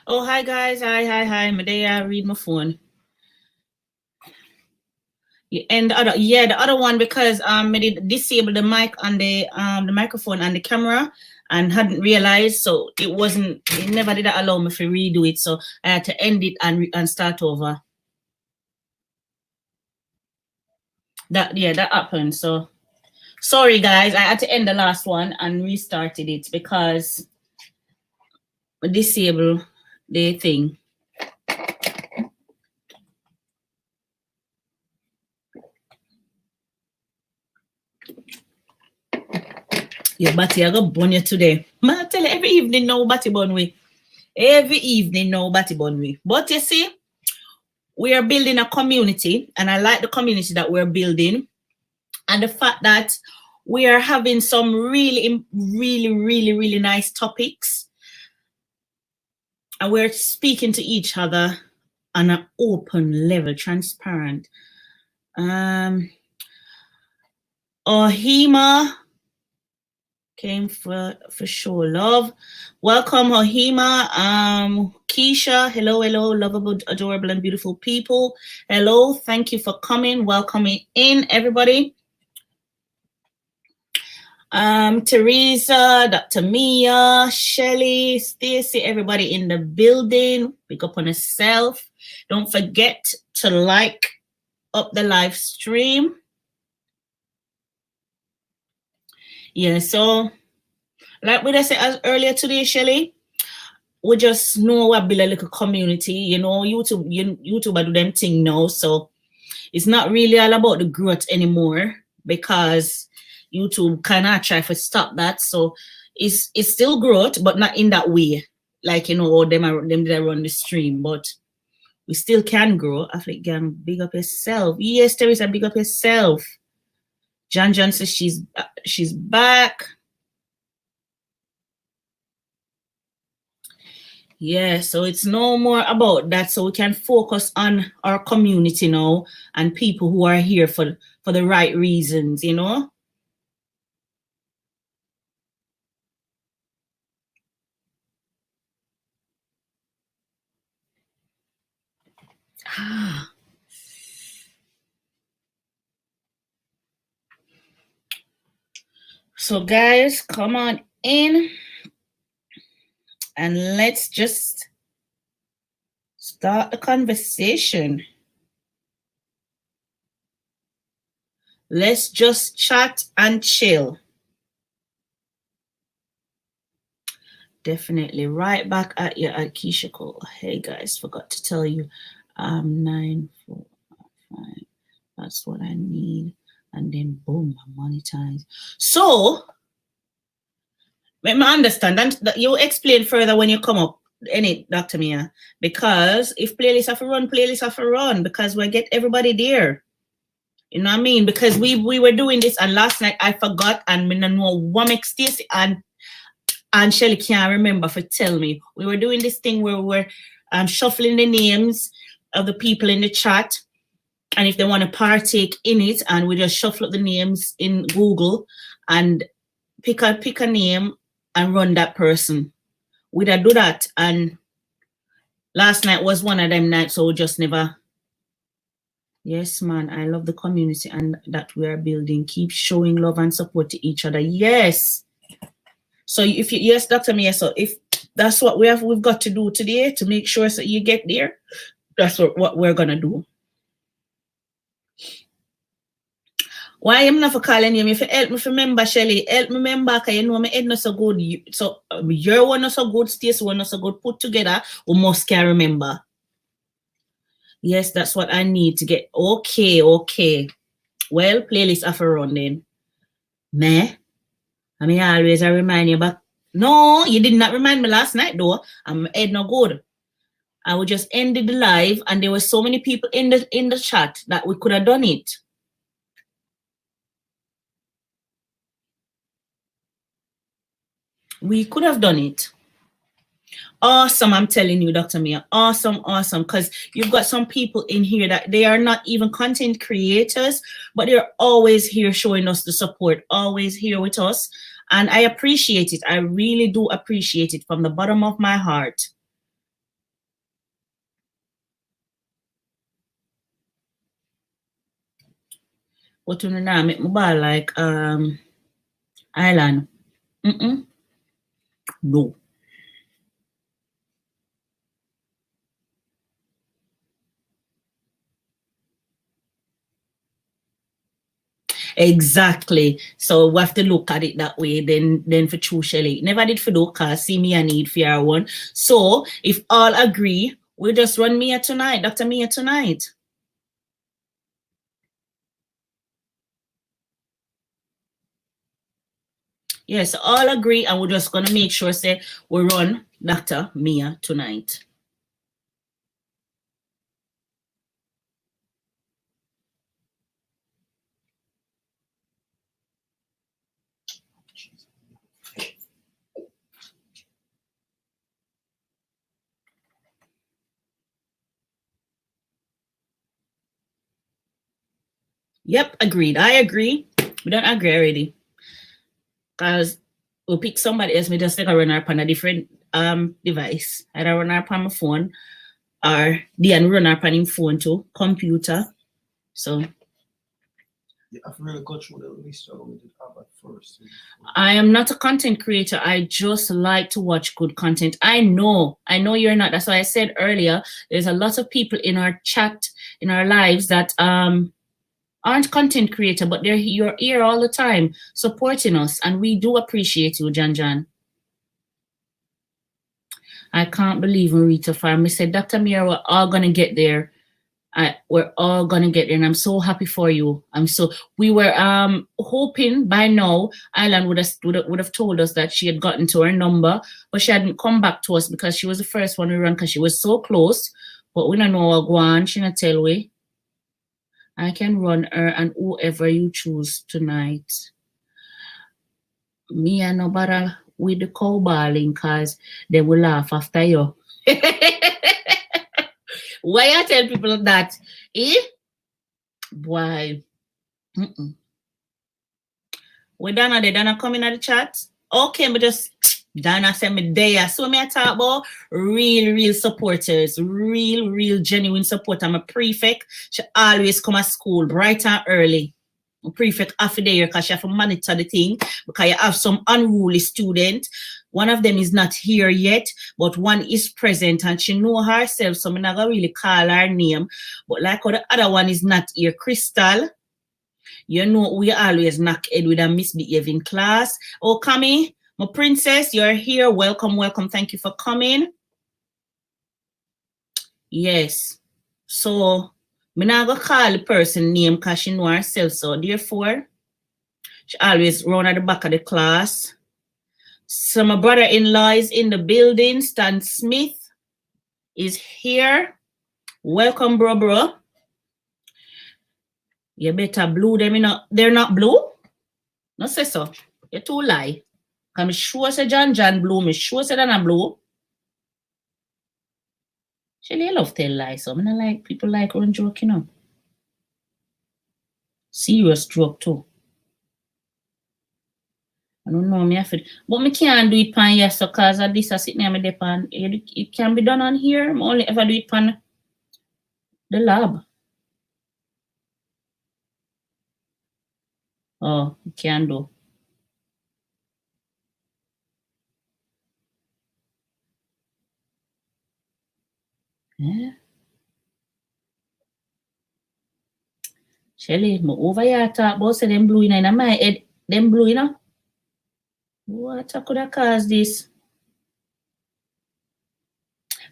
Oh, hi guys. Hi. My day I read my phone. And the other one because I did disable the mic on the microphone and the camera and hadn't realized, so it never did allow me to redo it, so I had to end it and start over. That happened. So sorry guys, I had to end the last one and restarted it because I disable the thing. Yeah, Batty, I got burn you today. I tell you, every evening now, Batty burn we. Every evening now, Batty burn we. But you see, we are building a community, and I like the community that we're building, and the fact that we are having some really nice topics, and we're speaking to each other on an open level, transparent. Ohima came for sure. Love. Welcome, Ohima. Keisha, hello, lovable, adorable, and beautiful people. Hello, thank you for coming. Welcoming in, everybody. Teresa, Dr. Mia, Shelly, Stacy, everybody in the building. Pick up on yourself. Don't forget to like up the live stream. Yeah, so like what I said earlier today, Shelly, we just know we build a little community. You know, YouTube do them thing now, so it's not really all about the growth anymore because YouTube cannot try to stop that. So it's still growth, but not in that way. Like, you know, them that run the stream, but we still can grow. African gang, big up yourself. Yes, Teresa, big up yourself. John says she's back. Yeah, so it's no more about that. So we can focus on our community now and people who are here for the right reasons, you know? So guys, come on in and let's just start the conversation. Let's just chat and chill. Definitely right back at you at Keisha Cole. Hey guys, forgot to tell you, 945. That's what I need. And then boom, monetize. So let me understand. And you explain further when you come up in it, Dr. Mia. Because if playlists have to run, because we get everybody there. You know what I mean? Because we were doing this, and last night I forgot, and I don't know what makes Stacy and Shelly can't remember for tell me. We were doing this thing where we're shuffling the names of the people in the chat, and if they want to partake in it, and we just shuffle up the names in Google and pick a name and run that person. We'd do that, and last night was one of them nights, so we just never. Yes, man, I love the community and that we are building. Keep showing love and support to each other. Yes. So yes, Dr. Mia, so if that's what we've got to do today to make sure so you get there, that's what we're gonna do. Why am not for calling you? If you help me remember, Shelly, help me remember, because you know my head not so good. So your one not so good, Stacy one not so good. Put together, we must can remember. Yes, that's what I need to get. Okay. Well, playlist have a run then. Meh. I mean, I remind you, but no, you did not remind me last night though. I'm head no good. I would just ended the live, and there were so many people in the chat that we could have done it. We could have done it. Awesome, I'm telling you, Dr. Mia. Awesome. Because you've got some people in here that they are not even content creators, but they're always here showing us the support, always here with us. And I appreciate it. I really do appreciate it from the bottom of my heart. What you know make my ball like Ireland. No. Exactly. So we have to look at it that way. Then for true Shelly. Never did for do cause see me a need for your one. So if all agree, we'll just run Mia tonight, Dr. Mia tonight. Yes, all agree, and we're just gonna make sure say we run Dr. Mia tonight. Yep, agreed. I agree. We don't agree already. Because we'll pick somebody else, we just take a run up on a different device. Either run up on my phone or then run up on him phone too, computer. So I've really got through the list with it at first. I am not a content creator. I just like to watch good content. I know you're not. That's why I said earlier, there's a lot of people in our chat, in our lives that aren't content creator, but you're here all the time supporting us, and we do appreciate you, Jan. I can't believe Marita Farm. I said, Dr. Mia, we're all gonna get there. We're all gonna get there, and I'm so happy for you. We were hoping by now Ireland would have told us that she had gotten to her number, but she hadn't come back to us because she was the first one to run because she was so close. But we don't know what go on. She not tell we. I can run her and whoever you choose tonight. Me and nobody with the cow balling because they will laugh after you. Why I tell people that? Boy. Where Donna come in at the chat? Okay, but just Donna send me there. So me I talk about real supporters, real genuine support. I'm a prefect. She always come at school bright and early. A prefect half a day because she have to monitor the thing because you have some unruly student. One of them is not here yet, but one is present and she know herself, so I'm not gonna really call her name. But like how the other one is not here, Crystal. You know, we always knock head with a misbehaving class. Oh, Kami, my princess, you're here. Welcome. Thank you for coming. Yes. So, I'm not going to call the person name because she know herself. So, therefore, she always run at the back of the class. So, my brother-in-law is in the building. Stan Smith is here. Welcome, bro. You better blue them. They're not blue? No say so. You too lie. I'm sure say Jan blue. Me sure say Dana blue. She love tell lies. So I don't like people like run joke, Serious joke too. I don't know me afraid. But me can't do it pan here, so cause of this I sit near me depan. It can be done on here. I only ever do it pan the lab. Oh, you can do. Yeah. Shelly, me over here talk about say them blue in my head. Them blue, What could have caused this?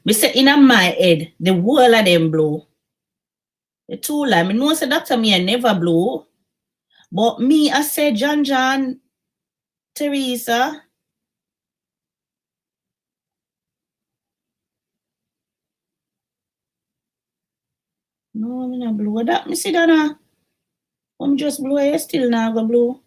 Me say in my head, the whole of them blue. The two lie. Me know say Dr. Mia never blue. But me, I say Jan, Teresa. No, I'm not blue. That me see that I'm just blue. I still not go blue.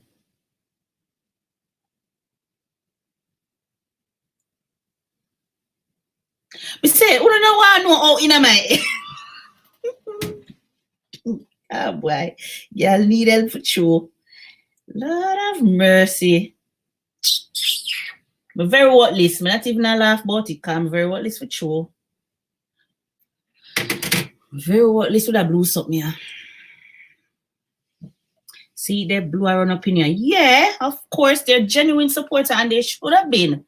Me say, you don't know what I know how in my oh boy, y'all need help for sure. Lord have mercy. But very what list. Me not even a laugh about it. Come very what list for sure. Very what list with a blue something here. See, they blew our own opinion. Yeah, of course, they're genuine supporter and they should have been.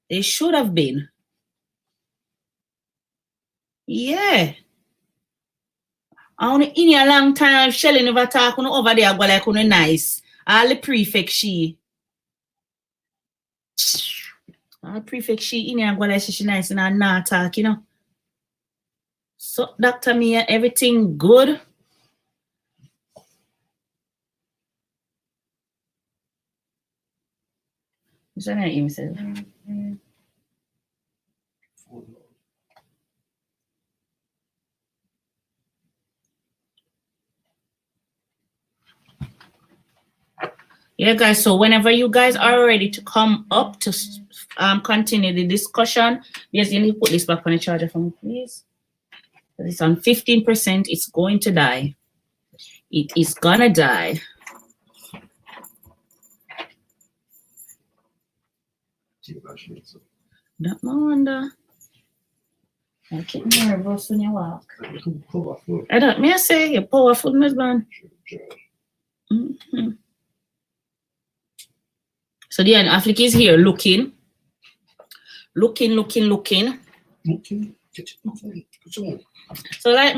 They should have been. Yeah. I only in a long time, Shelly never talk over there, go like nice. All the prefect she. All the prefect she in here go like she nice and not talk, you know. So, Dr. Mia, everything good? Is that not himself? Yeah, guys, so whenever you guys are ready to come up to continue the discussion, yes, you need to put this back on the charger for me, please. It's on 15%, it's going to die. It is gonna die. Don't wonder. I keep nervous when you walk. I don't, may I say, you're powerful, Miss Ban. Mm-hmm. So the Africa is here looking. So like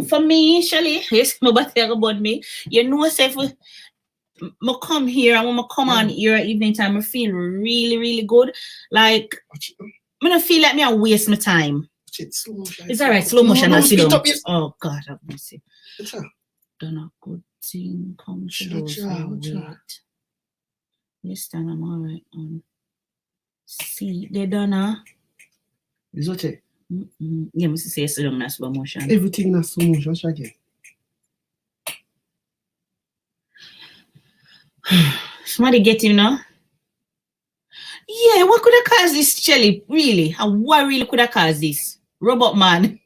for me, Shelly, yes, nobody about me. You know, if I come here and when I come on here at evening time, I feel really, really good. Like I don't feel like me I waste my time. It's alright, slow motion. Oh God, have mercy. Done a good thing. Come to those who wait. This time I'm alright. See, they done a. It's okay. Yeah, Mr. say slow down na slow motion. Everything na slow motion, again. Somebody get him now. Yeah, what could have caused this, Shelly? Really? And what really could have caused this? Robot man.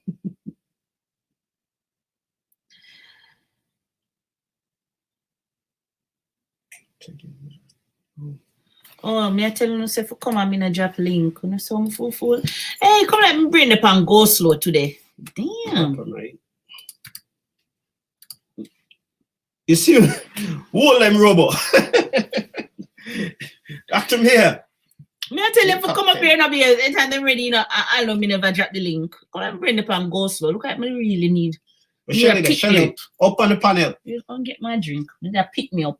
Oh, me I tell you, say for come and me na drop link. You know, some fool. Hey, come let me bring the pan go slow today. Damn. You see, all them robot. Dr. Mia. Me I tell you, for come up here and be anytime them ready, you know, I know me never drop the link. Come and bring the pan go slow. Look at me really need. Shelly, up on the panel. You can't get my drink. You need to pick me up.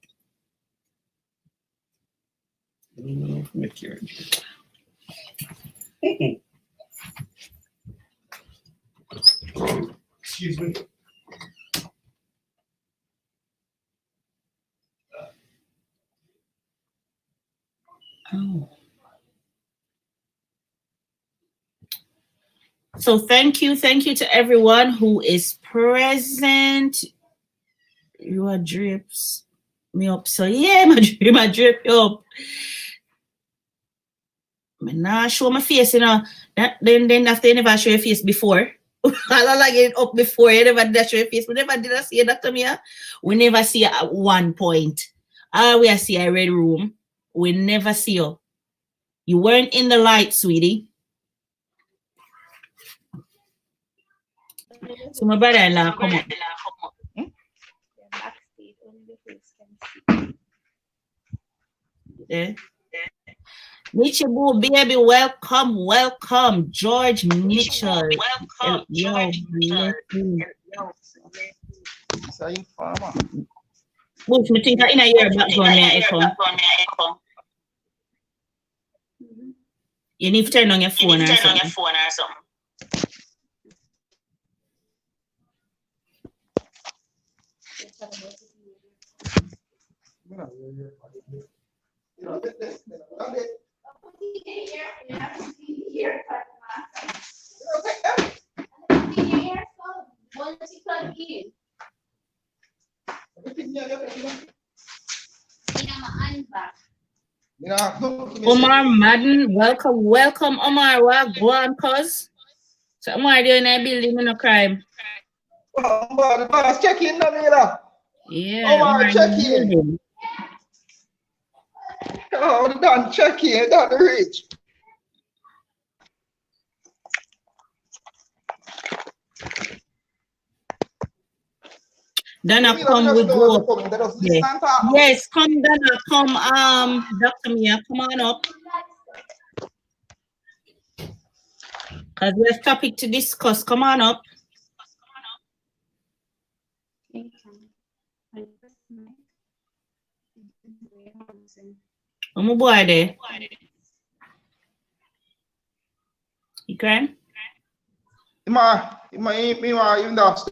Excuse me. Oh. So thank you to everyone who is present. Your drips me up. So yeah, my drip up. I nah show my face, you know. Then after you never show your face before. I like it up before you never did show your face. We never did see Dr. Mia. We never see at one point. We see a red room. We never see you. You weren't in the light, sweetie. So my brother-in-law come up. Yeah. Michibu, baby, welcome. George Mitchell. Welcome, George Mitchell. Which me think in a year background echo. You need to turn on your phone or something. Omar Madden, welcome Omar. Well, go on, cuz. So Omar doing a building in a crime. Oh, check in, Namila. Yeah, Omar, check in. Oh, done check in, done reach. Donna, You come with go. coming. Let us Yeah. listen and talk. Yes, come Donna, come Dr. Mia, come on up. Because we have topic to discuss. Come on up. My boy there. You crying? Even that.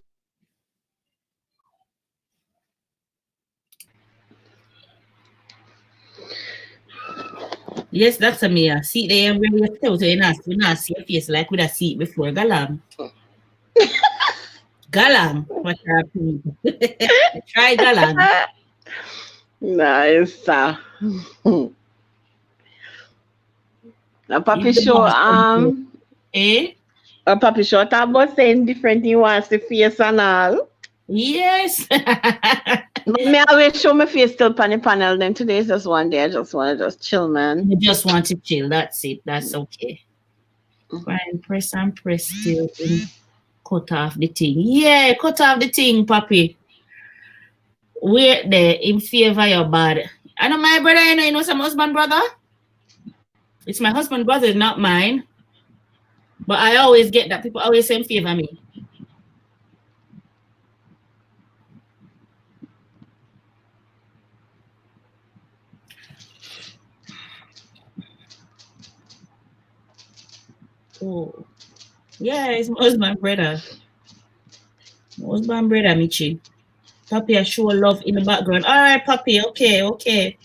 Yes, Dr. Mia. See there where you tell you not see your face like we have seen it before. Galang. Galang. What happened? Try Galang. Nice. A puppy show, Eh? a puppy show talk about saying different he wants the face and all. Yes. But me always show my face still on the panel. Then today is just one day. I just want to just chill, man. You just want to chill. That's it. That's okay. Brian, press and press still. Cut off the thing. Yeah, cut off the thing, papi. Wait there in favor your bad. I know my brother, you know some husband brother? It's my husband brother, not mine. But I always get that people always say in favor me. Oh. Yeah, it's my husband brother. My husband brother, Michi. Papi, I show love in the background. All right, Papi. Okay, okay.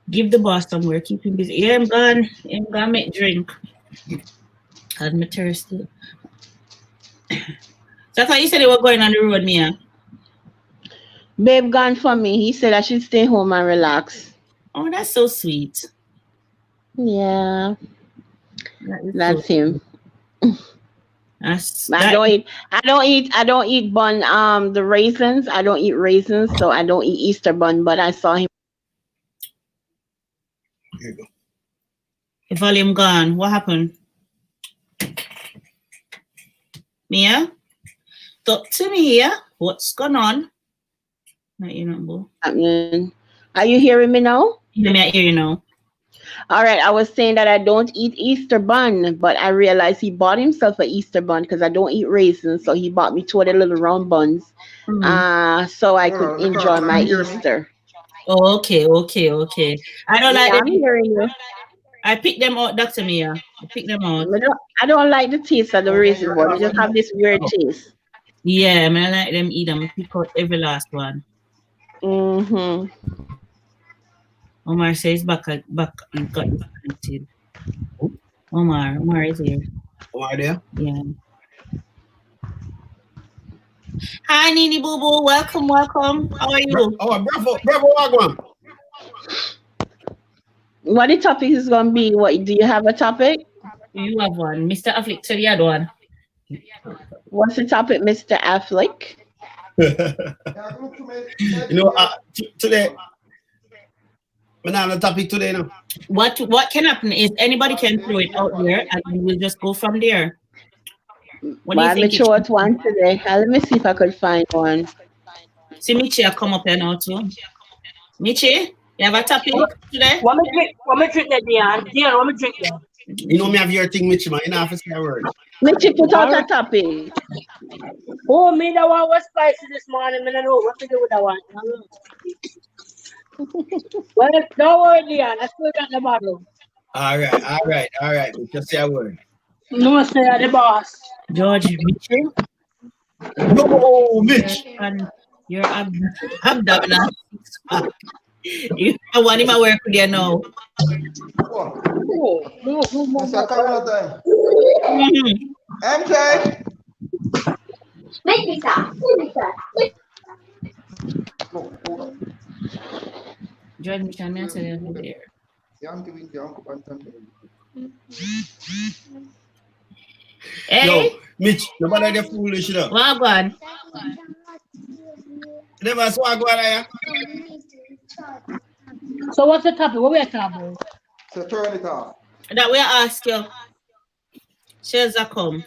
Give the boss somewhere. Keep him busy. Yeah, I'm gone. I'm gonna make drink. I'm thirsty. So I thought you said they were going on the road, Mia. Babe gone for me. He said I should stay home and relax. Oh, that's so sweet. Yeah, that's so him. I don't eat bun. The raisins. I don't eat raisins, so I don't eat Easter bun. But I saw him. Here you go. The volume gone. What happened? Mia? Talk to me here. What's going on? Not you know, Are you hearing me now? Let me hear you now. All right, I was saying that I don't eat Easter bun, but I realized he bought himself an Easter bun because I don't eat raisins, so he bought me two of the little round buns, so I could enjoy my Easter. Oh, okay. I don't like I'm them. hearing you. I picked them out, Dr. Mia. I picked them out. I don't like the taste of the raisin bun. They just have this weird taste. Yeah, I mean, I like them eat them. Pick out every last one. Mm-hmm. Omar says back. He got disconnected. Omar is here. Omar there? Yeah. Hi, Nini Boo Boo. Welcome. How are you? Oh, bravo, Wagwan. What the topic is going to be? What do you have a topic? You have one. Mr. Afflick said you had one. What's the topic, Mr. Affleck? You know, today, we're not on the topic today now. What can happen is anybody can throw it out there and we'll just go from there. What do you think? I'm short one today. Let me see if I could find one. See Michi, I come up here now too. Michi, you have a topic today? What me drink that, Dion? Dion, what me drink that? You know me have your thing, Mitchie, man. You know have to say a word. Michi, put out a topic. Oh, me that one was spicy this morning. I don't know what to do with that one. Well, don't worry, Dion. I still got the bottle. All right. Just say a word. No, say the boss. George Michi? No, Mitch. And you're abdominal. You want him to work with you now. MK. Make me stop. George Michi, I'm saying there. Hey, Yo, Mitch, nobody get foolish, you know. Wagwan. Never saw go there. So what's the topic? What we are talking about? So turn it off. That we ask you. Shells come.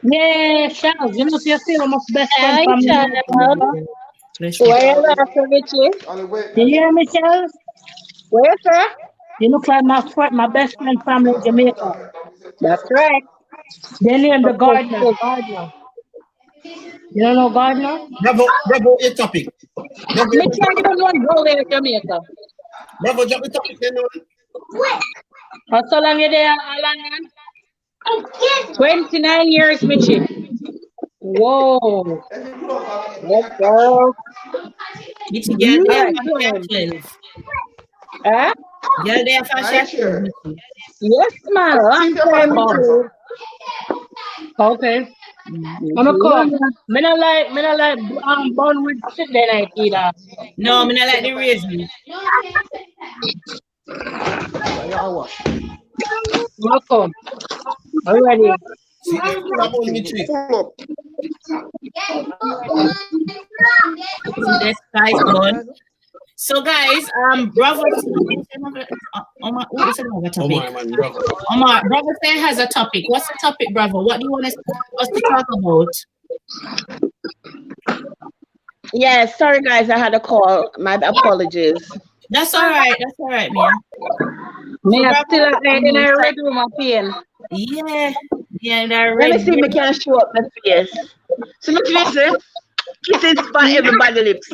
Yeah, Charles, you know, you feel my best friend Hi, from Charles. Bless you. Where you laughing, Richie? You hear me, Charles? Where, sir? You look like my best friend from Jamaica. That's right. They name the Of course, gardener. yes. You don't know gardener? Bravo, your topic. Bravo, Me try to one go there, Jamaica. Bravo, drop the topic then. How so long you there, Alan? 29 years, Mitchie. Whoa. Let's go. It's a girl there Right, for go share on. 12. Huh? Girl there for share 12. Yes, ma'am. Long time, Mitchie. Okay. I'm a come. Me not like bun with shit then I either. No, I like the raisin. Welcome. Are you ready? See, pull up on me, chief. This guy's done. So guys, Bravo. Omar, Bravo say has a topic. What's the topic, Bravo? What do you want us to talk about? Yeah, sorry guys, I had a call. My apologies. That's all right. That's all right, Mia. Me are still in a red room of pain. Yeah, that Let me red. see if I can show up my face. So my face, kisses for everybody's lips.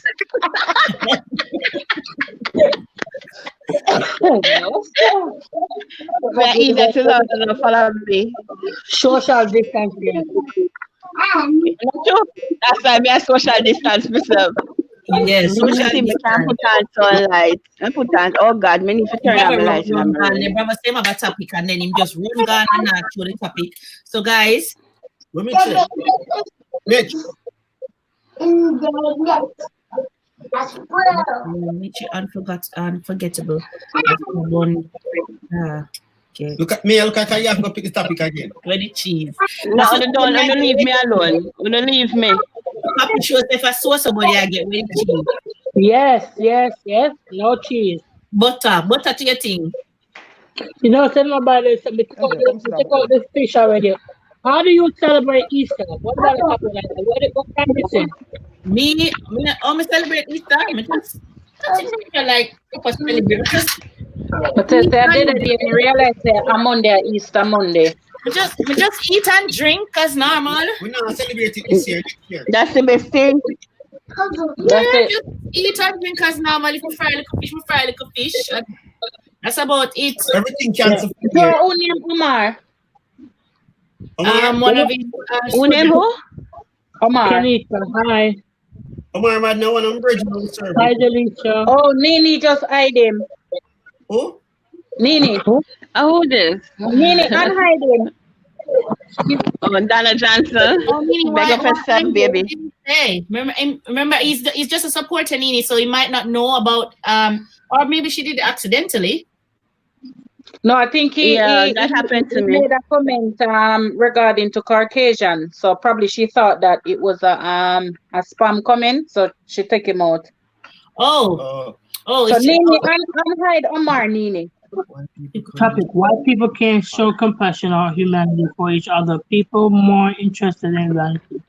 We're eager to love and follow me. Social distance. That's why I social distance myself. Yes, So see, me can put on sunlight. I put on, oh God, me need to turn on the lights in my room. The brother say about topic and then him just run down and not show the topic. So guys, Let me check. Mitch. Mitch, unforgettable. One, okay. Look at me, look at how you have to pick the topic again. Where the cheese? No, don't leave me alone. Don't leave me. Happy shows if I saw somebody I get with the cheese. Yes. No cheese. Butter to your thing. You know, tell me about this. We took out this fish already. How do you celebrate Easter? What about the couple like that? What practicing? Me celebrate Easter. Me just like celebrate. But I didn't realize that I'm Monday, Easter Monday. We just eat and drink as normal. We're not celebrating this year. That's the best thing. That's it. Just eat and drink as normal. If we fry little fish, that's about it. Everything cancelled. So, who named Omar? One of his. Who named who? Omar. Kenita, hi. Omar, man, no one on bridge. Hi, Delisha. Oh, Nini just hide him. Who? Nini. Who this? Nini, unhide him. Oh, Donna Johnson. Oh, Nini, Beg up yourself, baby. Hey, remember, he's just a supporter, Nini, so he might not know about or maybe she did it accidentally. No, I think he happened to me. Made a comment regarding to Caucasian, so probably she thought that it was a spam comment, so she took him out. Oh, so Nini, unhide Omar, Nini. Topic: Why people can't show compassion or humanity for each other? People more interested in vanity.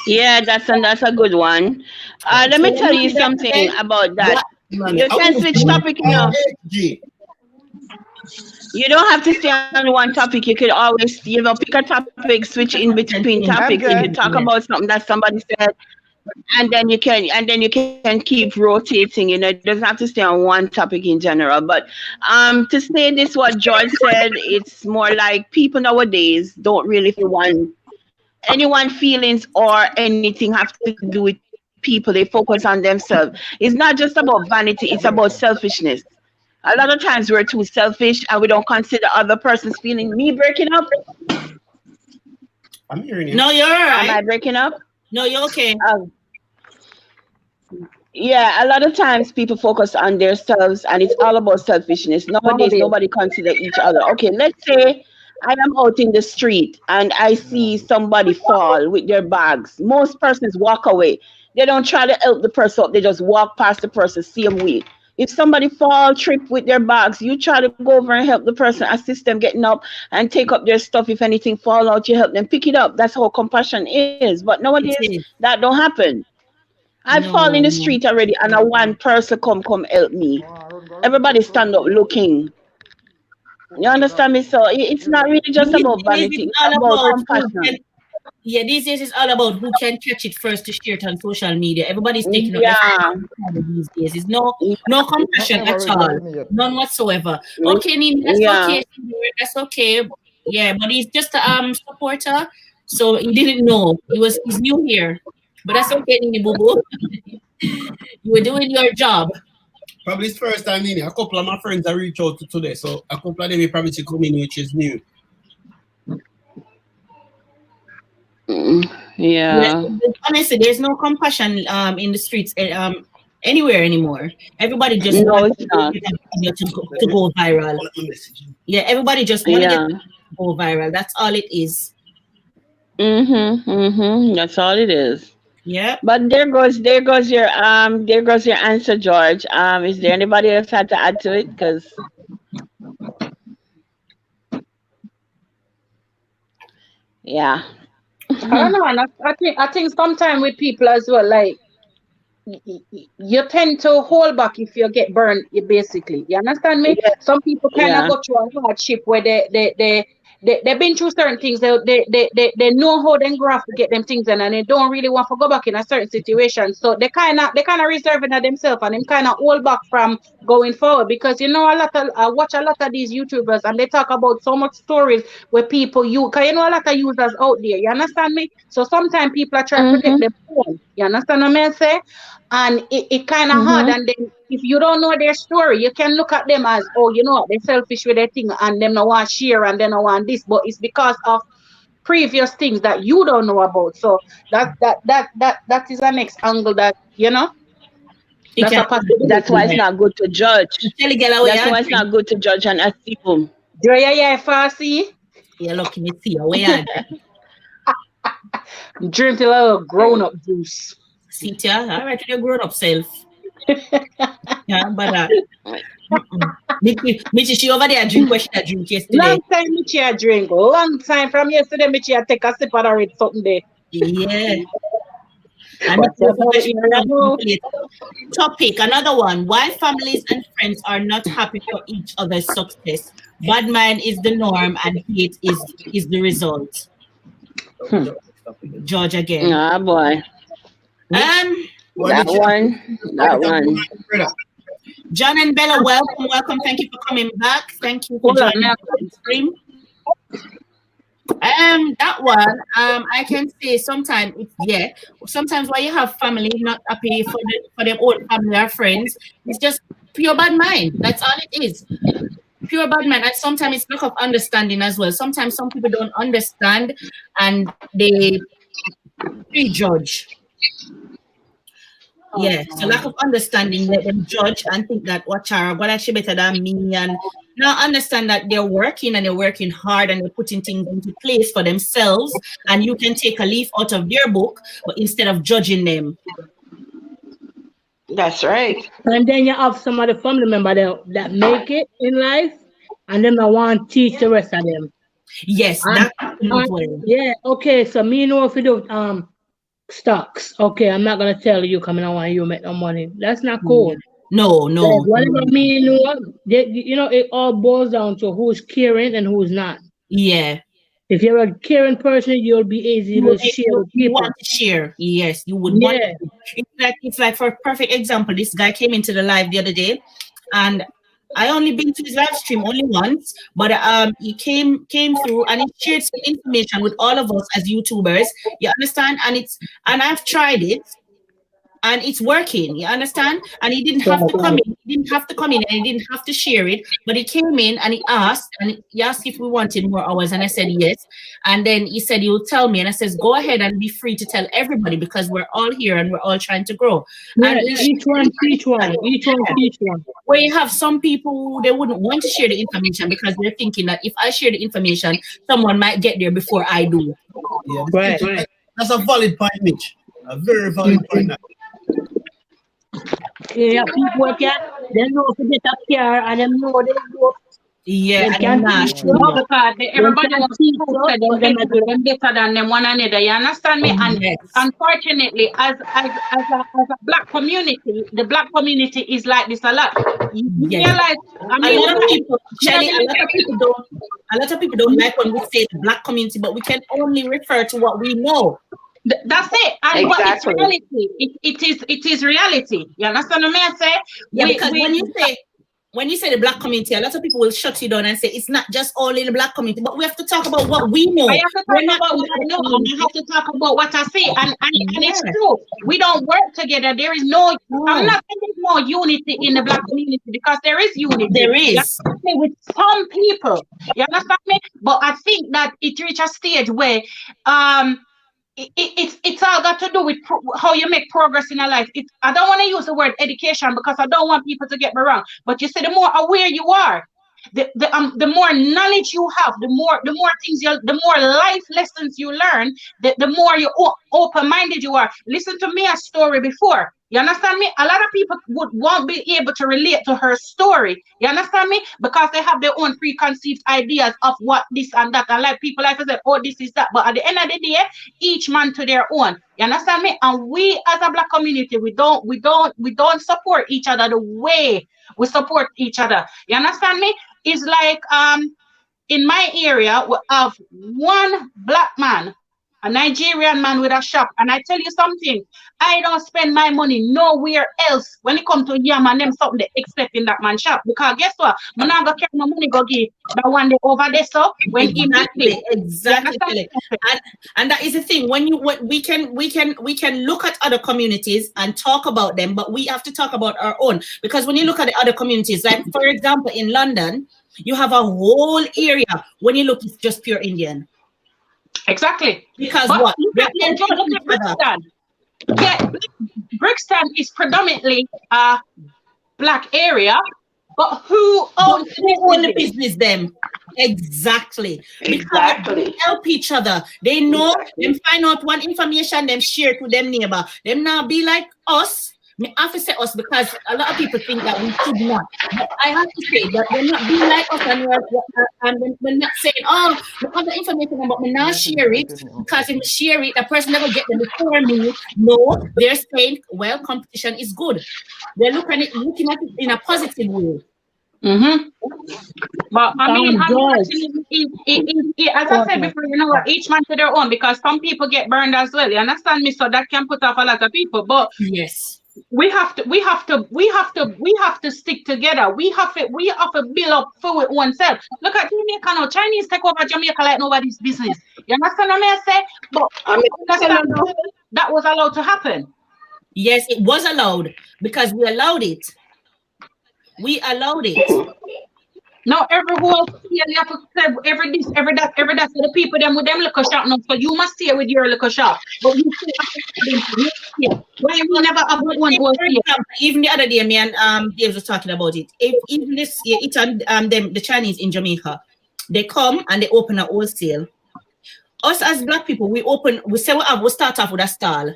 Yeah, that's a good one. Let me tell you something about that. You can switch topic now. You don't have to stay on one topic. You could always, pick a topic, switch in between topics. You can talk about something that somebody said, and then you can keep rotating. It doesn't have to stay on one topic in general. But to say this, what George said, it's more like people nowadays don't really want anyone's feelings or anything have to do with people. They focus on themselves. It's not just about vanity. It's about selfishness. A lot of times we're too selfish and we don't consider other person's feeling. Me breaking up? I'm hearing you. No, you're all right. Am I breaking up? No, you're okay. Yeah, a lot of times people focus on themselves and it's all about selfishness. Nowadays, nobody consider each other. Okay, let's say I am out in the street and I see somebody fall with their bags. Most persons walk away. They don't try to help the person up. They just walk past the person, same way. If somebody fall, trip with their bags, you try to go over and help the person, assist them getting up and take up their stuff. If anything fall out, you help them pick it up. That's how compassion is. But nowadays, It is. that don't happen. I fall in the street already, and a one person come help me. Everybody stand up looking. You understand me? So it's not really just about vanity. It's about compassion. Yeah, these days it's all about who can catch it first to share it on social media. Everybody's taking up these days. It's no compassion at all. None whatsoever. Okay, Nini, that's okay. That's okay. Yeah, but he's just a supporter. So he didn't know. He's new here. But that's okay, Nini Boo Boo. You were doing your job. Probably it's first time, Nini. A couple of my friends I reached out to today. So a couple of them probably to come in, which is new. Yeah. Honestly, there's no compassion in the streets anywhere anymore. Everybody just wants to go viral. Yeah, everybody just wants to go viral. That's all it is. That's all it is. Yeah. But there goes your answer, George. Is there anybody else had to add to it? Because yeah. I don't know, and I think sometimes with people as well, like you tend to hold back if you get burned. Basically, you understand me? Yeah. Some people kind of go through a hardship where they've been through certain things. They know how they have to get them things done, and they don't really want to go back in a certain situation. So they kind of reserving at themselves, and they kind of hold back from going forward, because I watch a lot of these YouTubers, and they talk about so much stories where people because a lot of users out there. You understand me? So sometimes people are trying to protect their phone. You understand what I say? And it kind of hard. And then if you don't know their story, you can look at them as, they're selfish with their thing, and them no want share, and they no want this, but it's because of previous things that you don't know about. So that is the next angle that that's why it's not good to judge. That's why it's not good to judge and assume. Do you Farsi? Yeah, look, me see where drink a little grown-up juice. See, all right, with your grown-up self. Yeah, but Michi, she over there drink what she drink yesterday. Long time Michi drink. Long time from yesterday, Michi take a sip of the red something there. Yeah. And topic, another one. Why families and friends are not happy for each other's success? Bad mind is the norm and hate is the result. George again. Ah, boy. That one. John and Bella, welcome. Thank you for coming back. Thank you for joining the stream. That one, I can say sometimes sometimes when you have family not happy for their own family or friends, it's just pure bad mind. That's all it is. Pure bad mind. And sometimes it's lack of understanding as well. Sometimes some people don't understand and they prejudge. Yeah, so lack of understanding, let them judge and think that what actually better than me, and now understand that they're working hard and they're putting things into place for themselves, and you can take a leaf out of their book, but instead of judging them. That's right. And then you have some of the family members that make it in life, and then I want to teach the rest of them. Yes, yeah. Okay, so me know if you do stocks. Okay, I'm not gonna tell you coming on when you make no money. That's not cool. No. Whatever me know, it all boils down to who's caring and who's not. Yeah. If you're a caring person, you'll be easy to share with people. You want to share. Yes, you would want to. It's like for a perfect example, this guy came into the live the other day, and I only been to his live stream only once, but he came through and he shared some information with all of us as YouTubers. You understand? And I've tried it, and it's working. You understand? And he didn't have to come in. He didn't have to come in, and he didn't have to share it. But he came in and he asked if we wanted more hours, and I said yes. And then he said he will tell me, and I says go ahead and be free to tell everybody, because we're all here and we're all trying to grow. Yeah, and each one. Where you have some people, they wouldn't want to share the information because they're thinking that if I share the information, someone might get there before I do. Yeah, right. That's a valid point, Mitch. A very valid point. area people can they know to get a car and them know they go Yeah, them and can I'm not teach sure. you. No, because everybody can wants teach to you, say them but them better, them better than them one another. You understand me? And Yes. unfortunately, as a black community, the black community is like this a lot. You Yes. realize, I A mean, lot of people, Shelly, yeah, a lot of people don't like when we say the black community, but we can only refer to what we know. that's it. And but it's Exactly. reality. It is reality. You understand what I say? Yeah, because when you say the black community, a lot of people will shut you down and say it's not just only the black community, but we have to talk about what we know. I have to We're talk not about what I know, and I have to talk about what I see, and it's true. We don't work together. There is no. I'm not saying there's no unity in the black community because there is unity. There is. You understand me? With some people. You understand me? But I think that it reaches a stage where it's all got to do with how you make progress in your life. I don't want to use the word education because I don't want people to get me wrong. But you see, the more aware you are, the more knowledge you have, the more things the more life lessons you learn, the more you open-minded you are. Listen to me a story before. You understand me? A lot of people won't be able to relate to her story. You understand me? Because they have their own preconceived ideas of what this and that. And like people like to say, oh, this is that. But at the end of the day, each man to their own. You understand me? And we as a black community, we don't support each other the way we support each other. You understand me? It's like in my area we have one black man, a Nigerian man with a shop, and I tell you something, I don't spend my money nowhere else when it comes to yam and them something they expect in that man shop. Because guess what? I'm not gonna carry my money go give that one day over there. So when exactly. And that is the thing. When we can look at other communities and talk about them, but we have to talk about our own. Because when you look at the other communities, like for example in London, you have a whole area. When you look, it's just pure Indian. Exactly. Because but what? Look at Brixton. Yeah, Brixton is predominantly a black area, but who owns the business? Them. Exactly. Because they help each other. They know, them find out one information, them share to them neighbor. Them now be like us. I have to say us because a lot of people think that we should not. But I have to say that they're not being like us and we're not saying, oh, we have the information but we not share it because if we share it, the person never get them before me. No, they're saying, well, competition is good. They're looking at it in a positive way. But I mean, as I said before, you know what, each man to their own because some people get burned as well. You understand me? So that can put off a lot of people. But yes. We have to stick together. We have to build up for oneself. Look at Jamaica now. Chinese take over Jamaica like nobody's business. You understand what I say? But that was allowed to happen. Yes, it was allowed because we allowed it. We allowed it. Now every whole you have to say every this, every that, so the people them with them little shop now. So you must stay with your little shop. But you still why we never have one whole even the other day, me and Dave was talking about it. Even this year, it's the Chinese in Jamaica, they come and they open a wholesale. Us as black people, we say we'll start off with a stall.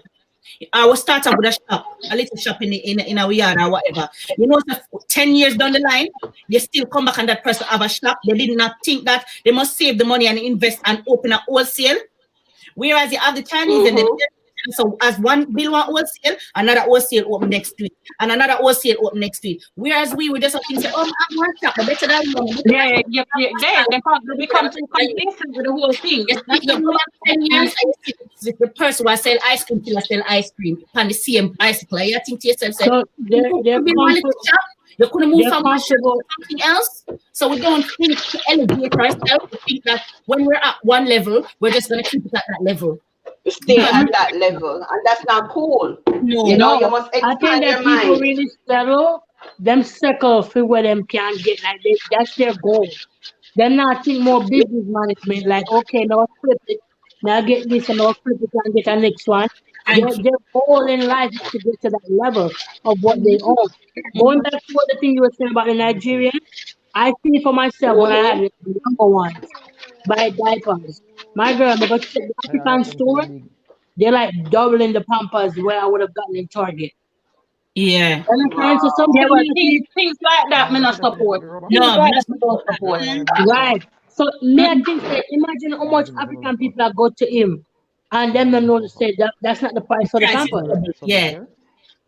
I will start off with a little shop in our yard or whatever. You know, 10 years down the line, they still come back and that person have a shop. They did not think that they must save the money and invest and open a wholesale. Whereas you have the Chinese and so as one build one wholesale, another wholesale open next week, and another wholesale open next week. Whereas we just think, say, oh, I'm one shop, but better than one. They become too complacent with the whole thing. Yes, that's the 10 years. The person who sell ice cream till I sell ice cream on the same bicycle. You think to yourself, say, you couldn't move from one shop to something else. So we don't think to elevate ourselves. We think that when we're at one level, we're just going to keep it at that level. Stay at that level, and that's not cool. No, you know, you must I think that people really settle them circle for where them can get like that's their goal. They're not think more business management like okay, now flip it, now get this and now flip it and get the next one. Their goal in life is to get to that level of what they own. Going back to what the thing you were saying about the Nigerian, I see for myself when I had the number ones buy diapers. My girl, because the African store, they're like doubling the Pampers where I would have gotten in Target. Yeah. Understand? So some Yeah, but community, things like that, me not support. Things No, like me that, me don't support. right? So me, I think that imagine how much African people are go to him, and them don't know to say that that's not the price for the price is campus. double. Yeah.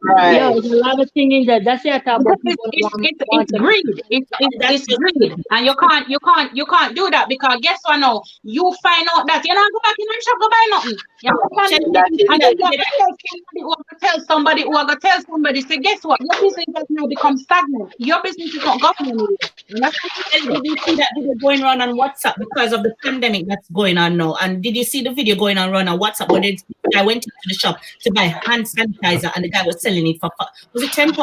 Yeah, Right. there's a lot of thing in there. That's it. Because About people want it's to. greed. That's It's greed, and you can't do that because guess what? Now you find out that you not go back in the shop go buy nothing. You Check understand? that And is- then you tell somebody who are gonna tell somebody. Say, guess what? Your business has now become stagnant. Your business is not going anywhere. You understand? Did you see that video going around on WhatsApp because of the pandemic that's going on now? And did you see the video going on around on WhatsApp where I went into the shop to buy hand sanitizer and the guy was selling it for was it £10?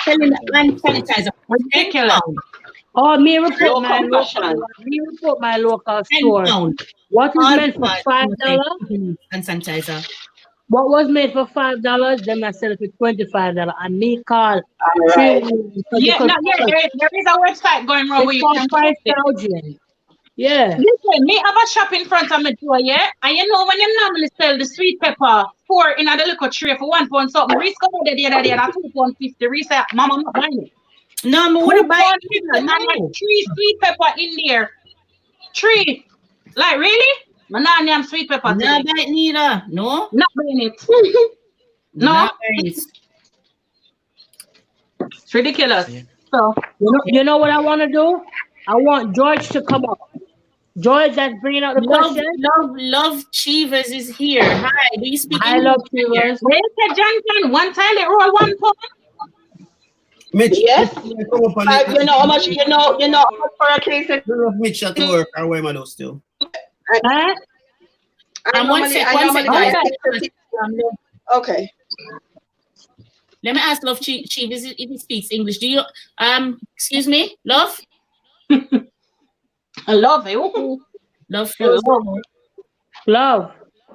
Selling hand sanitizer for Ridiculous. £10. Oh, me report my compassion. local. Me report my local £10. store. What is meant for $5? And sanitizer. What was made for $5? Then I sell it for $25. And me call. Right. Yeah, There is a website going wrong where you can shop it. 5,000. Yeah. Listen, me have a shop in front of me door, yeah? And you know when you normally sell the sweet pepper pour in a little tray for £1 something, Reese come out the other day at £2.50. Reese said, Mama, I'm not buying it. No, I'm gonna buy it. And I had 3 sweet pepper in there. 3. Like, really? Man, I need sweet pepper No, today. buy it neither. No. Not buying it. No. Not buy it. It's ridiculous. So, You know what I want to do? I want George to come up. George, that's bringing out the question. Love Chivas is here. Hi, do you speak I English? love Chivas. where said Johnson? One toilet roll, £1. Mitch, Yes. come up on You know how much, you know how much for a case of Mitch at work or where am I still? Huh? One second. Okay. Let me ask Love Chief if he speaks English. Do you excuse me, Love? I love it. Love Love.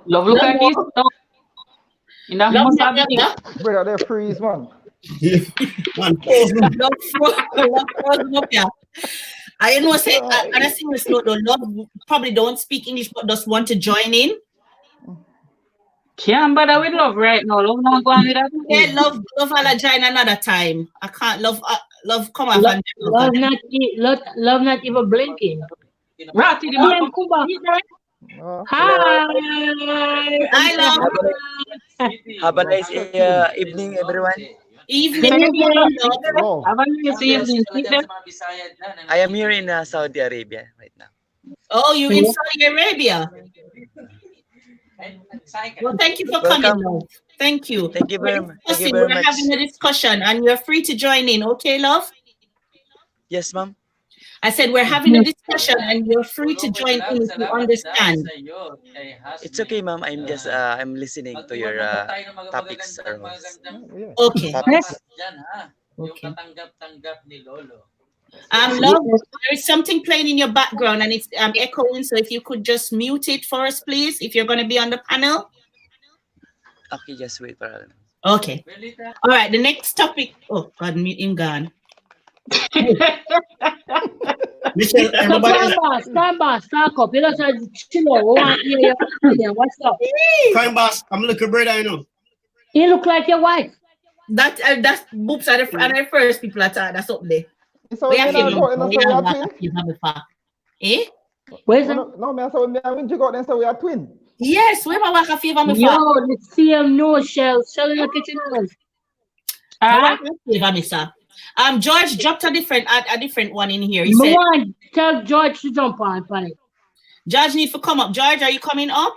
Love look at this. You know, Love must have it. Brother, they're freeze, man. Man, Love up, yeah. I know say and I see this note though, Love probably don't speak English but just want to join in. Can't bother with love right now. Love not going with that. Yeah, love I'll join another time. I can't love come off and Love not even blinking. Right to the Hi. I love Have a nice evening, everyone. evening. Oh, Have a nice evening. I am here in Saudi Arabia right now. Oh, you in Saudi Arabia? Well, thank you for coming. Love. Thank you. Thank you very much. Thank you We're very much. having a discussion and you're free to join in. Okay, Love? Yes, ma'am. I said we're having a discussion and you're free to join in if you understand. It's okay, ma'am. I'm just I'm listening to your topics. yeah. Okay. Topics. Okay. Love, there is something playing in your background and it's echoing. So if you could just mute it for us, please, if you're going to be on the panel. Okay, just wait for a minute. Okay. All right. The next topic. Oh, God, him gone. Michelle, everybody, Stand by, stack up. You know, chill out. What's up? time boss, I'm looking brother, I know. You look like your wife. That's boobs are the first people at that's up there. So We when have I him. go in, We so we have are twin. Eh? Where's that? No, man, so when you go then, so we are twin. Yes, we have a favor me Yo, for. the CM no shell. Shell in the kitchen. Favor me, sir. George dropped a different one in here. He No said, one tell George to jump on it. George need to come up. George, are you coming up?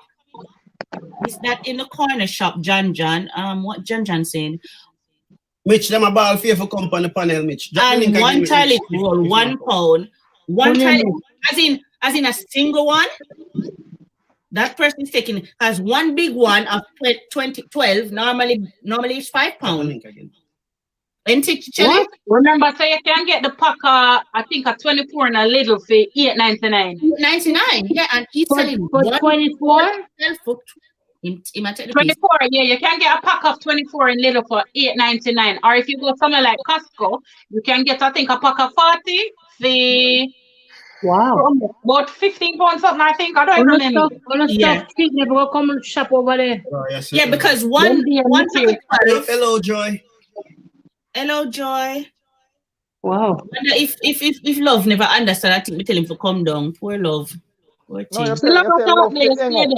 Is that in the corner shop, John? What John saying? Mitch, them a ball fear for come on the panel, Mitch. Drop the link And again, one Mitch. toilet roll, £1. One toilet, as in a single one. That person is taking as one big one of 2012. Normally it's Drop the £5. link again. Ain't it, Chelly? Remember, so you can get the pack, I think a 24 and a little for $8.99. $99. Yeah, and he's selling For 24? 24, yeah, you can get a pack of 24 in little for $8.99. Or if you go somewhere like Costco, you can get, I think, a pack of 40 for Wow. about £15 something, I think. I don't remember. Yeah. Never come and shop over there. Oh, yes, Yeah, because one Then pack of 12. Hello, Joy. Hello, Joy. Wow. Wonder if love never understand, I think we tell him to come down. Poor love. Poor No, you thing. tell love, Stay hang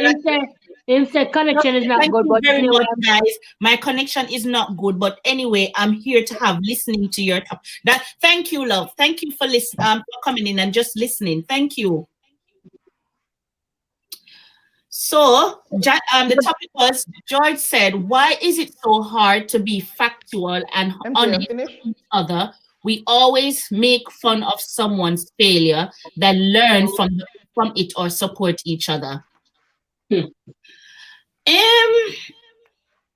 up. there. Him say connection is not Thank good, you but very you know much, what guys. My connection is not good, but anyway, I'm here to have listening to your top. That thank you, love. Thank you for for coming in and just listening. Thank you. So, the topic was, George said, why is it so hard to be factual and honest with each other? We always make fun of someone's failure, then learn from it or support each other. It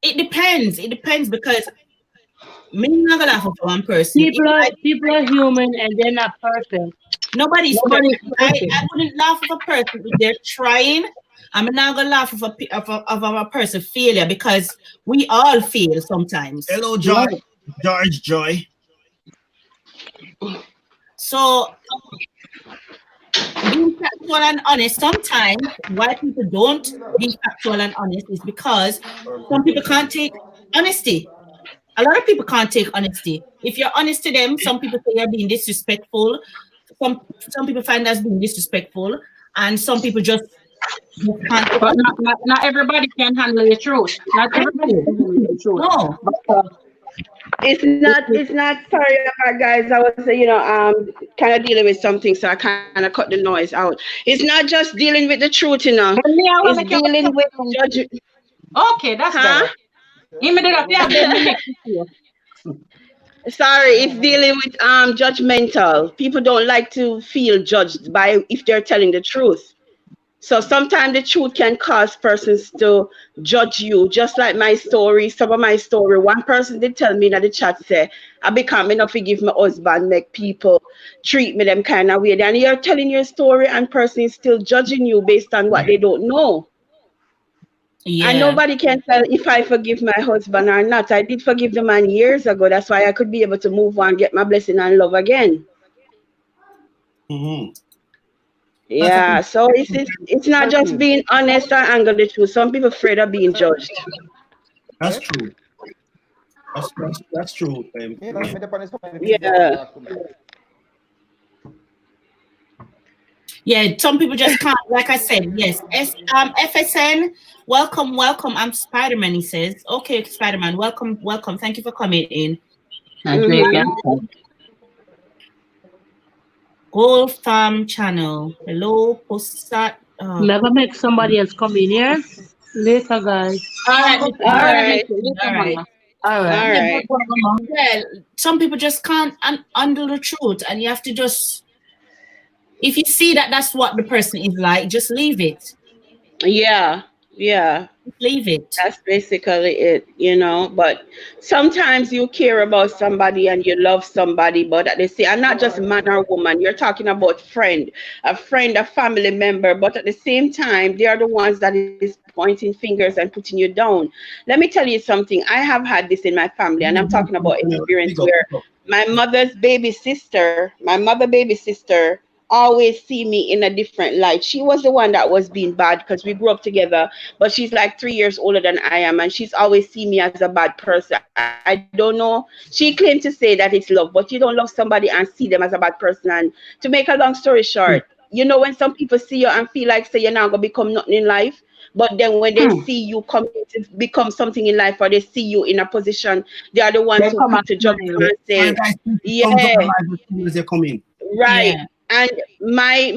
depends. It depends because me not gonna laugh at one person. people are human and they're not perfect. Nobody's perfect. I wouldn't laugh at a person if they're trying. I'm not gonna laugh of a person failure because we all fail sometimes. Hello, Joy. George Joy. So being factual and honest, sometimes why people don't be factual and honest is because some people can't take honesty. A lot of people can't take honesty. If you're honest to them, some people say you're being disrespectful. Some people find us being disrespectful, and some people just can't. But not everybody can handle the truth. Not everybody can handle the truth. No. It's not sorry about guys. I was kind of dealing with something, so I kind of cut the noise out. It's not just dealing with the truth, It's dealing with judgment. Okay, that's better. Sorry, it's dealing with judgmental. People don't like to feel judged by if they're telling the truth. So sometimes the truth can cause persons to judge you. Just like my story, some of my story. One person did tell me in the chat, say, I become enough to give my husband, make people treat me them kind of way. And you're telling your story and person is still judging you based on what they don't know. Yeah. And nobody can tell if I forgive my husband or not. I did forgive the man years ago. That's why I could be able to move on, get my blessing and love again. Mm-hmm. Yeah, so it's not just being honest or angle the truth. Some people afraid of being judged. That's true. That's true. Yeah. Yeah, some people just can't, like I said, yes. FSN, welcome. I'm Spider-Man, he says. Okay, Spider-Man, welcome. Thank you for coming in. Gold Farm Channel. Hello, Postat. Never make somebody else come in here. Later, guys. All right. Well, some people just can't handle the truth, and you have to just, if you see that that's what the person is like, just leave it. Yeah. Leave it. That's basically it, But sometimes you care about somebody and you love somebody, but they say, and not just man or woman, you're talking about a family member, but at the same time, they are the ones that is pointing fingers and putting you down. Let me tell you something. I have had this in my family, and I'm talking about experience where my mother baby sister always see me in a different light. She was the one that was being bad because we grew up together, but she's like 3 years older than I am, and she's always seen me as a bad person. I don't know. She claimed to say that it's love, but you don't love somebody and see them as a bad person. And to make a long story short, when some people see you and feel like, say, you're not going to become nothing in life, but then when they see you come to become something in life, or they see you in a position, they are the ones who come to judge you and say, They come in. Right. Yeah. And my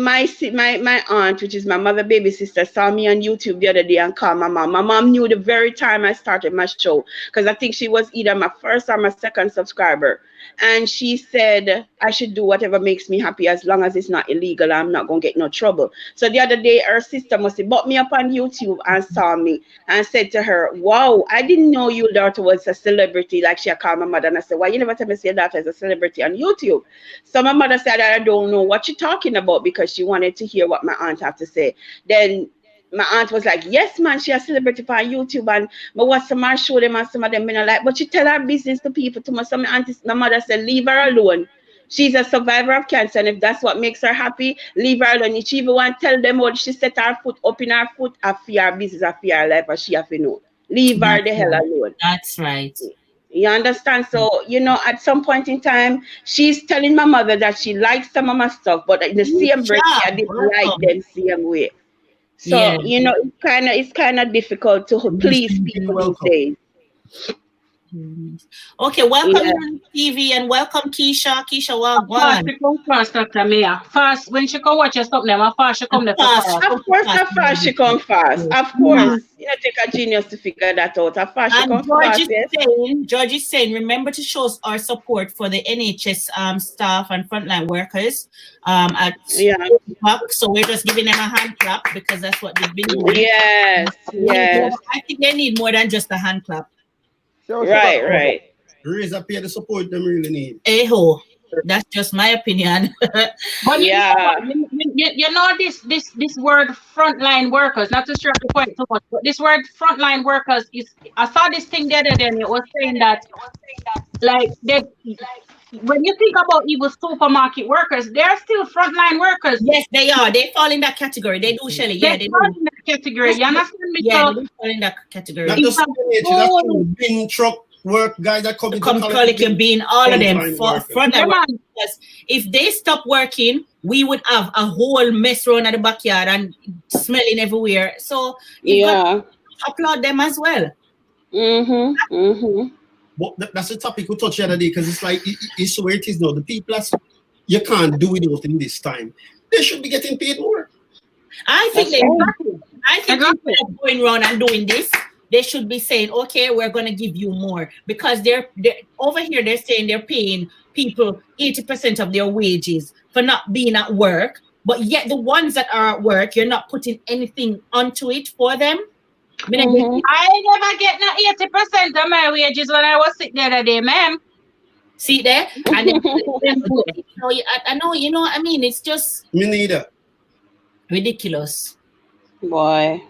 aunt, which is my mother baby sister, saw me on YouTube the other day and called my mom. My mom knew the very time I started my show, because I think she was either my first or my second subscriber. And she said I should do whatever makes me happy as long as it's not illegal. I'm not going to get no trouble. So the other day, her sister must have brought me up on YouTube and saw me and said to her, wow, I didn't know your daughter was a celebrity. Like she called my mother, and I said, why you never tell me your daughter is a celebrity on YouTube? So my mother said, I don't know what you're talking about, because she wanted to hear what my aunt had to say. Then my aunt was like, yes, man, she a celebrity on YouTube, and I watch some of show them and some of them me not like, but she tell her business to people. To my mother said, leave her alone. She's a survivor of cancer, and if that's what makes her happy, leave her alone. If she even want to tell them what she set her foot up in her foot, a fear business, a fear life, or she have to know. Leave her the hell alone. That's right. You understand? So, you know, at some point in time, she's telling my mother that she likes some of my stuff, but in the same breath, I didn't like them same way. So, Yeah. you know, it's kind of difficult to please people these days. Okay, welcome Yeah. to TV and welcome Keisha. Keisha, First, welcome. she come first, Dr. Mia. First, when she come watch us something, first she come there Fast. first. Of course, at first she come fast. Of course. You know, take a genius to figure that out. At first she And come George fast, is yes. George is saying, remember to show our support for the NHS staff and frontline workers at 8 o'clock. So we're just giving them a hand clap because that's what they've been doing. Yes, yes. I think they need more than just a hand clap. Right, right. Raise up here the support them really need. Eho, that's just my opinion. But Yeah. you know this word frontline workers, not to stress the point too much, but this word frontline workers is, I saw this thing the other day and it was saying that like when you think about even supermarket workers, they're still frontline workers. Yes, they are. They fall in that category. They do, Shelly. Yeah, They they fall do. in that category. You understand me? Yeah, So they do fall in that category. Not just the bin truck work guys that come Come Colic and Bean, all of them front Yeah, man. because if they stop working, we would have a whole mess around at the backyard and smelling everywhere. So you got to applaud them as well. But that's a topic we touched the other day because it's like it's where it is now. The people you can't do without in this time. They should be getting paid more. I think instead of going around and doing this, they should be saying, okay, we're going to give you more, because they're over here. They're saying they're paying people 80% of their wages for not being at work, but yet the ones that are at work, you're not putting anything onto it for them. I never get no 80% of my wages when I was sick the other day, ma'am. See there? And then, I know, you know what I mean? It's just me neither. Ridiculous. Boy,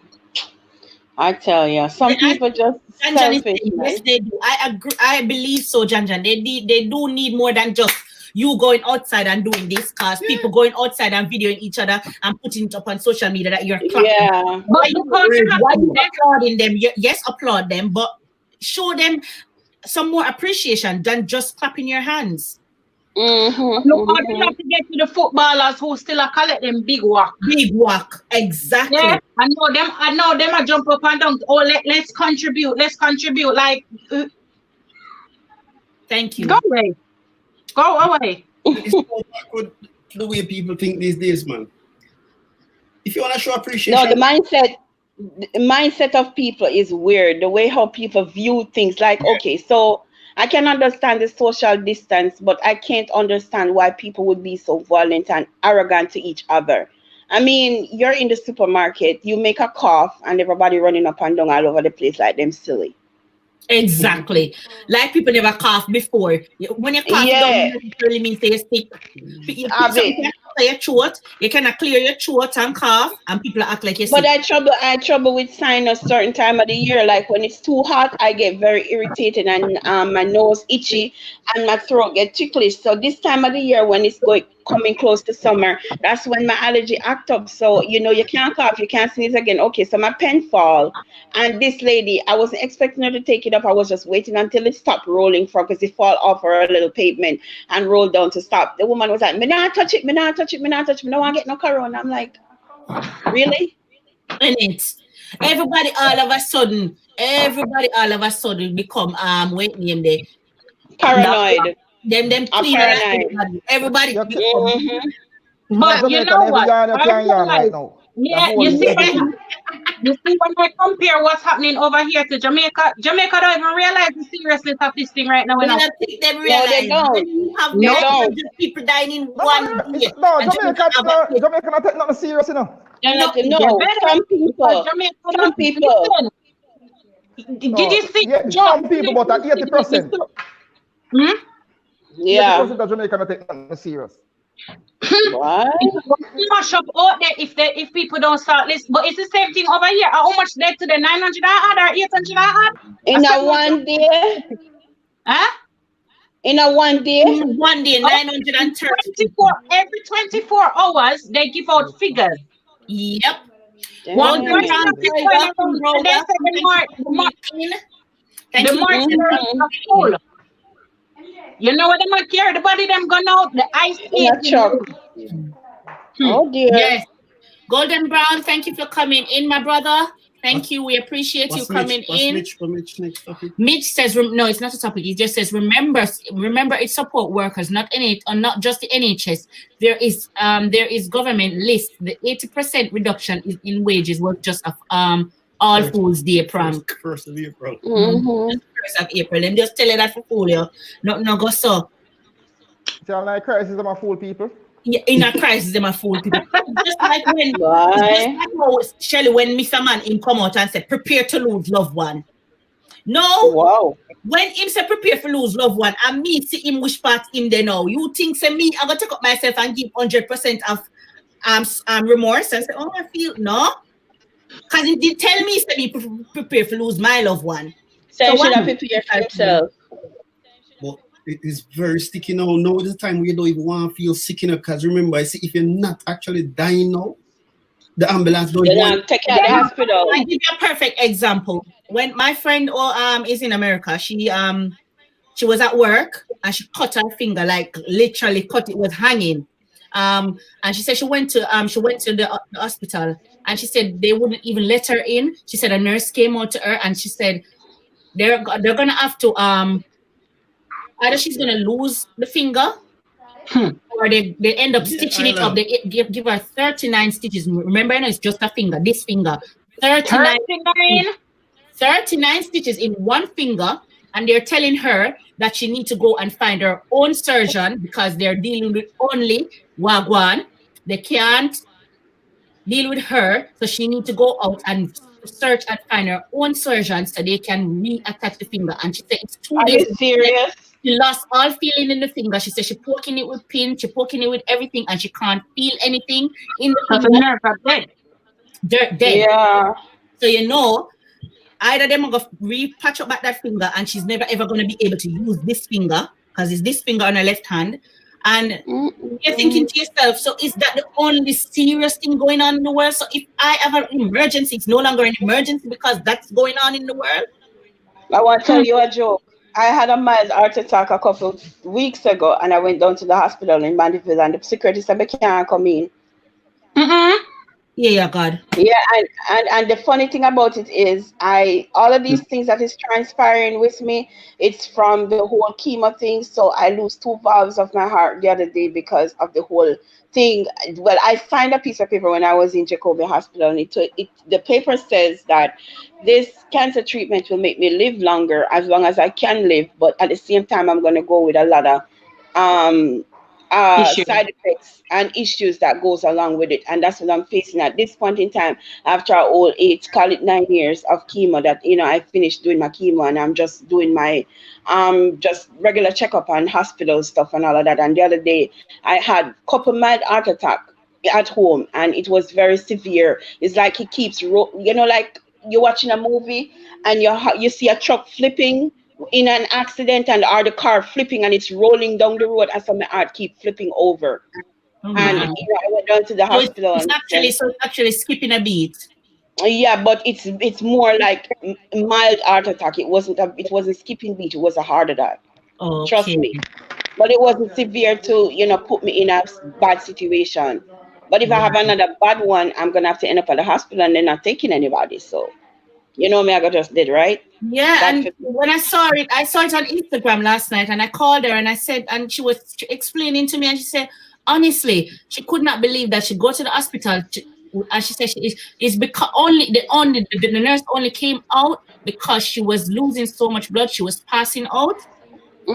I tell you, some people just selfish. Yes, they do. I agree. I believe so, Janjan. They do need more than just you going outside and doing this, because people going outside and videoing each other and putting it up on social media that you're clapping. Yeah. Why you applauding them? Yes, applaud them, but show them some more appreciation than just clapping your hands. Look, you have to get to the footballers who still are collect them big work. Big work, exactly. Yeah, I know them. I jump up and down. Oh, let's contribute. Let's contribute. Like, thank you. Go away. Go away. It's so backward the way people think these days, man. If you want to show appreciation, No, the mindset of people is weird. The way how people view things, like, okay, so I can understand the social distance, but I can't understand why people would be so violent and arrogant to each other. I mean, you're in the supermarket, you make a cough, and everybody running up and down all over the place like them silly. Exactly. Like people never cough before. When you cough, it doesn't really mean you're sick. You clear your throat, you cannot clear your throat and cough, and people act like you're sick. But I trouble with sinus certain time of the year. Like when it's too hot, I get very irritated and my nose itchy and my throat get ticklish. So this time of the year, when it's coming close to summer, that's when my allergy act up. So you know, you can't cough, you can't sneeze again. Okay, so my pen fall, and this lady, I wasn't expecting her to take it up. I was just waiting until it stopped rolling for, because it fall off her little pavement and rolled down to stop. The woman was like, "Me not touch it, me not touch it, me not touch it. Me no want get no corona." I'm like, really? And it's everybody all of a sudden become wait name there. Paranoid. Them clean paranoid. everybody. But you know what? Yeah, you see when I compare what's happening over here to Jamaica don't even realize the seriousness of this thing right now. I think they realize they don't. People dying in one year. No, Jamaica not take nothing serious, you know. No, some people. Did you see? Yeah, some people, but at 80%. Yeah. 80% of Jamaica not take nothing serious. What? Mash up out there if people don't start listening. But it's the same thing over here. How much dead to the 900 I had or 800 I had? In a one day? Huh? In a one day? 1 day, 930. Every 24 hours, they give out figures. Yep. One Thank The you. more are full. You know what they carry the body them gone out, the ice In a truck. Oh dear. Yes. Golden Brown, thank you for coming in, my brother. Thank you. We appreciate you coming in. Mitch next topic? Mitch says, no, it's not a topic. He just says, remember, it's support workers, not just the NHS. There is government list. The 80% reduction in wages was just All Fools Day prank. First of April. First of April. Them just tell you that for fool you. No go so. Tell like crisis, I'm a fool people. Yeah, in a crisis, them a fool people. Just like when, Shelly, when Mr. Man him come out and said, prepare to lose loved one. No. Wow. When him say prepare for lose loved one, and me see him which part him there now. You think say me, I'm gonna take up myself and give 100% of remorse and say, oh, I feel no. Because he did tell me say me prepare for lose my loved one. So should have prepare for himself. But it is very sticky now. Now is the time where you don't even want to feel sick enough. Because remember, I see if you're not actually dying now, the ambulance don't want to take you to the hospital. I give you a perfect example. When my friend is in America, she was at work and she cut her finger, like literally cut it, was hanging. And she said she went to the hospital and she said they wouldn't even let her in. She said a nurse came out to her and she said they're gonna have to either she's gonna lose the finger or they end up stitching it up. They give her 39 stitches. Remember, it's just a finger, this finger. 39 stitches in one finger, and they're telling her that she needs to go and find her own surgeon because they're dealing with only Wagwan. They can't deal with her, so she needs to go out and search and find her own surgeon so they can reattach the finger. And she said it's 2 days. Are you serious? She lost all feeling in the finger. She said she's poking it with pin, she's poking it with everything, and she can't feel anything in the finger. They're dead. Yeah. So you know, either them are going to repatch up back that finger and she's never ever going to be able to use this finger because it's this finger on her left hand. And you're thinking to yourself, so is that the only serious thing going on in the world? So if I have an emergency, it's no longer an emergency because that's going on in the world. I want to tell you a joke. I had a mild heart attack a couple of weeks ago and I went down to the hospital in Mandeville and the security said, I can't come in. Yeah, God. Yeah, and the funny thing about it is all of these things that is transpiring with me, it's from the whole chemo thing. So I lose 2 valves of my heart the other day because of the whole thing. Well, I signed a piece of paper when I was in Jacobi Hospital, and the paper says that this cancer treatment will make me live longer as long as I can live, but at the same time, I'm going to go with a lot of side effects and issues that goes along with it, and that's what I'm facing at this point in time after our old age, call it 9 years of chemo that I finished doing my chemo and I'm just doing my just regular checkup and hospital stuff and all of that. And the other day I had a couple mild heart attack at home and it was very severe. It's like it keeps like you're watching a movie and you see a truck flipping in an accident or the car flipping and it's rolling down the road as my heart keep flipping over. And I went down to the hospital. It's actually skipping a beat. Yeah, but it's more like mild heart attack. It wasn't skipping beat. It was a heart attack. Okay. Trust me. But it wasn't severe to put me in a bad situation. But if I have another bad one, I'm gonna have to end up at the hospital and they're not taking anybody. So I just did, right? Yeah, and when I saw it on Instagram last night and I called her and I said, and she was explaining to me and she said, honestly, she could not believe that she go to the hospital and she said it's because the nurse only came out because she was losing so much blood, she was passing out.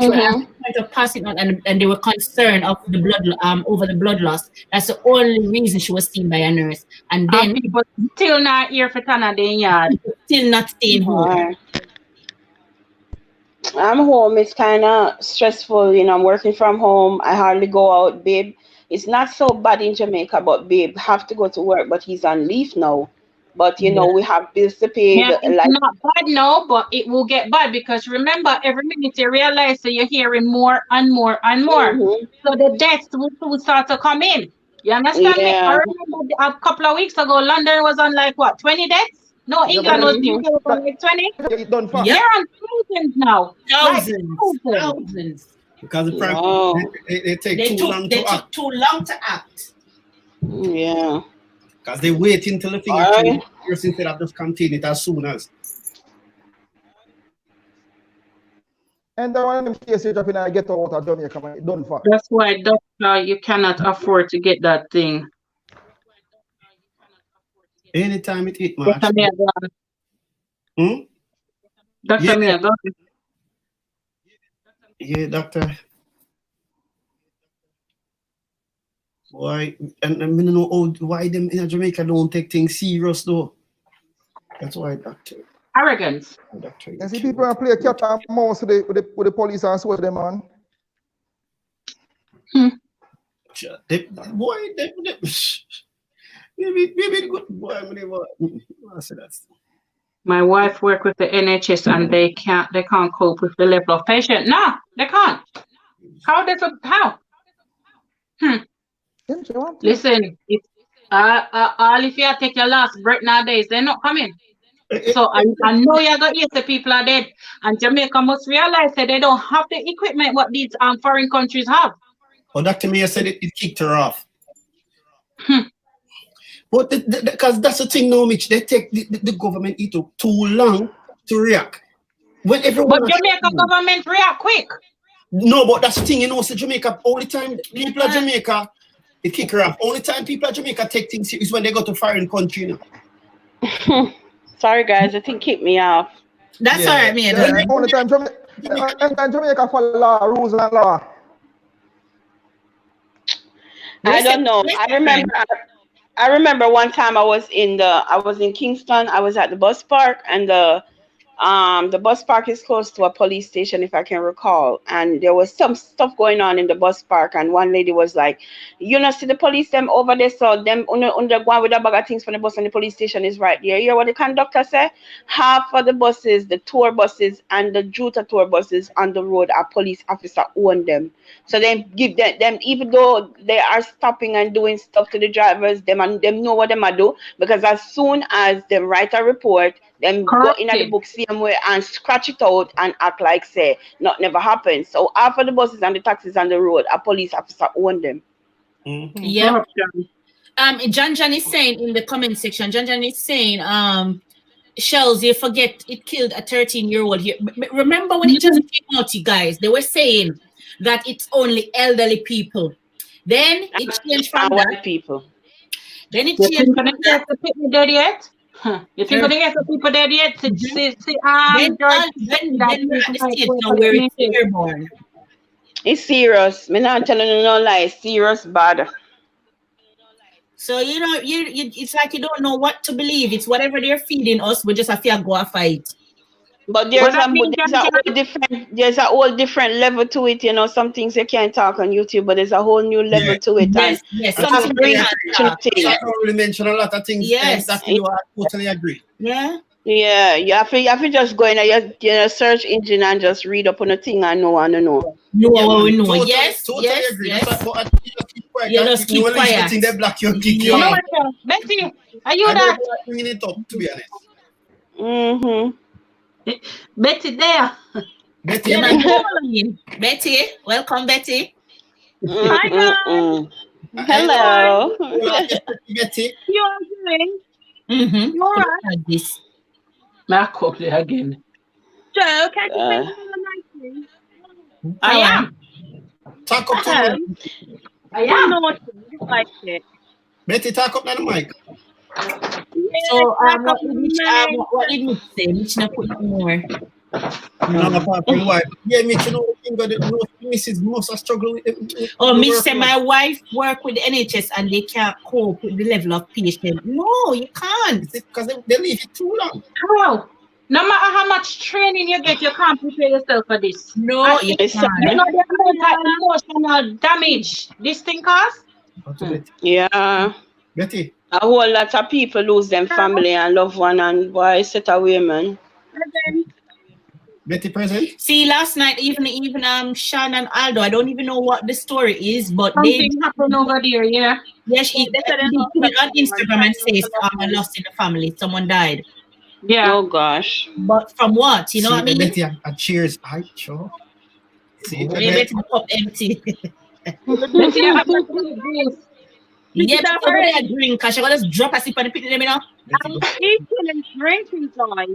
She was at the point of passing out and they were concerned of the blood over the blood loss. That's the only reason she was seen by a nurse. And then people still not here for Tana yard. Still not staying home. I'm home. It's kind of stressful. I'm working from home. I hardly go out, babe. It's not so bad in Jamaica, but babe have to go to work, but he's on leave now. But we have bills to pay. Yeah, it's not bad now, but it will get bad because remember, every minute you realize that you're hearing more and more and more. So the deaths will start to come in. You understand me? I remember a couple of weeks ago, London was on 20 deaths? No, Yeah, England but was due for like 20. it done fast. Yeah. They're on thousands now. Thousands. Like, Thousands. Because the prime Wow. they take They too long took to act. too long to act. Yeah. Because they wait until the thing Alright. actually first instead of just continue it as soon as. And the one of them cases dropping and get out of Jamaica, man, it done fast. That's why, doctor, you cannot afford to get that thing. Anytime it hit March. Dr. Mia, go on. Hmm? Dr. Yeah. Mia, go on. Yeah, doctor. Why and I don't know why them in Jamaica don't take things serious though. That's why, doctor. Arrogance. Doctor. And see people are play cat and mouse with the police and swear them on. Maybe good boy. I said that's My wife worked with the NHS and they can't cope with the level of patient. No, they can't. How? Listen, if all if you take your last breath nowadays, they're not coming. So I know you're gonna hear the people are dead. And Jamaica must realize that they don't have the equipment what these foreign countries have. Well, Dr. Mayor said it kicked her off. But because that's the thing now, Mitch, they take the government it took too long to react. When everyone But Jamaica government react quick. No, but that's the thing, you know, so Jamaica, only time people of Jamaica, it kick her off. Only time people of Jamaica take things is when they go to foreign country, you know. Sorry guys, I think kick me off. That's all right, man. Yeah, only time Jamaica follow law, rules and law. I don't know. I remember one time I was in Kingston. I was at the bus park, and the bus park is close to a police station, if I can recall. And there was some stuff going on in the bus park, and one lady was like, "You know, see the police them over there, so them under go with a bag of things from the bus, and the police station is right there." You hear what the conductor said? Half of the buses, the tour buses and the Juta tour buses on the road, are police officer own them. So they give them, even though they are stopping and doing stuff to the drivers, them know what them are do, because as soon as them write a report, them go in at the book same way and scratch it out and act like say not never happened. So after the buses and the taxis on the road, a police officer own them. Yeah. John is saying in the comment section, John is saying, Shells, you forget it killed a 13-year-old here. Remember when it just came out, you guys, they were saying that it's only elderly people. Then it changed from that. People. Then it changed from that. People dead yet? You think they get the people dead yet? To see, then we're at the stage now where it's airborne. It's serious. Me not telling you no lie. Serious bad. So you know, it's like you don't know what to believe. It's whatever they're feeding us. We just have to go and fight. But there's a whole different level to it, you know. Some things you can't talk on YouTube, but there's a whole new level to it. Yes. Some very I already mentioned a lot of things. Yes. Exactly. I totally agree. Yeah. Yeah, you have to just go in your search engine and just read up on a thing and know. No. Totally, Yes. Totally Yes. agree. Yes. But You just keep quiet. They black you, kick you. You know what, Betty? Are you that? Bringing it up, to be honest. Betty there. Betty, Betty, welcome, Betty. Hi, guys. Hello. Betty. You are doing? Mm-hmm. You all right? This. Back up there again. Joe, can you say something nicely? I am. Talk up to me. I am. I know like it. Betty, talk up on the mic. So, what did Mitch say? Mitch not put more. No, apart from wife. Yeah, Mitch, you know, Mrs. Must struggle with it. Oh, Mitch said my wife work with the NHS and they can't cope with the level of patient. No, you can't. Because they leave it too long. How? No matter how much training you get, you can't prepare yourself for this. No, you can't. You know the emotional damage this thing cause? Yeah. Betty. A whole lot of people lose them family and loved one, and why set away, man. Betty present. See, last night, even Sean and Aldo, I don't even know what the story is, but something happened over there, yeah. Yeah, they put it on Instagram and says, I lost in the family, someone died. Yeah. Oh gosh. But from what? You know what I mean? Betty, a cheers. I sure. See, Maybe Betty, the cup empty. Let's see how much this. Yeah, but over there drink, cause she gonna just drop a sip and put it in me now. I'm eating and drinking, guys.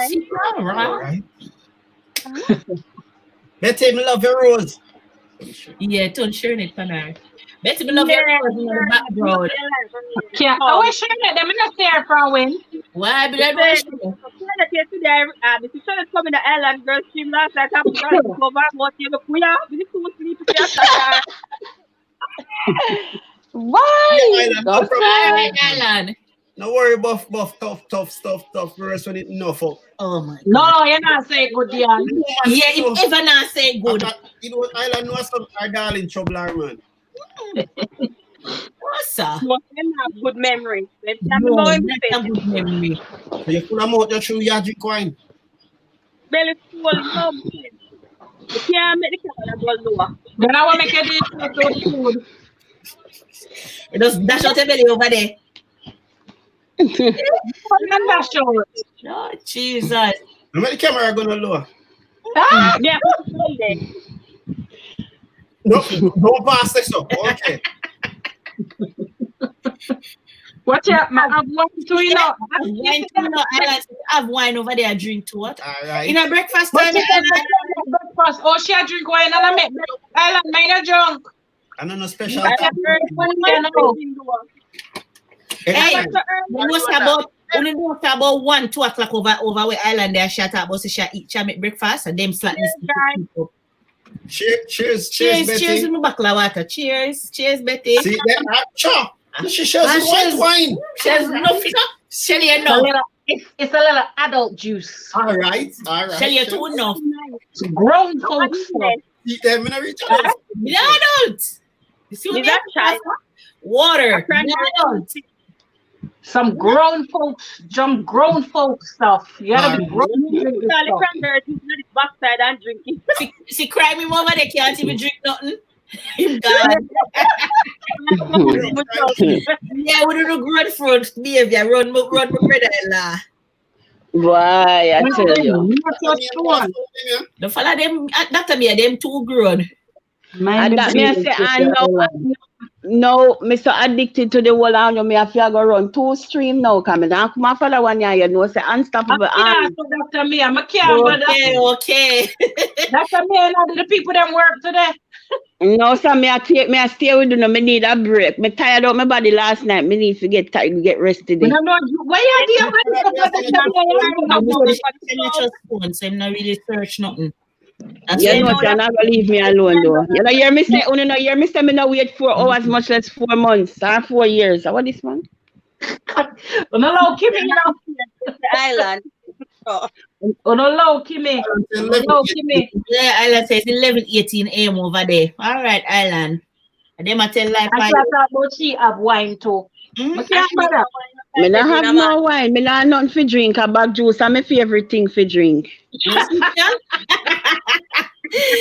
See, all all right. right. Betty, me love your rose. Yeah, don't share it, Panar. Betty, me love your rose in the background. Yeah, I wish I had them in the stare for a win. Why? But I don't know. Today, the sister is coming to Island girl stream last night. I'm going to go back. What you look? We are. We need to sleep. Why? No problem. Island. No worry, buff, tough stuff. First when it enough up. Oh my God. No, you're not saying good, Dion. Yeah, if ever not say good. You know what Island knows some our darling trouble, man. What's up? You have good memory. Let's No, that's a good memory. So you pull them out your shoe, you drink wine. Belly full. You can't make the camera go lower. Then I want to make it food. It just dash out the belly over there. Oh, Jesus. No make the camera gonna lower. Ah, Yeah. No, don't pass this up. Okay. Watch out, man. I've wanted to, you know. Wine too, no, I like to have wine over there, drink to what? All right. In a breakfast But time, she said breakfast. Oh, she a drink wine and I make Island mine a drunk. I don't know special. I have heard one day now. Hey, we must about 1, 2 o'clock over where Island there shut up, but she eat make breakfast and them slap me. Cheers, Cheers Betty. with my buckle of water. Cheers, Betty. See them? Chop. She shares Ah, the white wine. She's nothing. Shelly, you know. It's a little adult juice. All right. Shelly, you too enough. Grown folks. Eat them in a reach out. The adult. You see what I'm water. The adult. Some grown folks stuff. You gotta be grown. Backside and drinking. See, cry me over there, can't even drink nothing. God. Yeah, we do the grown fruit behavior. Run my brother-in-law. Why, I tell you. The fella them that me them too grown. And that me I say, I know, me so addicted to the whole and you me have to go run 2 stream now coming. And come and follow one year, you know, say unstoppable. Dr. Mia, I can't. Okay. Dr. Mia, the people them work today. No, so me I stay with you. No, me need a break. Me tired out my body last night. Me need to get tired, get rest today. Why you So I'm not really search nothing. You know, you're not gonna leave me alone though. You know, hear me say, hear me say me now wait 4 hours, much less 4 months or 4 years. What this man? No, Kimmy, the island. Oh no, Kimmy. Yeah, Island says 11:18 a.m. over there. All right, Island. And then I tell life. I thought about she have wine too. Me not have no wine. Me not nothing for drink. A bag juice are my favorite thing for drink.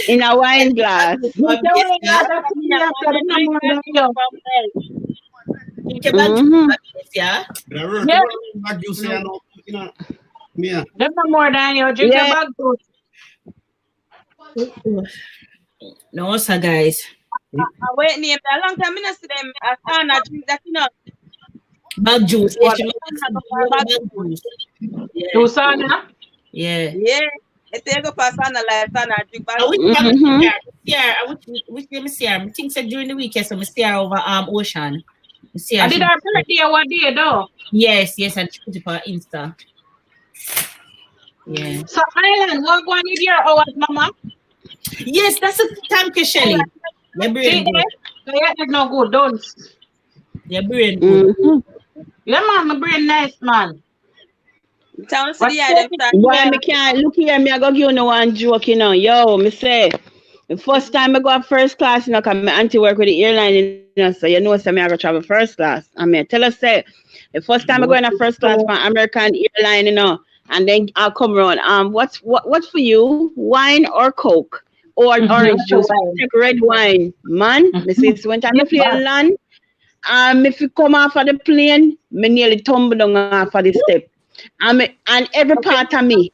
In a wine glass. Yeah. There's no more than you drink your bag juice. No, sir, guys. Wait, name a long time. I not see them. I drink that, you know. Bag juice. Susana? Yeah. Yeah. If they go past Sana life, Sana drink bag I think so during the weekend, so I see her over Ocean. I did her birthday one day though. Yes, and she put it on Insta. Yeah. So Island, what going with your hours, Mama? Yes, that's a thank you, Shelly. Your brain good. Yeah, it's no good, don't. Your brain good. Yeah, man, my brain nice, man. Why me can't look here? Me I go give you no one joke, you know. Yo, me say the first time I go first class, you know, cause my auntie work with the airline, you know, so you know, so me I go travel first class. I mean, tell us say the first time I go in a first class for American airline, you know, and then I'll come around. What's for you? Wine or Coke or orange juice? Take red wine, man. Me say so when time I fly land, if you come off of the plane, me nearly tumble down off of the step. And every part of me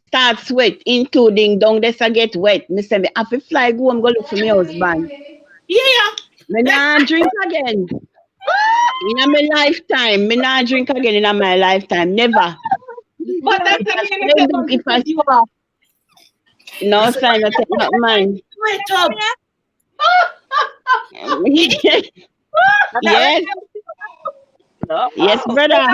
start sweat, including down there, I get wet. Me say me have to fly go and go look for my husband. Yeah. Me not drink again. In my lifetime, me not drink again in my lifetime. Never. But that's If I no sign of take not mine. Wait up. Yes. Yes, brother.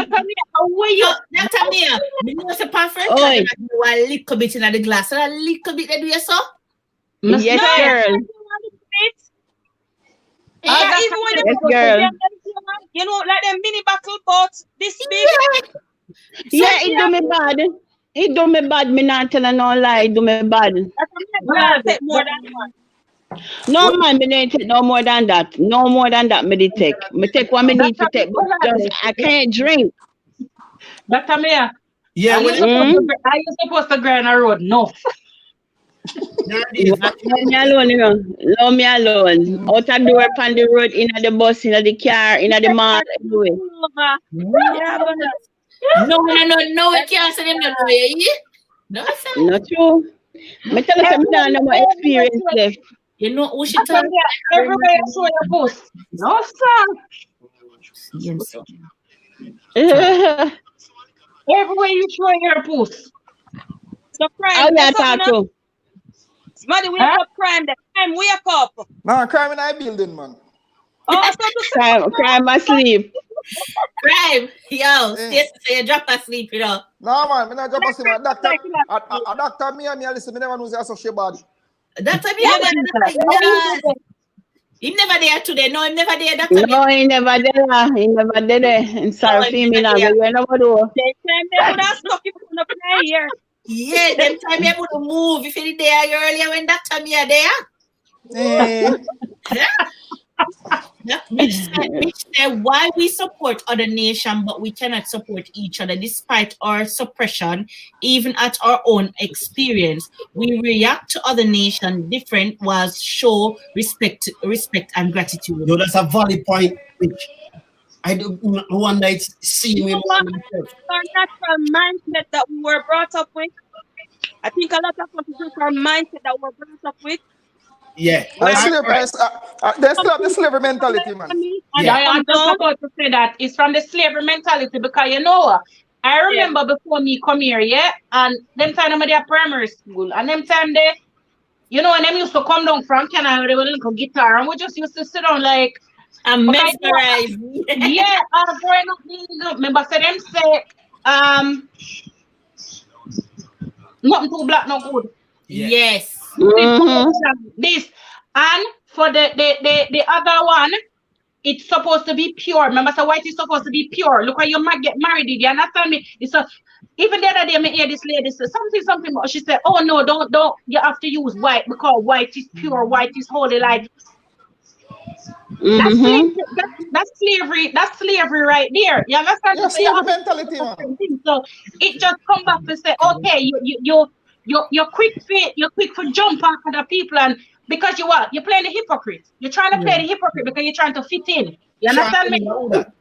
Where you? Dr. Mia, me know say perfect. Oi. You a little bit in the glass. And a little bit they do you so? Yes, girl. Yeah, Even when Yes, girl. you know, like them mini battle boats this big. Yeah, it do me bad. It do me bad. Me not tell no lie. It do me bad. Take more than one. No man, me don't take no more than that. No more than that. Me dey take. Me take what me need to take, but just I can't drink. Dr. Mayor, Yeah, are you supposed to grind a road? No. Leave me alone, you know. Leave me alone. Out the door, on the road, in the bus, in the car, in the mall, everywhere. No, we can't say them no way. No, sir. Not true. Me tell you something, I know my experience left. You know who should tell Everywhere you show your post. No, sir. Yes, sir. Everywhere you show your post. So crime. How you talk to? Somebody wake up crime. The crime wake up. Man, crime in our building, man. Oh, so Crime asleep. Crime. Yo, stay you drop asleep, you know. No, man, me not drop asleep. A doctor, me listen, me never know say so bad. That's a bit. He never there today. No, he never there. That's No, he never did that. He never did it. And sorry, female, we never do. they would have stuck you in the here. Yeah, them time you able to move. If you're there earlier when that time you're there. Which say why we support other nations, but we cannot support each other despite our suppression, even at our own experience. We react to other nations different whilst show respect and gratitude. No, that's a valid point. Which I do one night see me. Our natural mindset that we were brought up with. I think a lot of us just our mindset that we were brought up with. Yeah. They still have the slavery mentality, man. I'm just about to say that it's from the slavery mentality because you know, I remember before me come here, yeah, and them time I'm at primary school, and them time they, you know, and them used to come down from Canada with a little guitar, and we just used to sit down like I'm mesmerized. Yeah, growing up, remember say them say, nothing too black, no good. Yes. This and for the other one, it's supposed to be pure. Remember, so white is supposed to be pure. Look how you might get married. Did you understand me? It's a, even the other day, I hear this lady say something. She said, "Oh no, don't. You have to use white because white is pure. White is holy." Like that's slavery. That's slavery right there. You understand? Yeah, slavery mentality, man. So it just come back to say, okay, you're quick for jump on other people, and because you're playing the hypocrite. You're trying to play the hypocrite because you're trying to fit in. You understand me?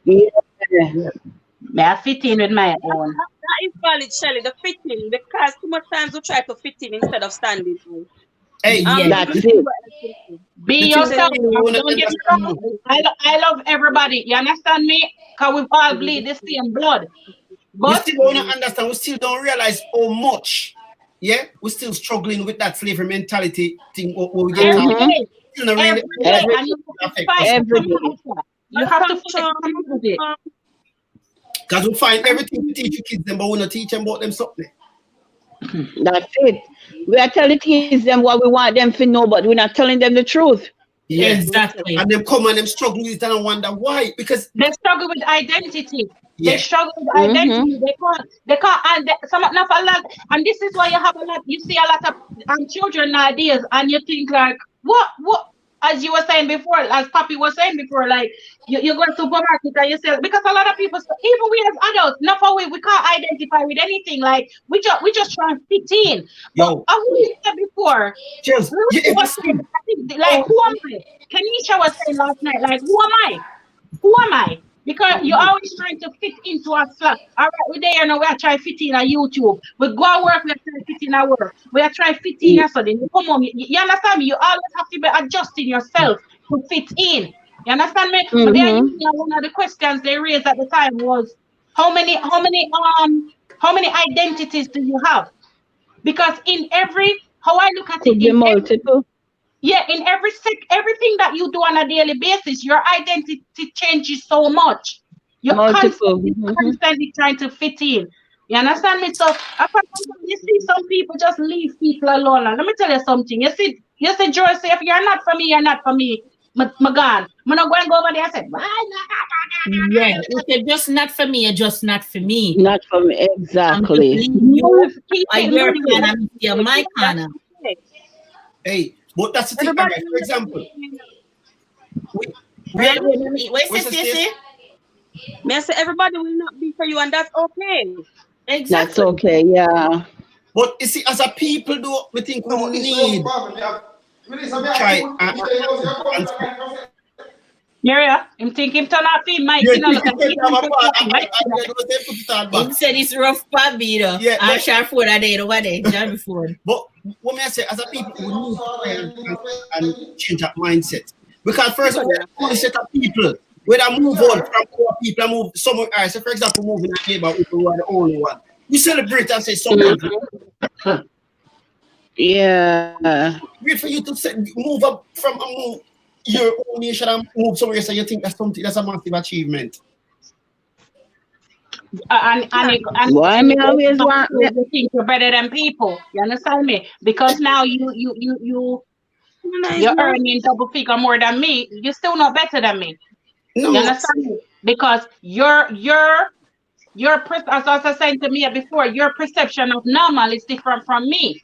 Yeah. May I fit in with my own? That is valid, Shelly, the fitting, because too much times we try to fit in instead of standing. Hey, that's it. Be yourself. Don't get me wrong. I love everybody. You understand me? Because we all bleed the same blood. But we still don't understand. We still don't realize how much. Yeah, we're still struggling with that slavery mentality thing. What we get every day. And you have to fight with it. Because we find everything to teach you kids them, but we not teach them about them something. That's it. We are telling kids them what we want them to know, but we're not telling them the truth. Yes. Exactly. And them come and them struggle with it and I wonder why. Because they struggle with identity. They struggle with identity. They can't, and some not a lot. And this is why you have a lot. You see a lot of children nowadays, and you think like, what? As you were saying before, as Papi was saying before, like you go to supermarket and you say, because a lot of people, even we as adults, not for we can't identify with anything. Like we just try and fit in. Yo, as we said before, cheers. Like who am I? Kenisha was saying last night, like who am I? Who am I? Because you're always trying to fit into a slot. All right, we're there now. We are trying to fit in a YouTube. We go to work. We are trying to fit in our work. We are trying to fit in your study. You come home. You understand me? You always have to be adjusting yourself to fit in. You understand me? But then one of the questions they raised at the time was, how many identities do you have? Because in every, how I look at it, in multiple. In everything that you do on a daily basis, your identity changes so much. You're constantly trying to fit in. You understand me? So you see some people just leave people alone. And let me tell you something. You see, Joy say, if you're not for me, you're not for me. I'm gone. I'm not going to go over there and say, yeah, if you're just not for me, you're just not for me. Not for me, exactly. You're my corner. Hey, but that's the thing. Right, for example, May I say everybody will not be for you, and that's okay. Exactly. That's okay, yeah. But you see, as a people, do we think we need try and yeah, I'm thinking turn off the mic. He said it's rough for me, though. Yeah, I shall phone a day over there, John before. But what may I say, as a people, we need to and change that mindset. Because first of all, we set up people, whether move on from poor people and move somewhere else. So for example, move in a neighborhood who are the only one. We celebrate and say something. Yeah. Wait for you to move up from your own nation and move somewhere, so you think that's something, that's a massive achievement. And why me always want you think you're better than people. You understand me? Because now you're earning double figure more than me. You're still not better than me. No. You understand me? Because your as I was saying to me before, your perception of normal is different from me.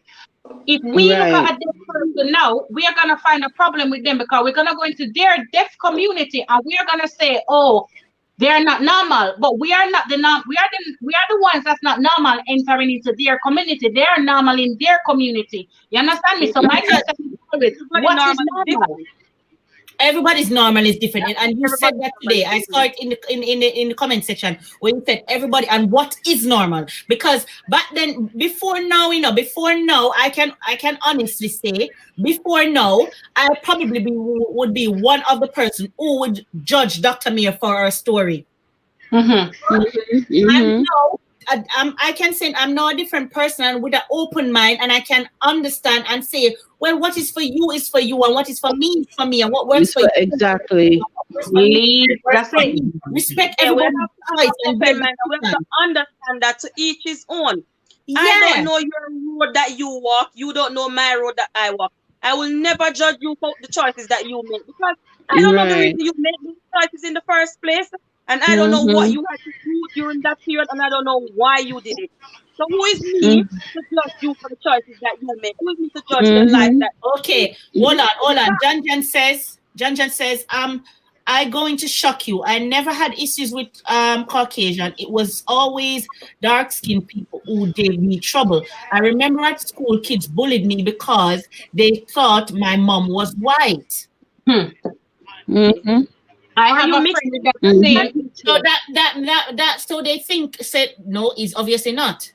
If we look at a deaf person now, we are gonna find a problem with them because we're gonna go into their deaf community and we are gonna say, oh, they're not normal, but we are not the we are the ones that's not normal entering into their community. They are normal in their community. You understand me? So my question is always, what is normal? Everybody's normal is different, and you said that today. I saw it in the comment section where you said everybody and what is normal. Because back then, before now, I can honestly say, before now, I probably would be one of the person who would judge Dr. Mia for her story. And now, I can say I'm now a different person with an open mind, and I can understand and say, well, what is for you is for you, and what is for me is for me, and what works for you. Exactly. That's it. Respect everyone's choice. We have to understand that to each his own. Yeah. I don't know your road that you walk. You don't know my road that I walk. I will never judge you for the choices that you make because I don't know the reason you made these choices in the first place. And I don't know what you had to do during that period, and I don't know why you did it. So who is me to judge you for the choices that you make? Who is me to judge the life that? Okay, hold on. John says, I'm going to shock you. I never had issues with Caucasian. It was always dark-skinned people who gave me trouble. I remember at school, kids bullied me because they thought my mom was white. I have a friend that so they said no, is obviously not.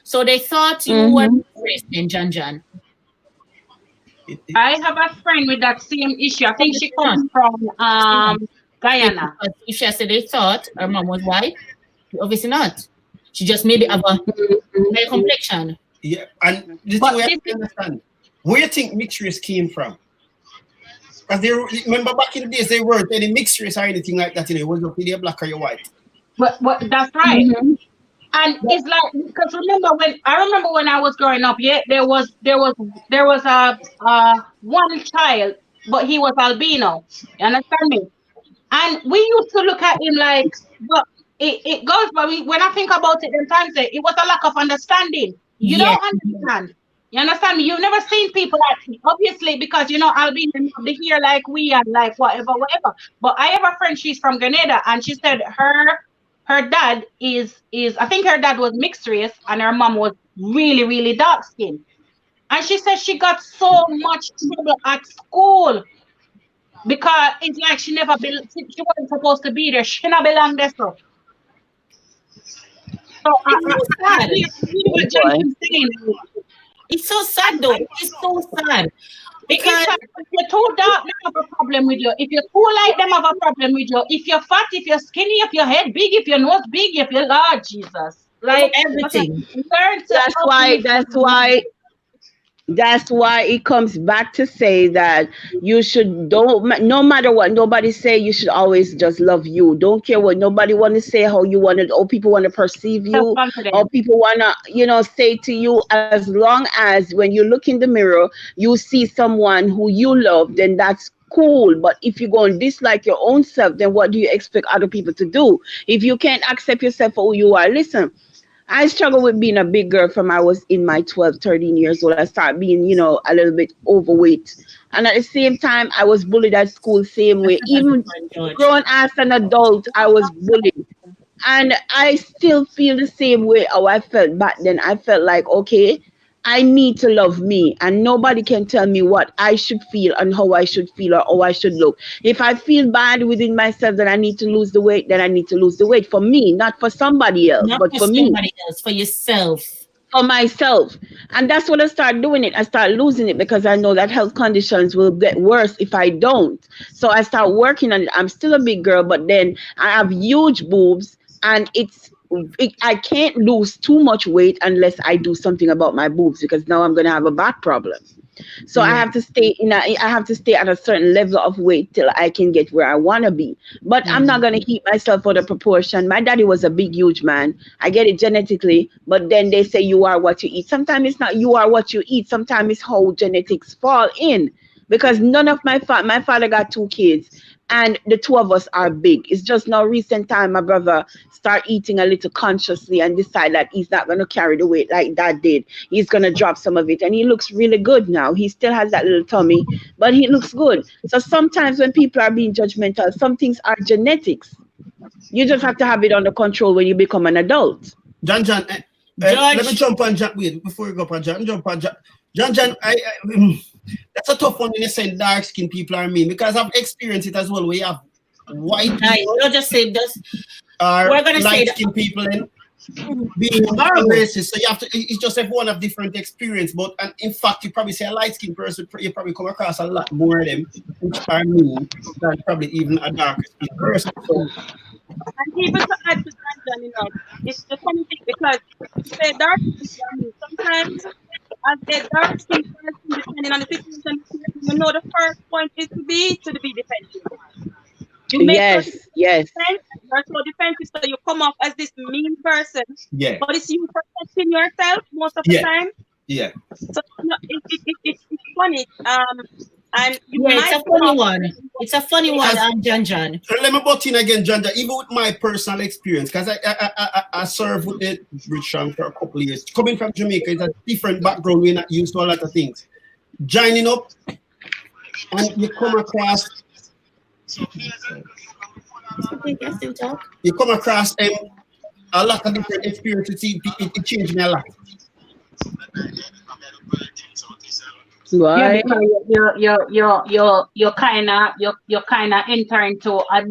So they thought you were racist in John. I have a friend with that same issue. I think she comes from Guyana. If she said they thought her mom was white, obviously not. She just maybe have a hair complexion. Yeah, and the thing we have to understand, where you think mixed race came from? Because they remember back in the days, they weren't any mixed race or anything like that. It was not either black or you're white. But that's right. And it's like, because I remember when I was growing up, there was a one child, but he was albino. You understand me? And we used to look at him like, but it goes, but when I think about it, sometimes it was a lack of understanding. You don't understand. You understand me? You've never seen people like, obviously, because albino they hear like we and like whatever. But I have a friend, she's from Grenada, and she said her dad is I think her dad was mixed race and her mom was really, really dark skinned. And she said she got so much trouble at school because it's like she wasn't supposed to be there. She not belong there, so. So It's so sad. what Justin's saying. It's so sad though. It's so sad. Because if you're too dark, they have a problem with you. If you're too light, them have a problem with you. If you're fat, if you're skinny, if your head big, if your nose big, if you're large, Jesus. Like everything. That's why it comes back to say that you should no matter what nobody say, you should always just love you. Don't care what nobody want to say, how you want it, or people want to perceive you, or people want to, say to you. As long as when you look in the mirror, you see someone who you love, then that's cool. But if you go and dislike your own self, then what do you expect other people to do? If you can't accept yourself for who you are, listen. I struggled with being a big girl from I was in my 12, 13 years old. I started being, a little bit overweight. And at the same time, I was bullied at school same way. Even grown as an adult, I was bullied. And I still feel the same way how I felt back then. I felt like, okay, I need to love me, and nobody can tell me what I should feel and how I should feel or how I should look. If I feel bad within myself that I need to lose the weight, then I need to lose the weight for me, not for somebody else, but for me. Somebody else, for yourself. For myself. And that's what I started doing it. I started losing it because I know that health conditions will get worse if I don't. So I start working on it. I'm still a big girl, but then I have huge boobs, and I can't lose too much weight unless I do something about my boobs, because now I'm going to have a back problem. So I have to stay at a certain level of weight till I can get where I want to be. But I'm not going to keep myself out of proportion. My daddy was a big, huge man. I get it genetically, but then they say you are what you eat. Sometimes it's not you are what you eat. Sometimes it's how genetics fall in, because none of my father got 2 kids. And the 2 of us are big. It's just now recent time my brother start eating a little consciously and decide that he's not going to carry the weight like Dad did. He's going to drop some of it. And he looks really good now. He still has that little tummy, but he looks good. So sometimes when people are being judgmental, some things are genetics. You just have to have it under control when you become an adult. John, let me jump on John. Wait, before you go on John, jump on John. John, that's a tough one when you say dark skinned people are mean, because I've experienced it as well. We have white people. Don't just say this. We're gonna light skinned people and being racist. So you have to. It's just everyone have different experience. But in fact, you probably say a light skinned person, you probably come across a lot more of them which are mean than probably even a dark skinned person. So, and even to add to that, it's the funny thing, because say dark skin, sometimes as a dark skin person, depending on the situation, the first point is to be defensive. You make yes. You're so defensive, so you come off as this mean person. Yeah. But it's you protecting yourself most of the time. Yeah. So it's funny. And it's a funny one. It's a funny one, John. Let me butt in again, John. Even with my personal experience, because I served with the Richmond for a couple of years. Coming from Jamaica, it's a different background. We're not used to a lot of things. Joining up, and you come across. You come across a lot of different experiences. It changed me a lot. Right. Yeah, you're kind of enter into a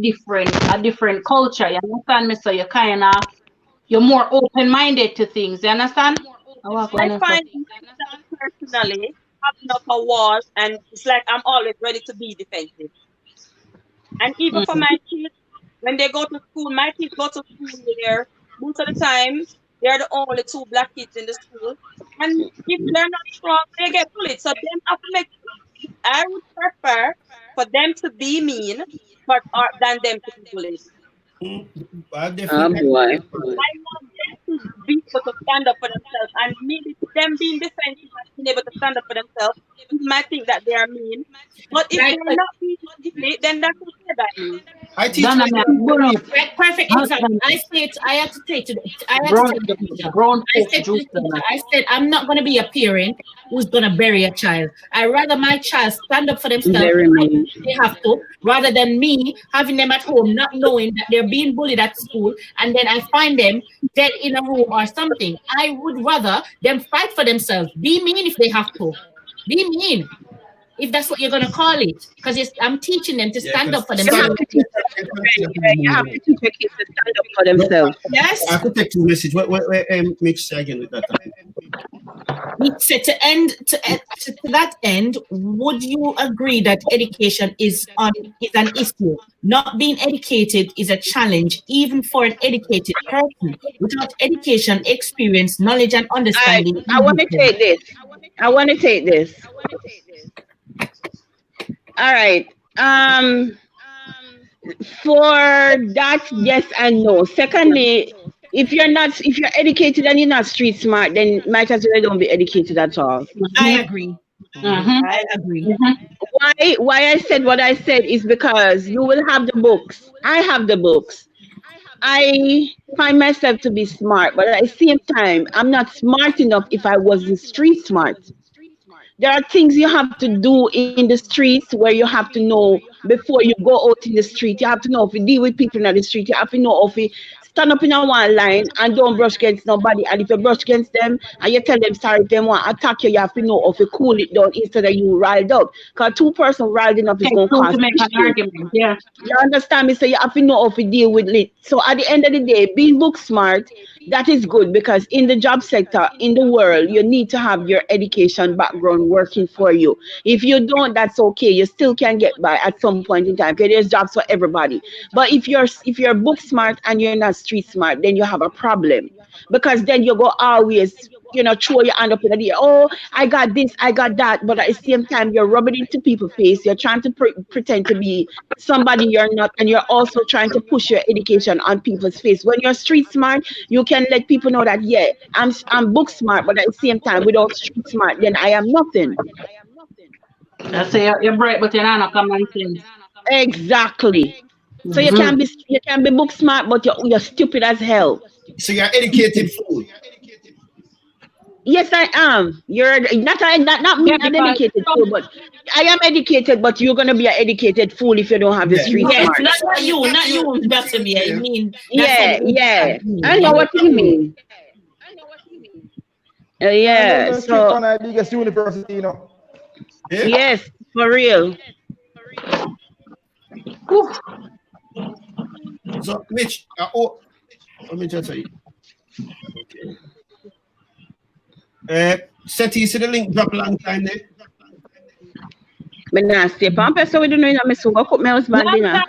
different culture. You understand me? So you're more open-minded to things. You understand? I find personally having up a wall, and it's like I'm always ready to be defensive. And even for my kids, when they go to school, my kids go to school there. Most of the time, they're the only 2 black kids in the school. And if they're not strong, they get bullied. So them have to make. I would prefer for them to be mean, than them to be bullied. I definitely. I want them to be able to stand up for themselves, and maybe them being defensive and being able to stand up for themselves, you might think that they are mean. But if they're not being mean, then that's okay by me. I teach perfect example. I have to take to the teacher. I said, I'm not going to be a parent who's going to bury a child. I rather my child stand up for themselves. They have to, rather than me having them at home, not knowing that they're being bullied at school, and then I find them dead in a room or something. I would rather them fight for themselves. Be mean if they have to. Be mean. if that's what you're gonna call it, because I'm teaching them to stand up for You themselves. have to teach you have to teach your kids to stand up for themselves. Yes. I could take two message. What Mitch say again with that? So to that end, would you agree that education is an issue? Not being educated is a challenge, even for an educated person. Without education, experience, knowledge, and understanding. I want to take this. All right. For that, yes and no. Secondly, if you're educated and you're not street smart, then might as well don't be educated at all. I agree. I agree. Why I said what I said is because you will have the books. I have the books. I find myself to be smart, but at the same time, I'm not smart enough if I wasn't street smart. There are things you have to do in the streets where you have to know before you go out in the street. You have to know if you deal with people in the street. You have to know if you stand up in a one line and don't brush against nobody. And if you brush against them and you tell them sorry, if they want to attack you, you have to know if you cool it down instead of you riled up. Because two person riled up is going to cause make an argument. Yeah. You understand me? So you have to know if you deal with it. So at the end of the day, being book smart, that is good, because in the job sector, in the world, you need to have your education background working for you. If you don't, that's okay. You still can get by at some point in time, because there's jobs for everybody. But if you're book smart and you're not street smart, then you have a problem, because then you go always, throw your hand up in the air. Oh, I got this, I got that. But at the same time, you're rubbing it into people's face. You're trying to pretend to be somebody you're not, and you're also trying to push your education on people's face. When you're street smart, you can let people know that, yeah, I'm book smart, but at the same time, without street smart, then I am nothing. I say you're bright, but you're not common sense. Exactly. So you can be book smart, but you're stupid as hell. So you're educated fool. Yes, I am. You're not me. I'm educated fool, but I am educated. But you're gonna be an educated fool if you don't have the street smart. Not you, Dr. B. I mean, yeah. I know what you mean. Yeah. So biggest university, yes, for real. So Mitch, let me just say. Seti, you see the link drop a long time there? But now, step on person we don't know I'm so what my husband dinner.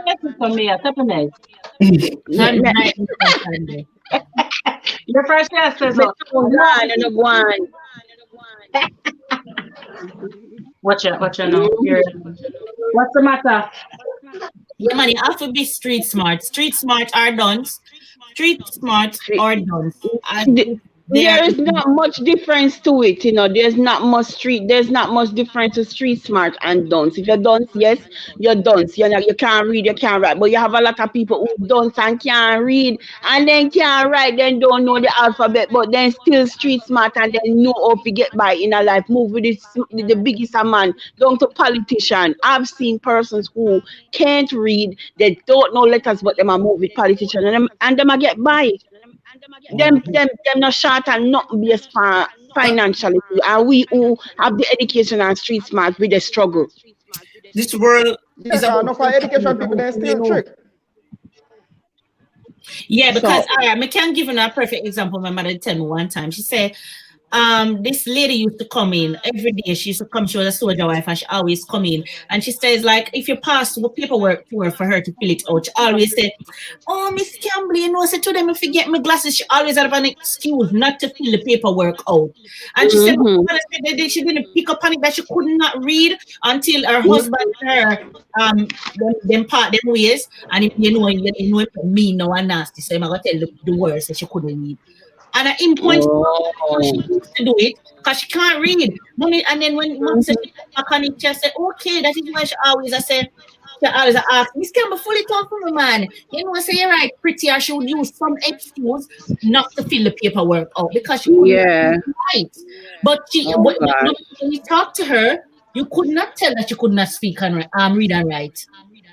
Your first class says one. Watch out now. What's the matter? Yeah, man, you have to be street smart. Street smart are done. Street smart are done. There is not much difference to it, there's not much difference to street smart and dunce. If you're dunce, yes, you're dunce. You can't read, you can't write. But you have a lot of people who dunce and can't read and then can't write, then don't know the alphabet, but then still street smart and then know how to get by in a life. Move with the biggest man, down to politician. I've seen persons who can't read, they don't know letters, but them are move with politician and them get by. Them not short and not based financially, and we who have the education and street smart with the struggle. This world is enough for education people, they still trick. Yeah, because I can give you a perfect example. My mother tell me one time. She said, this lady used to come in every day. She used to come. She was a soldier wife, and she always come in. And she says, like, if you pass paperwork to her for her to fill it out, she always say, "Oh, Miss Campbell, I said to them, if you get my glasses," she always had an excuse not to fill the paperwork out. And she said, she didn't pick up on it, that she could not read until her husband and her them part them ways. And if you know it mean no one nasty, so I'm gonna tell the words that she couldn't read. And at in point, she used to do it because she can't read. And then when mom said back on it, she said, okay, that is why she always ask, Miss Campbell, fully talk for me, man. I say you're right, pretty, or she would use some excuse not to fill the paperwork out because she couldn't write. But when you talk to her, you could not tell that she could not speak and read and write.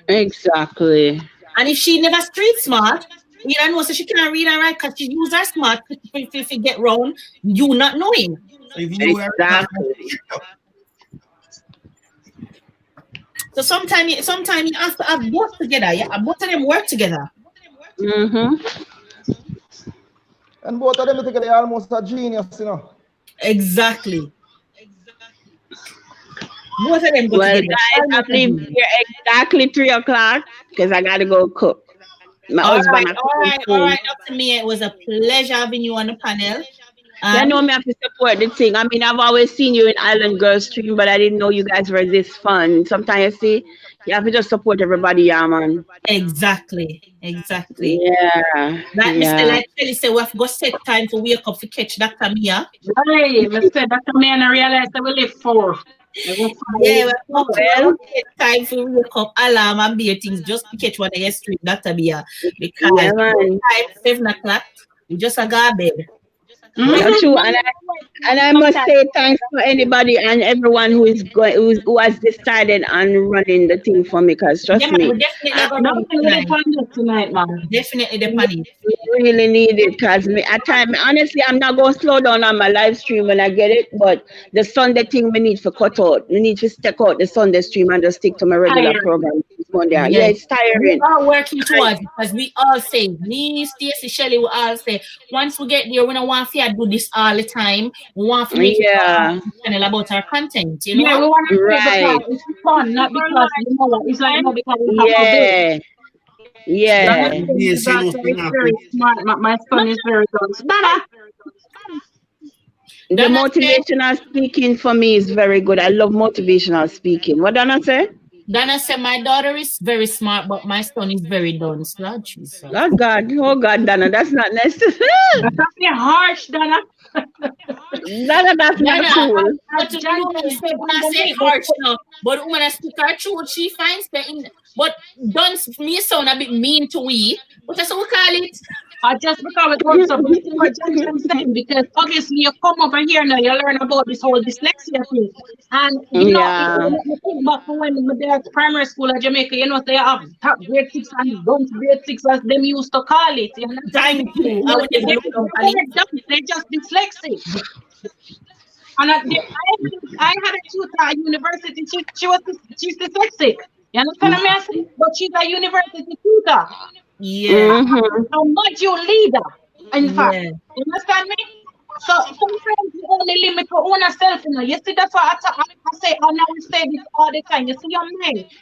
Exactly. And if she never street smart, you don't know, so she can't read and write because she use her smart if you get wrong, you not knowing. Exactly. So sometimes you have to have both together. Yeah, both of them work together. And both of them together are almost a genius, you know. Exactly. Both of them go Well, together. guys, I'm leaving here exactly 3 o'clock because I gotta go cook. My All husband. right, Dr. Mia. It was a pleasure having you on the panel. You know me have to support the thing. I mean, I've always seen you in Island Girls Stream, but I didn't know you guys were this fun. Sometimes you see, you have to just support everybody, yeah, man. Exactly. Yeah. Mr. Like Kelly said, we have to go set time to wake up to catch Dr. Mia. Hey, Mr. Dr. Mia, and I realize that we live 4. Yeah, we have to time to wake up, alarm and be things just to catch one of your stream, Dr. Mia. Because time 7 o'clock, we just go to bed. That's true, and I must say thanks for anybody and everyone who is who has decided on running the thing for me. Cause trust me, tonight, man. Definitely the money. We really need it. Cause me at time, honestly, I'm not going to slow down on my live stream when I get it. But the Sunday thing, we need to cut out. We need to stick out the Sunday stream and just stick to my regular program. Yeah, it's tiring. We are working towards it because we all say, me, Stacey, Shelley, we all say, once we get there, we don't want to do this all the time. We want to make channel about our content, you know? Yeah, we want to right. It's fun, not because you know what, it's like not because we have to do. Yeah. He's very smart. My son is very good. Dada. The motivational speaking for me is very good. I love motivational speaking. What Donna say? Donna said, my daughter is very smart, but my son is very dunce. Lord Jesus. Oh God, Donna, that's not necessary. That's not harsh, Donna. Donna, that's not cool. But you know, when I say harsh now, but when I speak her truth, she finds the in. But dunce me sound a bit mean to we. What that's what we call it? Just because it comes up with what I'm saying, because obviously you come over here now, you learn about this whole dyslexia thing. And you know, if you think back when we were at primary school in Jamaica, you know, they have top grade 6 and dunce grade 6 as them used to call it. You know? Thank you. They're just dyslexic. And I had a tutor at university, she's dyslexic. You understand what I'm saying? But she's a university tutor. Yeah. A module leader, in fact. You understand me? So sometimes you only limit your own self, you know. You see, that's why I say, and I will say this all the time. You see,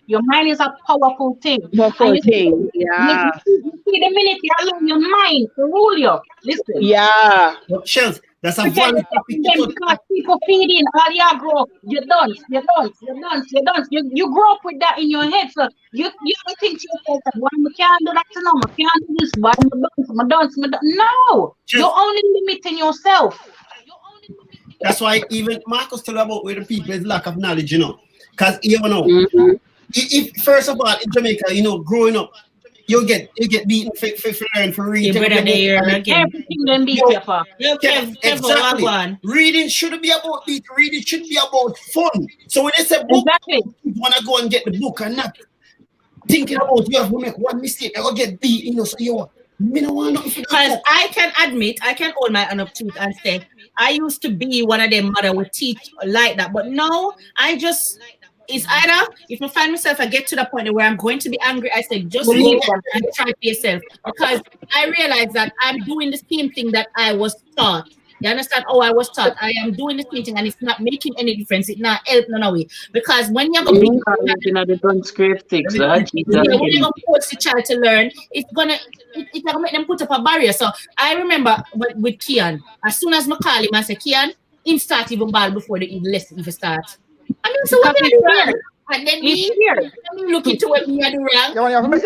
your mind is a powerful thing. You see the minute you allow your mind to rule you. Listen. Yeah. Shells, that's a because people feed in all you grow. You dance. You grow up with that in your head. So you think to yourself, why I can't do that now? I can't do this. Why I dance? No, you're only limiting yourself. That's why even Marcus told about where the people is lack of knowledge, you know. Because you know, if first of all in Jamaica, you know, growing up, you get beaten for learn for reading. Everything them beat you for. Exactly. Reading shouldn't be about beat. Reading should be about fun. So when they say book, you want to go and get the book and not thinking about you have to make one mistake and go get beat. You know, so you me no want nothing. Because I can admit, I can hold my own up truth and say I used to be one of them mother would teach like that, but now I just. It's either if I find myself, I get to the point where I'm going to be angry, I say, just leave it and try for yourself. Because I realize that I'm doing the same thing that I was taught. You understand? Oh, I was taught. I am doing the same thing and it's not making any difference. It's not helping no way. Because when you're going to when you're going to force the child to learn, it's going to make them put up a barrier. So I remember with Kian, as soon as I call him, I say, Kian, him start even ball before the lesson even starts. I mean, so what they do? And then me look into what me are doing wrong. You have to make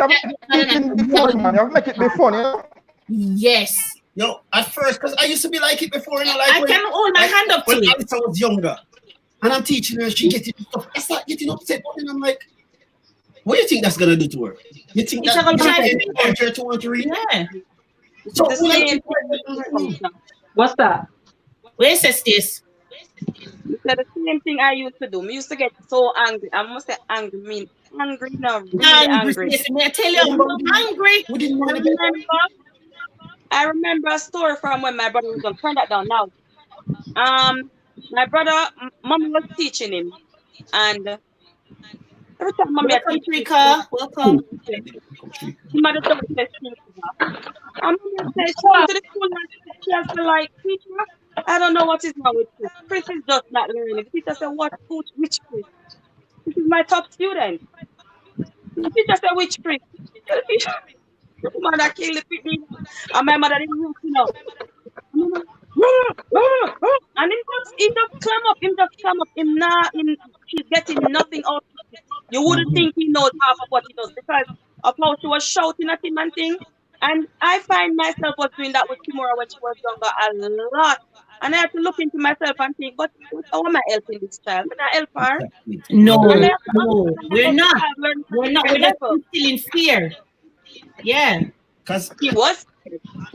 it be fun, you know? Yes. No, at first, because I used to be like it before, you know, like I can hold my hand up to when it. I was younger. And I'm teaching her, she getting stuff. I start getting upset, and I'm like, what do you think that's gonna do to her? You think that's gonna encourage her to want to read? Yeah. So what's that? Where says this? The same thing I used to do. I used to get so angry. I must say angry now. Really angry. Yes, I tell you, I'm angry. We didn't want to I remember a story from when my brother was going to turn that down now. My brother, mom was teaching him, and Every time mommy Welcome, Trika. Welcome. the mother don't say I'm gonna say she went to the school and she has to like, teacher, I don't know what is wrong with Chris. Chris is just not learning. The teacher said, what, which Chris? This is my top student. The teacher said, which Chris? The teacher, the mother killed the picnic. And my mother didn't know, you know. And he just climb up, he's getting nothing out of it. You wouldn't think he knows half of what he does because of how she was shouting at him and things. And I find myself was doing that with Kimura when she was younger a lot. And I had to look into myself and think, but how am I helping this child? Am I help her? No, we're not. We're not. We're just instilling fear. Yeah. Because he was.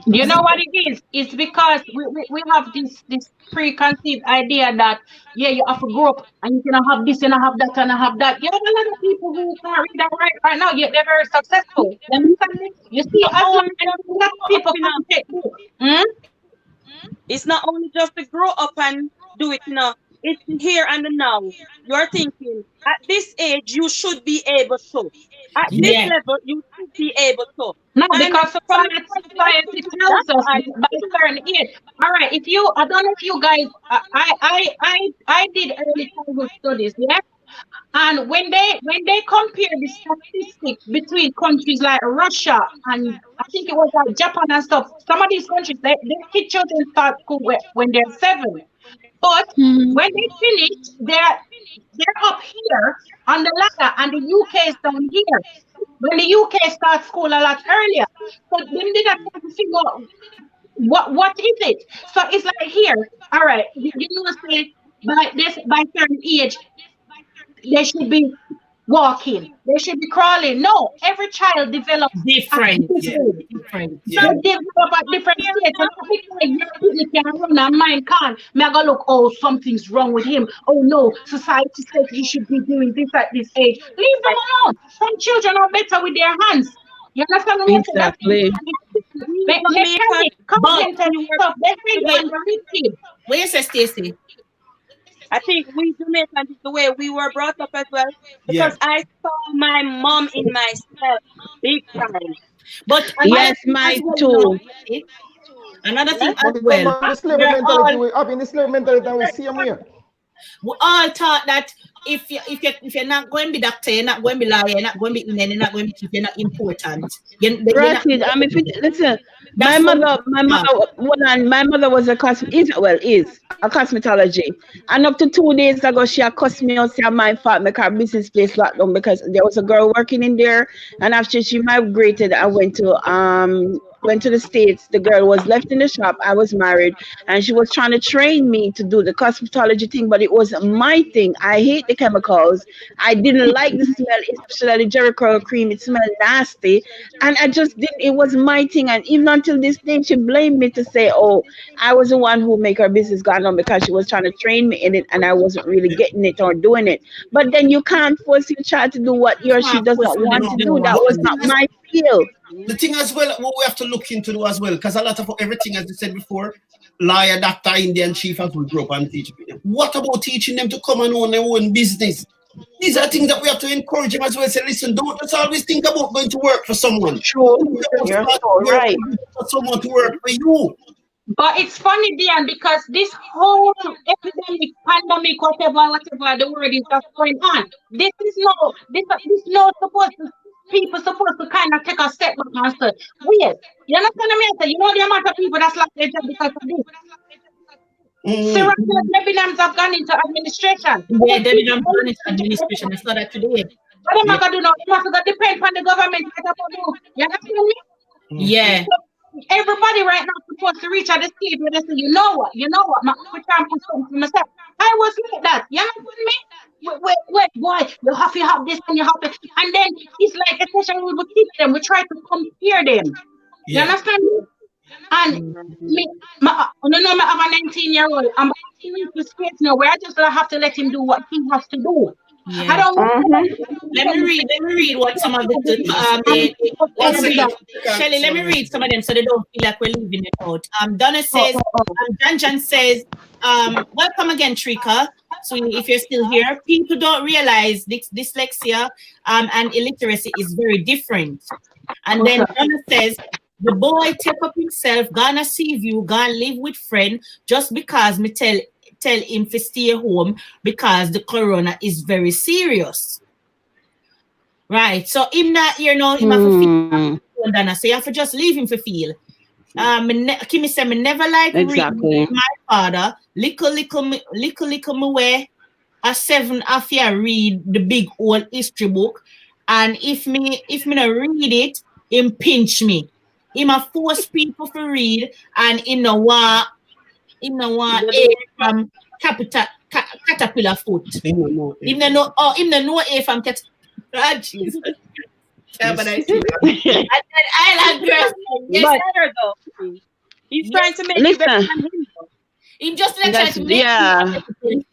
You know what it is? It's because we have this preconceived idea that you have to grow up and you cannot have this, you cannot have that, and have that. You have a lot of people who can't read and write right now, yet they're very successful. You see, as long as people can take books. It's not only just to grow up and do it, it's here and now. You're thinking, at this age, you should be able to. At this level, you should be able to. No, because society tells us by a certain age. All right, I don't know if you guys, I did early childhood studies, yeah? And when they compare the statistics between countries like Russia and I think it was like Japan and stuff, some of these countries, they teach children start school when they're 7. But when they finish, they're up here on the ladder and the UK is down here. When the UK starts school a lot earlier. So then they have to figure out what is it? So it's like here, all right, you say by certain age, they should be walking, they should be crawling. No, every child develops different. Different. So develop at different stages. And you can run and mine can't. I go look, oh, something's wrong with him. Oh no, society says he should be doing this at this age. Leave them alone. Some children are better with their hands. You understand what I'm saying? Exactly. Where you say, Stacey? I think we Jamaicans is the way we were brought up as well. Because I saw my mom in myself big time. But yes, mine too. Another thing as well. The slave mentality we have in the slave mentality that we see them here. We all thought that if you're not going to be doctor, you're not going to be lawyer, you're not going to be Indian, you're not going to be chief, you're not important. Listen, my mother was is a cosmetology, and up to 2 days ago she accosted me and said my fault make her business place locked down because there was a girl working in there, and after she migrated, I went to the States. The girl was left in the shop. I was married, and she was trying to train me to do the cosmetology thing, but it wasn't my thing. I hate the chemicals. I didn't like the smell, especially the Jericho cream. It smelled nasty, and I just didn't. It was my thing, and even until this day, she blamed me to say, "Oh, I was the one who make her business go on because she was trying to train me in it, and I wasn't really getting it or doing it." But then you can't force your child to do what he or she does not want to do. That was not my field. The thing as well, what we have to look into as well, because a lot of everything, as I said before, lawyer, doctor, Indian chief, as we grow up and teach them. What about teaching them to come and own their own business? These are things that we have to encourage them as well. Say, listen, don't just always think about going to work for someone. Sure, you're so right. For someone to work for you. But it's funny, Dion, because this whole epidemic, pandemic, whatever the word is that's going on, this is not supposed to. People supposed to kind of take a step back and say, weird. You understand what I mean? You know the amount of people that's lost their job because of this. Several Debenhams have gone into administration. Yeah, Debenhams have gone into administration. I saw that today. What am I going to do now? You must depend on the government. You understand me? Yeah. So everybody right now is supposed to reach out the stage where they say, you know what, I'm trying to put something for myself. I was like that. You understand me? Wait, boy, you have to have this and you have to, and then it's like, especially when we teach them, we try to compare them. You understand me? And I have a 19-year-old. I'm in this space now where I just have to let him do what he has to do. Yeah. I don't want Let me read what some of Shelly, let me read some of them so they don't feel like we're leaving it out. Donna says, Jan says, welcome again, Trika. So if you're still here, people don't realize dyslexia and illiteracy is very different. And then Donna says, the boy take up himself, gonna see you, gonna live with friend just because me tell him to stay home because the corona is very serious. Right. So him not here now, him have to feel Donna. So you have to just leave him to feel. Kimmy said, me never like reading my father. Little me way a 7 after read the big old history book. And if me not read it, him pinch me. Him a force people to read and him no want A from caterpillar foot. Him no know A from caterpillar. Jesus. Yeah, but I see. I like girls. Yes, better though. He's trying to make it better than him. Him just try to make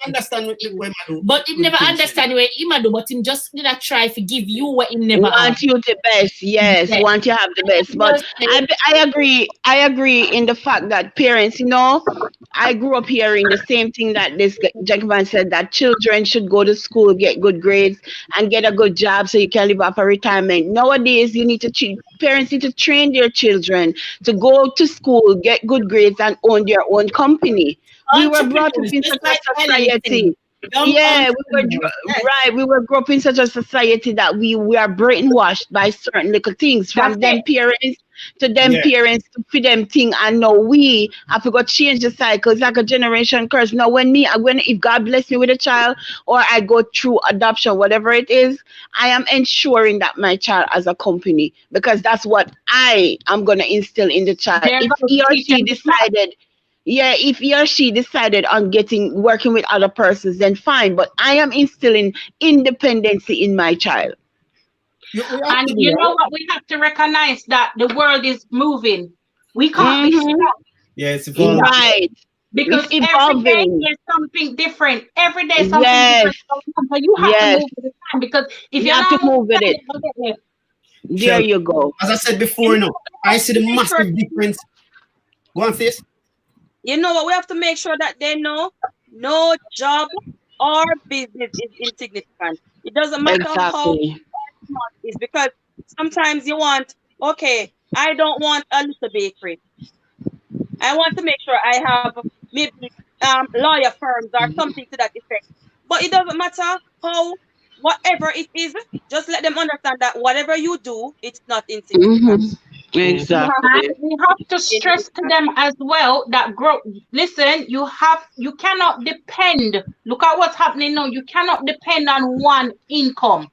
understand what him do. But him never understand what him do, but him just did not try to give you what him never want you the best, yes, want you have the best. But I agree in the fact that parents, you know, I grew up hearing the same thing that this gentleman said, that children should go to school, get good grades, and get a good job so you can live off a retirement. Nowadays, you need to parents need to train their children to go to school, get good grades, and own their own company. We were brought up in such a society. Yeah, we were brought up in such a society that we are brainwashed by certain little things from them parents to them parents to feed them thing. And now we have to go change the cycle. It's like a generation curse. Now if God bless me with a child or I go through adoption, whatever it is, I am ensuring that my child has a company because that's what I am going to instill in the child. If he or she decided if he or she decided on working with other persons, then fine. But I am instilling independency in my child. And you know what? We have to recognize that the world is moving. We can't be stuck. Yeah, it's evolving. Right. Because every day there's something different. Every day something different. So you have to move with the time because if you have to move with it. There you go. As I said before, I see the massive difference. Go on, Sis. You know what? We have to make sure that they know no job or business is insignificant. It doesn't matter how small it is, because sometimes you want, okay, I don't want a little bakery. I want to make sure I have maybe lawyer firms or something to that effect. But it doesn't matter whatever it is, just let them understand that whatever you do, it's not insignificant. Exactly. We have to stress to them as well that listen, you cannot depend. Look at what's happening now. You cannot depend on one income.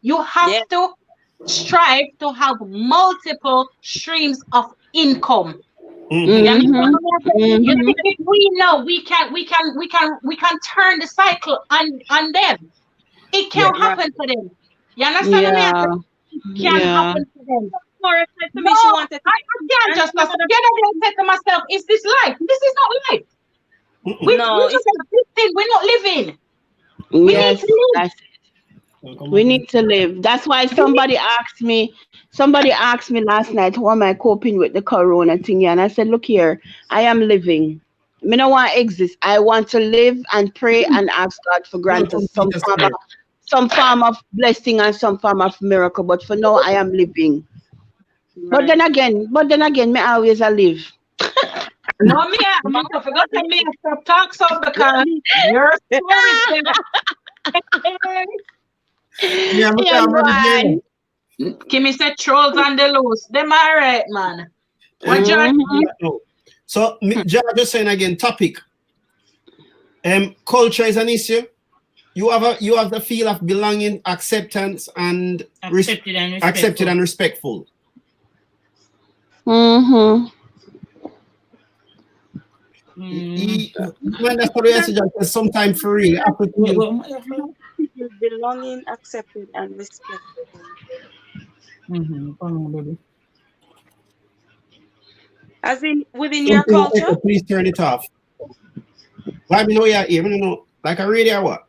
You have to strive to have multiple streams of income. We know we can turn the cycle on them. It can happen to them. You understand me? It can happen to them. I can't just say to myself, is this life? This is not life. We're just existing. We're not living. We need to live. We need to live. That's why somebody asked me last night, how am I coping with the corona thing? And I said, look here, I am living. I don't want to exist. I want to live and pray and ask God for granted some form of blessing and some form of miracle. But for now, I am living. But then again, me always a live. No, I forgot to me stop talk so because your story. Kimmy said trolls on the loose. Them all right, man. So, just saying again, topic. Culture is an issue. You have the feel of belonging, acceptance, and accepted and respectful. When that's what we suggest sometimes for real. Belonging, accepted, and respected. As in within your culture. Please turn it off. Why we know you're here? Like a radio or what?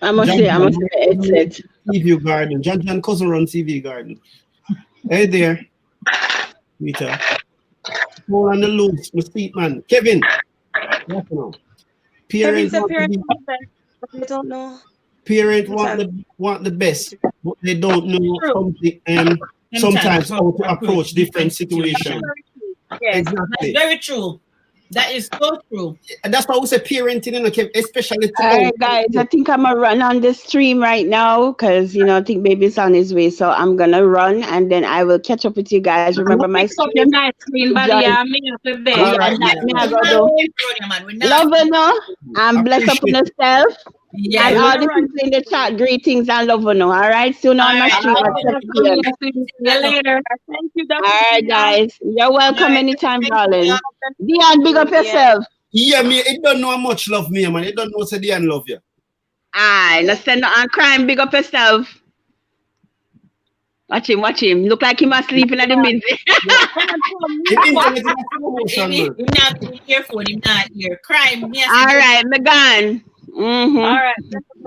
I must say headset. Seaview Garden. John cousin run Seaview Garden. Hey there. Rita. Hold on the loose, my seat man. Kevin. Parents want to be, I don't know. parents want the best, but they don't know something sometimes how to approach different situations. Yes. Exactly. That's very true. That is so true. And that's why we say parenting, you know, especially All right, guys, I think I'm gonna run on the stream right now because I think baby's on his way. So I'm gonna run and then I will catch up with you guys. Remember my stream. Nice screen, buddy. I'm here today. All right. Love you, no? And bless up on yourself. Yeah, and all the people in the chat, greetings and love you, no? All right, soon on my stream. See you later. Thank you, All right, guys. You're welcome anytime, darling. Dion, big up yourself. Yeah, me, it don't know how much love me, man. It don't know say Dion love you. Aye, let's send on crime, big up yourself. Watch him. Look like he must sleep in the midday. You're not careful, you're not here. Crime. All right, Megan. All right.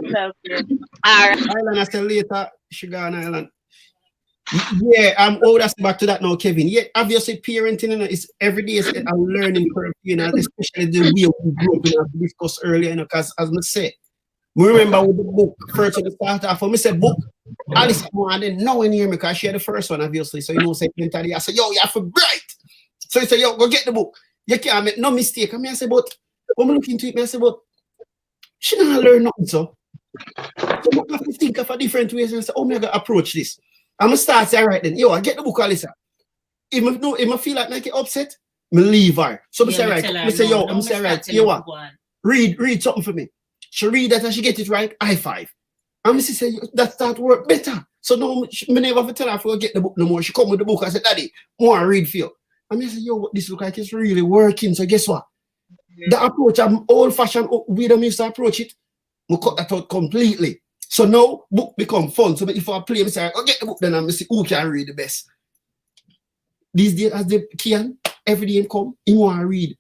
All right. Island, I said later, she gone Island. Yeah, I'm old as back to that now, Kevin. Yeah, obviously parenting, is every day is a learning curve, especially the way we grew up, we discussed earlier, because as I say, we remember with the book, first of the start off, when we said book, Alice I didn't know in here because she had the first one, obviously. So say plenty. I said, yo, you have to bright. So he said, yo, go get the book. You can't make no mistake. I say, but when we look into it, I say, but she not learn nothing, so I have to think of a different ways and say, oh, I'm gonna approach this. I'm gonna start say, all right then, yo, I get the book, Alyssa. If I feel like I get upset, I leave her. So I say, right, I say, yo, I'm say, right, you what? Read something for me. She read that and she get it right, high five. And I say, that start work better. So now I never have to tell her to get the book no more. She come with the book and say, Daddy, more read for you. And I say, yo, this look like it's really working. So guess what? The approach, I'm old-fashioned way I used to approach it, we cut that out completely. So now, book become fun. So if I play, I say, I'll get the book, then I'm see who can read the best. These days, as they can, every day come, he want to read.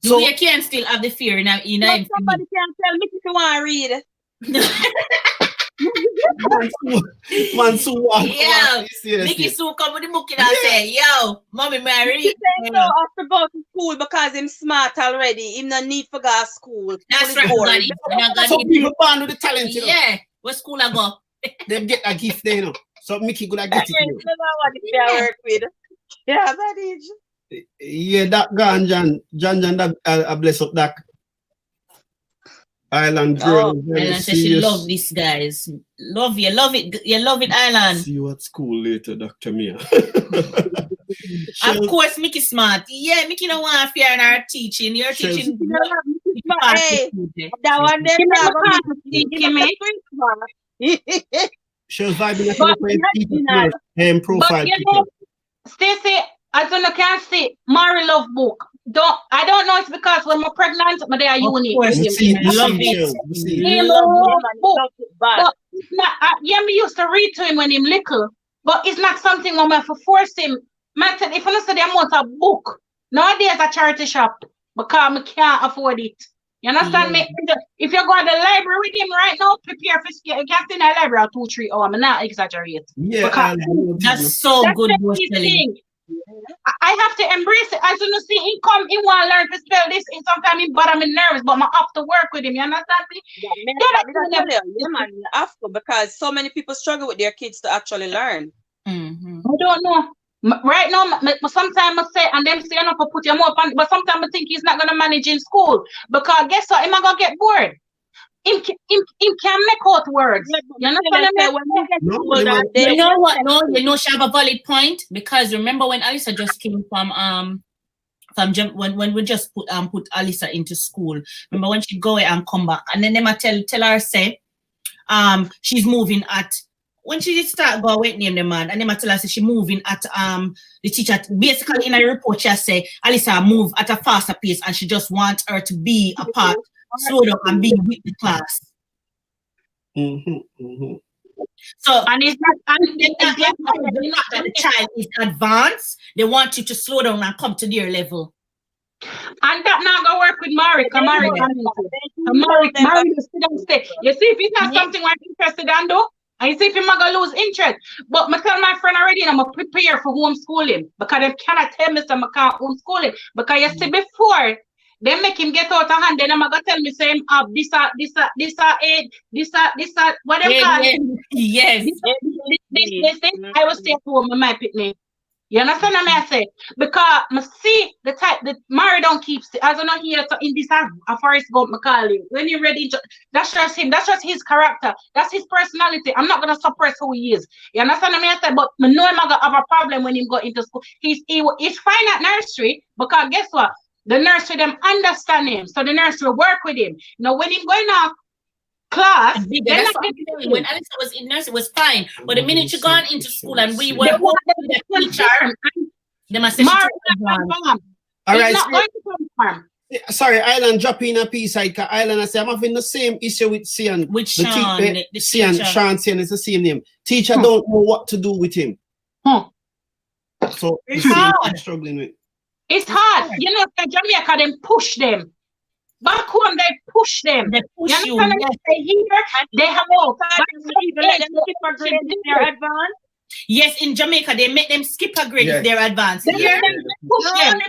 So you can still have the fear in somebody can tell me if you want to read. Man, yo, Mickey Sue come with the book and say, yo, mommy, Mary. He said so after go to school because him smart already. Him no need for go to school. That's right. So people born with the talent, Yeah, what school I go? They get a gift there, So Mickey could have get it. Work with. Yeah, that is. Yeah, that gone, John, that bless up that. Island girl. Island says she love this, guys. Love it, Island. See you at school later, Dr. Mia. Of course, Mickey smart. Yeah, Mickey don't want to fear in our teaching. You're teaching. Hey, that one there. She was vibing at profile. Stacey, as you can see, Mary love book. I don't know it's because when I'm pregnant, but they are unique. Love it. But it's not, me used to read to him when him little, but it's not something I'm going to force him. If I say I want a book, nowadays a charity shop because I can't afford it. You understand me? If you go to the library with him right now, prepare for you can't stay in the library 2-3 hours. I'm not exaggerate. Yeah, that's so good. I have to embrace it. As you see, he want to learn to spell this, and sometimes he bother me nervous, but I have to work with him. You understand me? Yeah, man, you have to, because so many people struggle with their kids to actually learn. I don't know. Right now, sometimes I say, and them say, I'm not going to put him up, but sometimes I think he's not going to manage in school, because guess what? He's not going to get bored. Him can make out words. You understand me? You know what? No, she have a valid point, because remember when Alyssa just came from when we just put Alyssa into school. Remember when she go away and come back, and then I tell her say, she's moving at. When she did start go away name the man, and then I tell her say she moving at the teacher basically in a report she say Alyssa move at a faster pace and she just want her to be a part, slow down and be with the class. So and it's not that the child is advanced, they want you to slow down and come to their level. And that not gonna work with Mari, because Mari Mary, sit down, stay. You see, if it's not something I'm interested in, though, and you see if you're going to lose interest. But I tell my friend already, I'm going to prepare for homeschooling because they cannot tell me I can't homeschool him. Because you see, before, they make him get out of hand, then I'm going to tell me, say, what them call it? Yes. This. I will stay at home with my picnic. You understand what I say? Because I see the type that Mary don't keep, as I'm not here to in this a Forrest Gump McCarley. When you're ready, that's just him, that's just his character, that's his personality. I'm not gonna suppress who he is. You understand what I say? But I know I'm gonna have a problem when he go into school. He's fine at nursery because guess what? The nursery them understand him. So the nursery work with him. Now when him going off class, when Alexa was in nursery, it was fine. But the minute you gone into school and we were the teacher, they must say all right. Sorry, Island drop in a piece. Island, I say I'm having the same issue with Sian. With Sean, Sian Sian is the same name. Teacher don't know what to do with him. So it's hard. I'm struggling with. It's hard. You know, in Jamaica, them push them. Back home, they push them. They push you. Yes. They have all. Yes, in Jamaica, they make them skip a grade if they're advanced. They push them.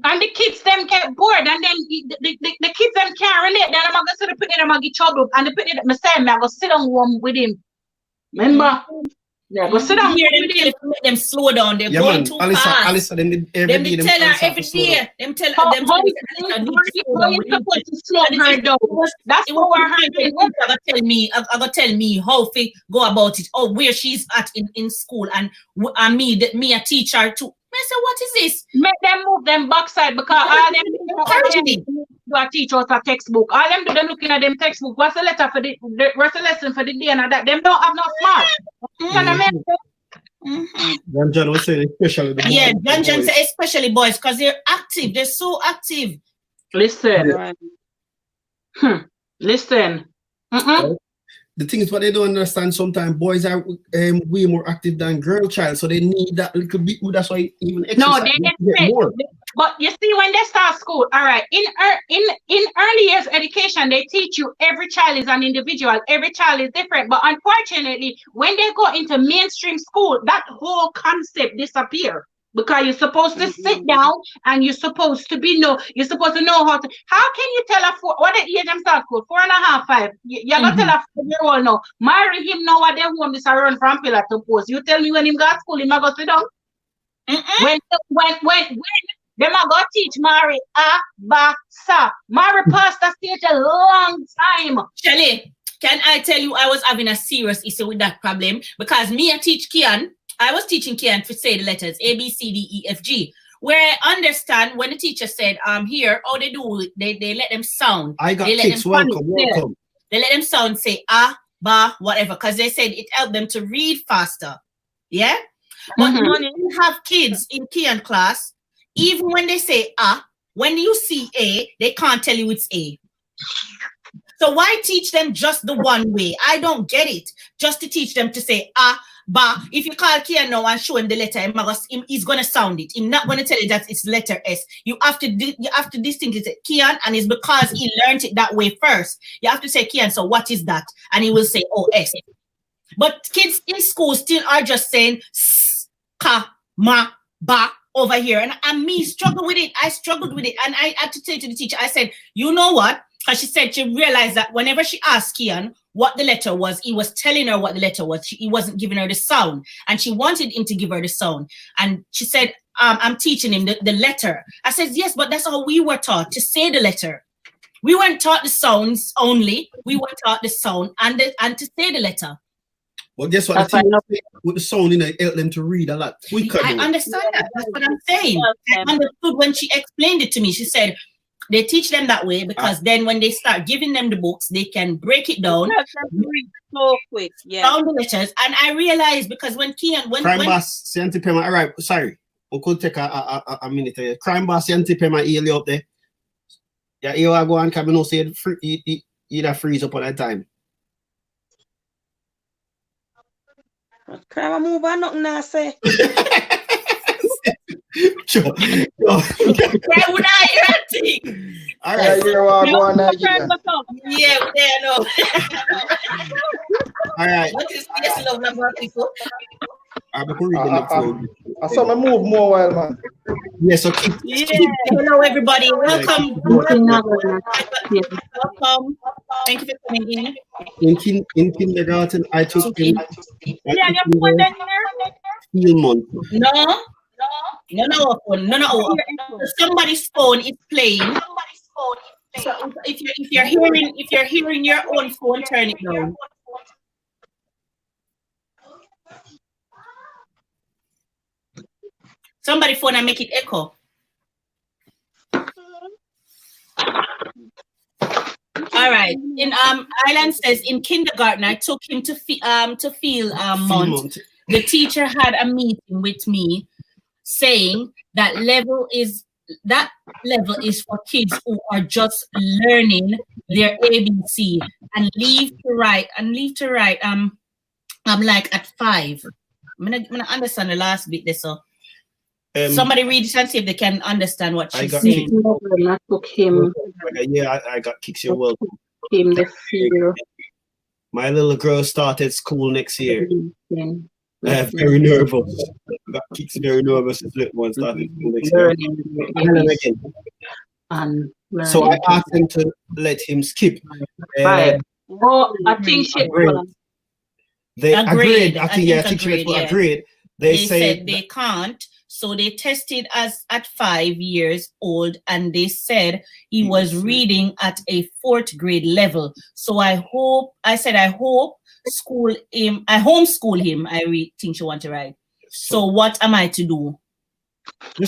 And the kids them get bored, and then the kids them can't relate. Then I'm gonna sit and put them and get trouble. And the put it, I'm gonna sit down warm with him. Remember? Yeah, go sit down here. Make them slow down. They're going too fast. Alice, them tell her every day. Them tell her. Them supposed to slow her down. That's what we're handling. I gotta tell me how to go about it. Oh, where she's at in school, and me a teacher too. I said, what is this? Make them move them backside because all them do a teach us a textbook. All them do them looking at them textbook. What's the letter for what's the lesson for the day and that? Them don't have no smart. John was saying especially the boys. Yeah, John said especially boys because they're active. They're so active. Listen. Listen. The thing is, what they don't understand, sometimes boys are way more active than girl child, so they need that little bit. That's why even no, they get more. But you see, when they start school, all right, in early years education, they teach you every child is an individual, every child is different. But unfortunately, when they go into mainstream school, that whole concept disappears. Because you're supposed to sit down and you're supposed to know how to. How can you tell what the age them start school? 4.5, 5. You're gonna tell a 4-year-old now. Marry him now what they want this run from pillar to post. You tell me when him got to school, him a go sit down. When them a go teach Mary Abasa. Mary passed that stage a long time. Shelly, can I tell you I was having a serious issue with that problem because me I teach Kian. I was teaching Kian to say the letters A, B, C, D, E, F, G. Where I understand when the teacher said, here, all they do, they let them sound. I got kids, welcome. They let them sound, say, ba, whatever, because they said it helped them to read faster. Yeah? But when you have kids in Kian class, even when they say when you see A, they can't tell you it's A. So why teach them just the one way? I don't get it. Just to teach them to say but if you call Kian now and show him the letter, he's gonna sound it. He's not gonna tell you that it's letter S. You have to distinguish it, Kian, and it's because he learned it that way first. You have to say, Kian, so what is that? And he will say, oh, S. But kids in school still are just saying s, ka, ma, ba over here. And me struggle with it. I struggled with it. And I had to say to the teacher, I said, you know what? Because she said she realized that whenever she asked Kian what the letter was, he was telling her what the letter was. He wasn't giving her the sound. And she wanted him to give her the sound. And she said, I'm teaching him the letter. I said, yes, but that's how we were taught, to say the letter. We weren't taught the sounds only. We were taught the sound and to say the letter. Well, guess what? With the sound, it helped them to read a lot quicker. I understand that. That's what I'm saying. I understood when she explained it to me. She said, they teach them that way because then when they start giving them the books, they can break it down. So quick, Down the letters. And I realized because when Crime Boss, Pema, all right, sorry. We could take a minute. Crime Boss, Pema, you up there. Yeah, you are going to no say you freeze up all that time. Crime move on, nothing I say. Why would I hear it? thing. All Yeah, right. you are going Nigeria. Yeah, there, no. All right. What is this love number people? I'm going to read the next one. I saw me move more while, man. Yeah, so keep. Yeah. Hello, everybody. Welcome. Welcome. Thank you for coming in. In kindergarten, I took him. Yeah, you put that here. Field month. No. No, phone. No. Somebody's phone is playing. So if you're hearing your own phone, turn it down. Somebody phone and make it echo. All right. In Island says in kindergarten I took him to feel month. The teacher had a meeting with me saying that level is for kids who are just learning their ABC and leave to write. I'm like at 5. I'm gonna understand the last bit there, so somebody read it and see if they can understand what she's saying. I took him. Yeah, I got kicks your world. Him the fear. My little girl started school next year. Very nervous. Got kicks very nervous. This little one started school next year. And again. So I asked them to let him skip. I think she they agreed. I think agreed. They said they can't. So they tested us at 5 years old, and they said he was reading at a 4th grade level. So I hope I homeschool him. I think she want to write. So what am I to do?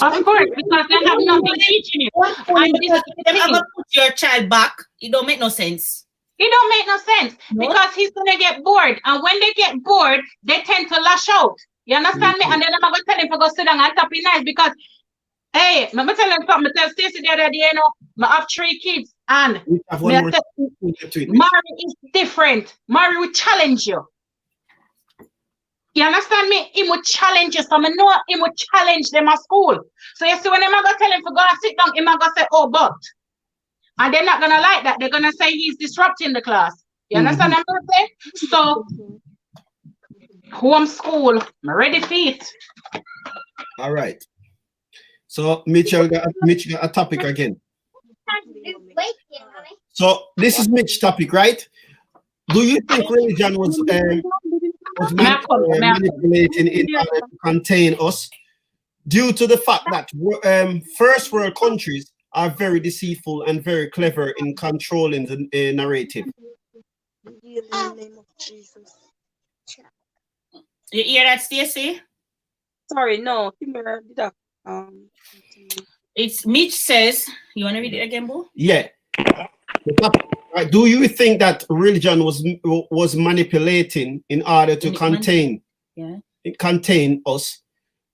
Of course, because they have nothing teaching you. I'm gonna put your child back. It don't make no sense. It don't make no sense because he's gonna get bored, and when they get bored, they tend to lash out. You understand me? And then I'm gonna tell him to go sit down and tap in nice because, hey, I'm gonna tell him something. I tell Stacey the other day, you know, I have 3 kids, and Mary is different. Mary will challenge you. You understand me? He would challenge you. So I know he would challenge them at school. So you see, when I'm gonna tell him to go and sit down, I'm gonna say, oh, but. And they're not gonna like that. They're gonna say he's disrupting the class. You understand what I'm saying? So homeschool, I'm ready for it. All right. So Mitchell got a topic again. So this is Mitch's topic, right? Do you think religion was manipulating in order to contain us due to the fact that first world countries are very deceitful and very clever in controlling the narrative? In the name of Jesus. You hear that, Stacey? Sorry, no. It's Mitch says. You want to read it again, Bo? Yeah. Right. Do you think that religion was manipulating in order to contain us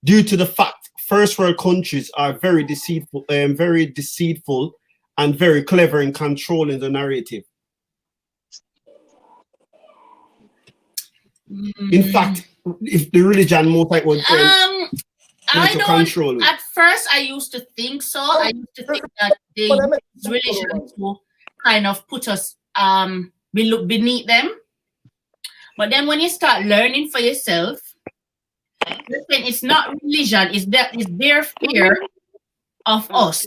due to the fact first world countries are very deceitful and very clever in controlling the narrative? In fact, if the religion most like would control it. At first I used to think so. I used to think that they use religion to kind of put us beneath them. But then when you start learning for yourself, it's not religion, it's their fear of us.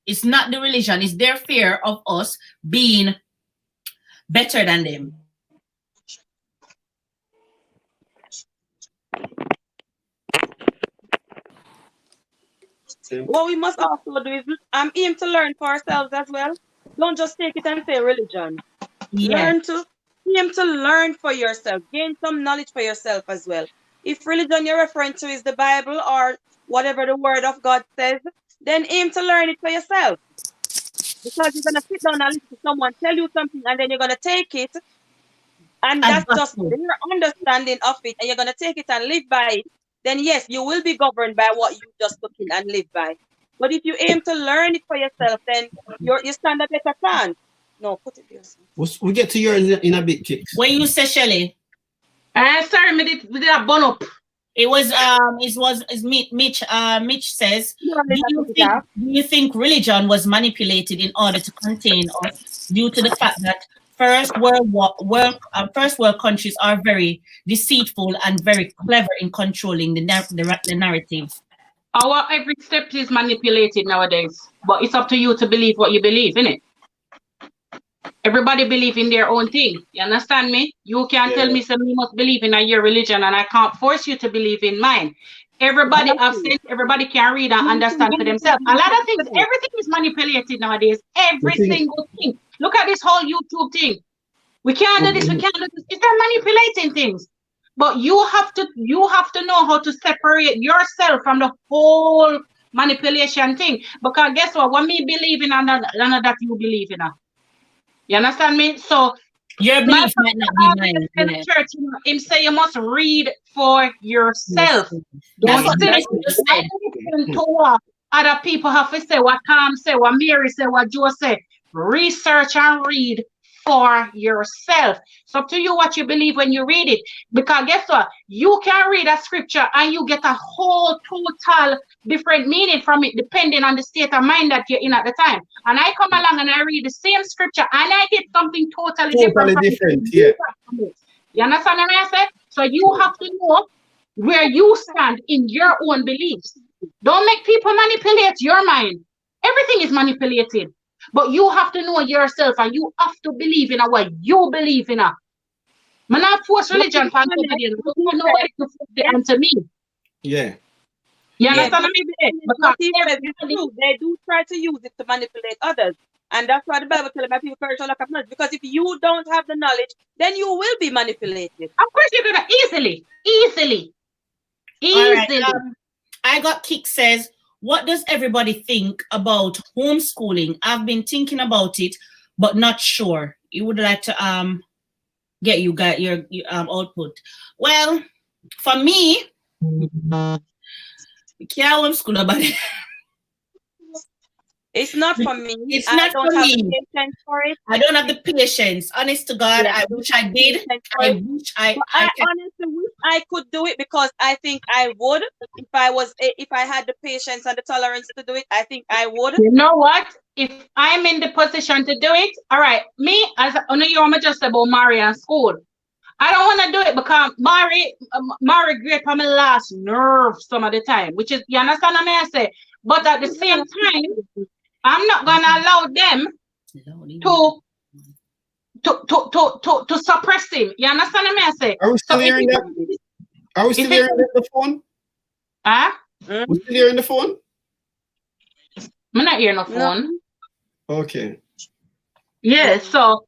It's not the religion, it's their fear of us being better than them. What we must also do is aim to learn for ourselves as well. Don't just take it and say religion. Aim to learn for yourself. Gain some knowledge for yourself as well. If religion you're referring to is the Bible or whatever the word of God says, then aim to learn it for yourself. Because you're going to sit down and listen to someone tell you something and then you're going to take it and that's just your understanding of it and you're going to take it and live by it. Then yes, you will be governed by what you just took in and live by. But if you aim to learn it for yourself, then you stand a better chance. No, put it there. We'll get to yours in a bit, Kicks. When you say Shelly? Sorry, we did a bun up. It was Mitch says, do you think religion was manipulated in order to contain us due to the fact that first world countries are very deceitful and very clever in controlling the narrative? Our every step is manipulated nowadays, but it's up to you to believe what you believe, innit? Everybody believe in their own thing. You understand me? You can't tell me something you must believe in your religion, and I can't force you to believe in mine. Everybody have sense, everybody can read and understand for themselves. A lot of things, everything is manipulated nowadays. Every single thing. Look at this whole YouTube thing. We can't do this, we can't do this. They're manipulating things. But you have to know how to separate yourself from the whole manipulation thing. Because guess what? When me believe in another that you believe in. You understand me? So your belief might not be mine. In the church, him say you must read for yourself. That's what Don't listen to what other people have to say, what Tom say, what Mary say, what Joe say. Research and read for yourself. It's up to you what you believe when you read it. Because guess what? You can read a scripture and you get a whole total different meaning from it depending on the state of mind that you're in at the time. And I come along and I read the same scripture and I get something totally different. Yeah. You understand what I said? So you have to know where you stand in your own beliefs. Don't make people manipulate your mind. Everything is manipulated. But you have to know yourself and you have to believe in what you believe in. Man, I force religion for nobody. Nobody to force the answer me. Yeah. You understand me? They do try to use it to manipulate others. And that's why the Bible tells my people perish for lack of knowledge. Because if you don't have the knowledge, then you will be manipulated. Of course you're gonna easily. All right, I got Kick says, what does everybody think about homeschooling? I've been thinking about it, but not sure. You would like to get you got your output. Well, for me, you can't homeschool about it. It's not for me. It's not for me. Patience for it. I don't have the patience. Honest to God, I wish I did. I wish I honestly wish I could do it because I think I would if I had the patience and the tolerance to do it. I think I would. You know what? If I'm in the position to do it, all right. Me as I know you're just about Maria school. I don't want to do it because Mari great for my last nerve some of the time, which is you understand what I say. But at the same time, I'm not gonna allow them to suppress him. You understand what I say? Are we still hearing that? Are we still hearing the phone? Huh? We still hearing the phone? I'm not hearing no phone. No. Okay. Yeah, so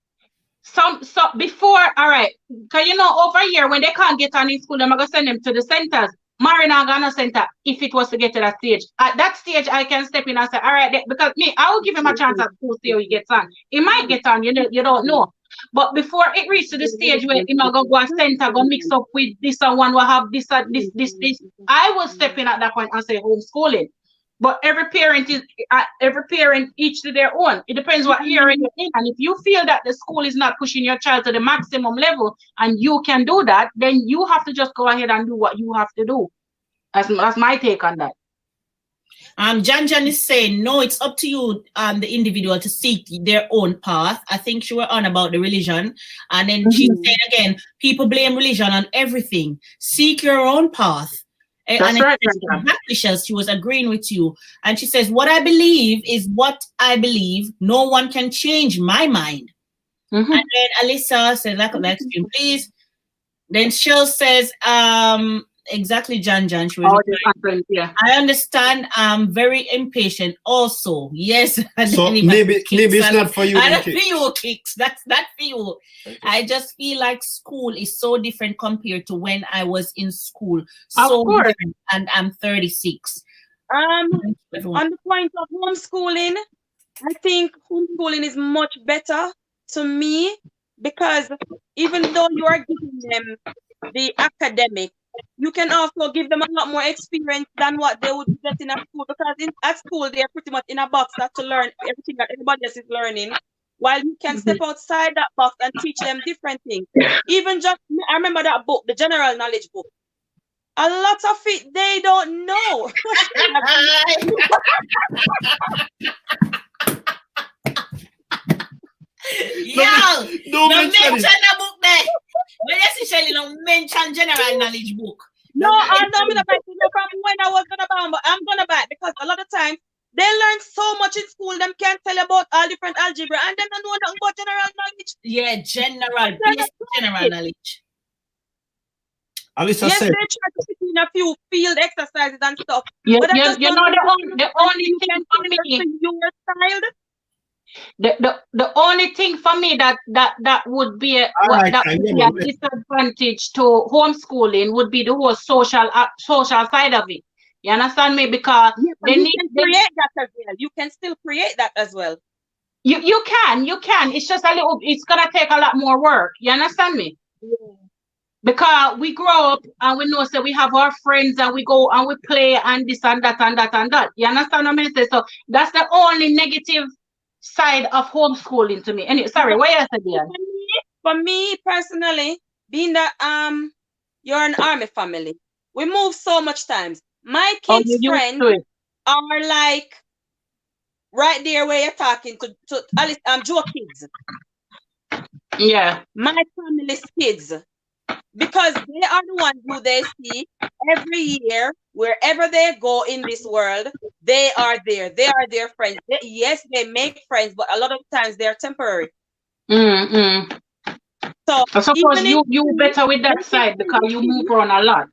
before, all right, because you know, over here when they can't get on in school, I'm gonna send them to the centers. Marina Ghana Center, if it was to get to that stage. At that stage, I can step in and say, all right, because me, I will give him a chance at school, see how he gets on. He might get on, you don't know. But before it reaches to the stage where he's gonna go a center, go mix up with this and one will have this, I will step in at that point and say homeschooling. But every parent each to their own. It depends what area you're in. And if you feel that the school is not pushing your child to the maximum level and you can do that, then you have to just go ahead and do what you have to do. That's my take on that. Jan is saying, no, it's up to you, the individual to seek their own path. I think she were on about the religion. And then she said again, people blame religion on everything. Seek your own path. That's right. She was agreeing with you. And she says, what I believe is what I believe. No one can change my mind. And then Alyssa says, like please. Then Shell says, exactly, Jan. She was I understand. I'm very impatient also. Yes. So maybe it's not for you. I don't feel Kicks. That's not for you. Okay. I just feel like school is so different compared to when I was in school. So different, and I'm 36. On the point of homeschooling, I think homeschooling is much better to me because even though you are giving them the academic, you can also give them a lot more experience than what they would get in a school, because at school they're pretty much in a box that to learn everything that everybody else is learning, while you can step outside that box and teach them different things. Even just, I remember that book, the general knowledge book. A lot of it they don't know. Yo, Don't no mention mention it. the book there. When you see Shelly, no mention general knowledge book. No, I'm not gonna buy it from when I was gonna buy, but I'm gonna buy it because a lot of times they learn so much in school, them can't tell about all different algebra, and them don't know nothing about general knowledge. Yeah, general, They're basic not general it. knowledge. Alisa Yes, they said, try to fit in a few field exercises and stuff, You, but that you, does you not know mean the only you thing can for cater me, to your child. the only thing for me that would be all right, that yeah, would be a man. disadvantage to homeschooling would be the whole social side of it. You understand me? Because Yeah, but they you need can create that as well. You can still create that as well. you can. It's just a little. It's gonna take a lot more work. You understand me? Yeah. Because we grow up and we know so we have our friends and we go and we play and this and that and that and that. You understand what I mean? So that's the only negative side of homeschooling to me. Anyway, sorry, what you said there? For me personally, being that you're an army family, we move so much times. My Oh, kids' you used friends to it. are like right there where you're talking to Alice, Joe kids, Yeah. my family's kids, because they are the ones who they see every year, wherever they go in this world, they are there. They are their friends. Yes, they make friends, but a lot of times they're temporary. Mm-hmm. So I suppose even you better with that side because you move around a lot.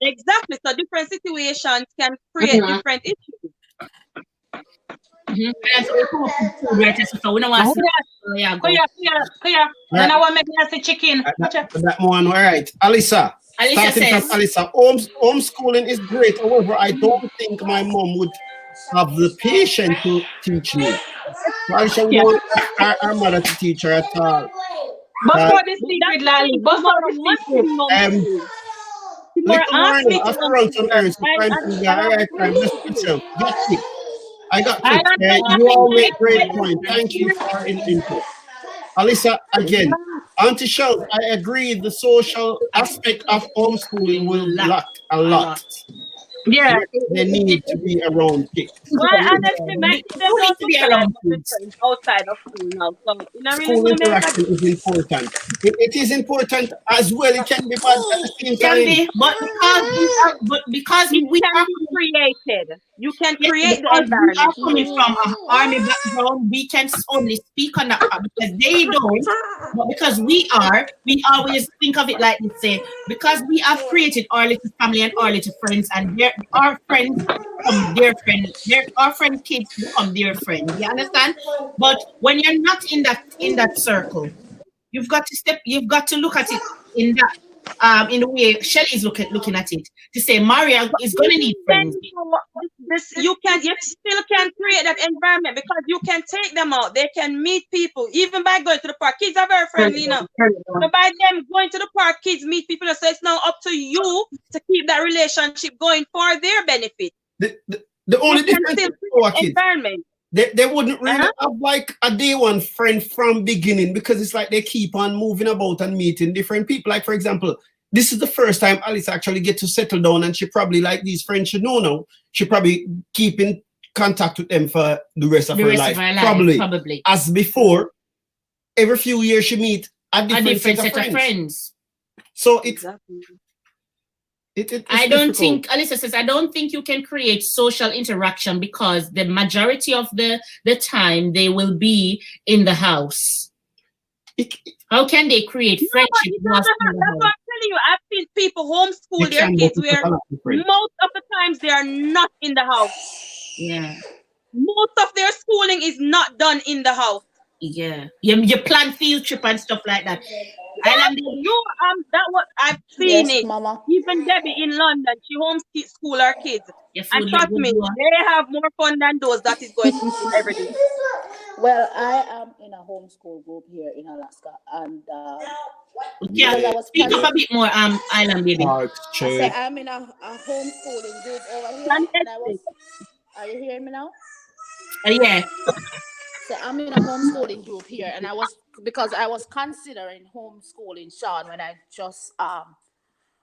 Exactly. So different situations can create different issues. So we come up with food right, so we don't want to yeah, go. Then I want to make me chicken. That one, all right. Alisa. Alicia Starting says, from Alisa, homeschooling is great. However, I don't think my mom would have the patience to teach me. So Alicia would want our mother to teach her at all. Before this secret, Lali. Before this secret. Little Marnie, after around some errands, all right, time, just yourself. Get it. I got tips. You all make great point. Thank you for input. Alisa, again, Auntie Shell, I agree the social aspect of homeschooling will lack a lot. Yeah. They need to be around kids. Well, honestly, my kids don't want to be around friends outside of school now. So, you know, really School going to make interaction is important. It is important as well. It can be bad at the same time. Can be, but because we can are be created. You can yes, create the because we environment. are coming from an army background, we can only speak on that part because they don't. But because we always think of it like this: say, because we have created our little family and our little friends, and our friends become their friends, our friend kids become their friends. You understand? But when you're not in that circle, you've got to look at it in the way Shelly is looking at it, to say Maria is going to need friends. You still can create that environment because you can take them out. They can meet people even by going to the park. Kids are very friendly now. So by them going to the park, kids meet people. So it's now up to you to keep that relationship going for their benefit. The only difference is our kids. Environment. They wouldn't really have like a day one friend from beginning because it's like they keep on moving about and meeting different people. Like, for example, this is the first time Alice actually get to settle down, and she probably, like these friends she know now, she probably keep in contact with them for the rest of her life. Probably. As before, every few years she meet a different set of friends. So it's... I don't think, Alyssa says, I don't think you can create social interaction because the majority of the time they will be in the house. How can they create friendship? That's what I'm telling you. I've seen people homeschool their kids where most of the times they are not in the house. Yeah. Most of their schooling is not done in the house. Yeah. You plan field trip and stuff like that. That what I've seen it. Mama. Even Debbie in London, she homeschool her kids. And trust me, they have more fun than those that is going to school every day. Well, I am in a homeschool group here in Alaska, and speak up a bit more, Island Baby. I'm in a homeschooling group over here, and are you hearing me now? Yeah. So I'm in a homeschooling group here, and I was considering homeschooling Sean when I just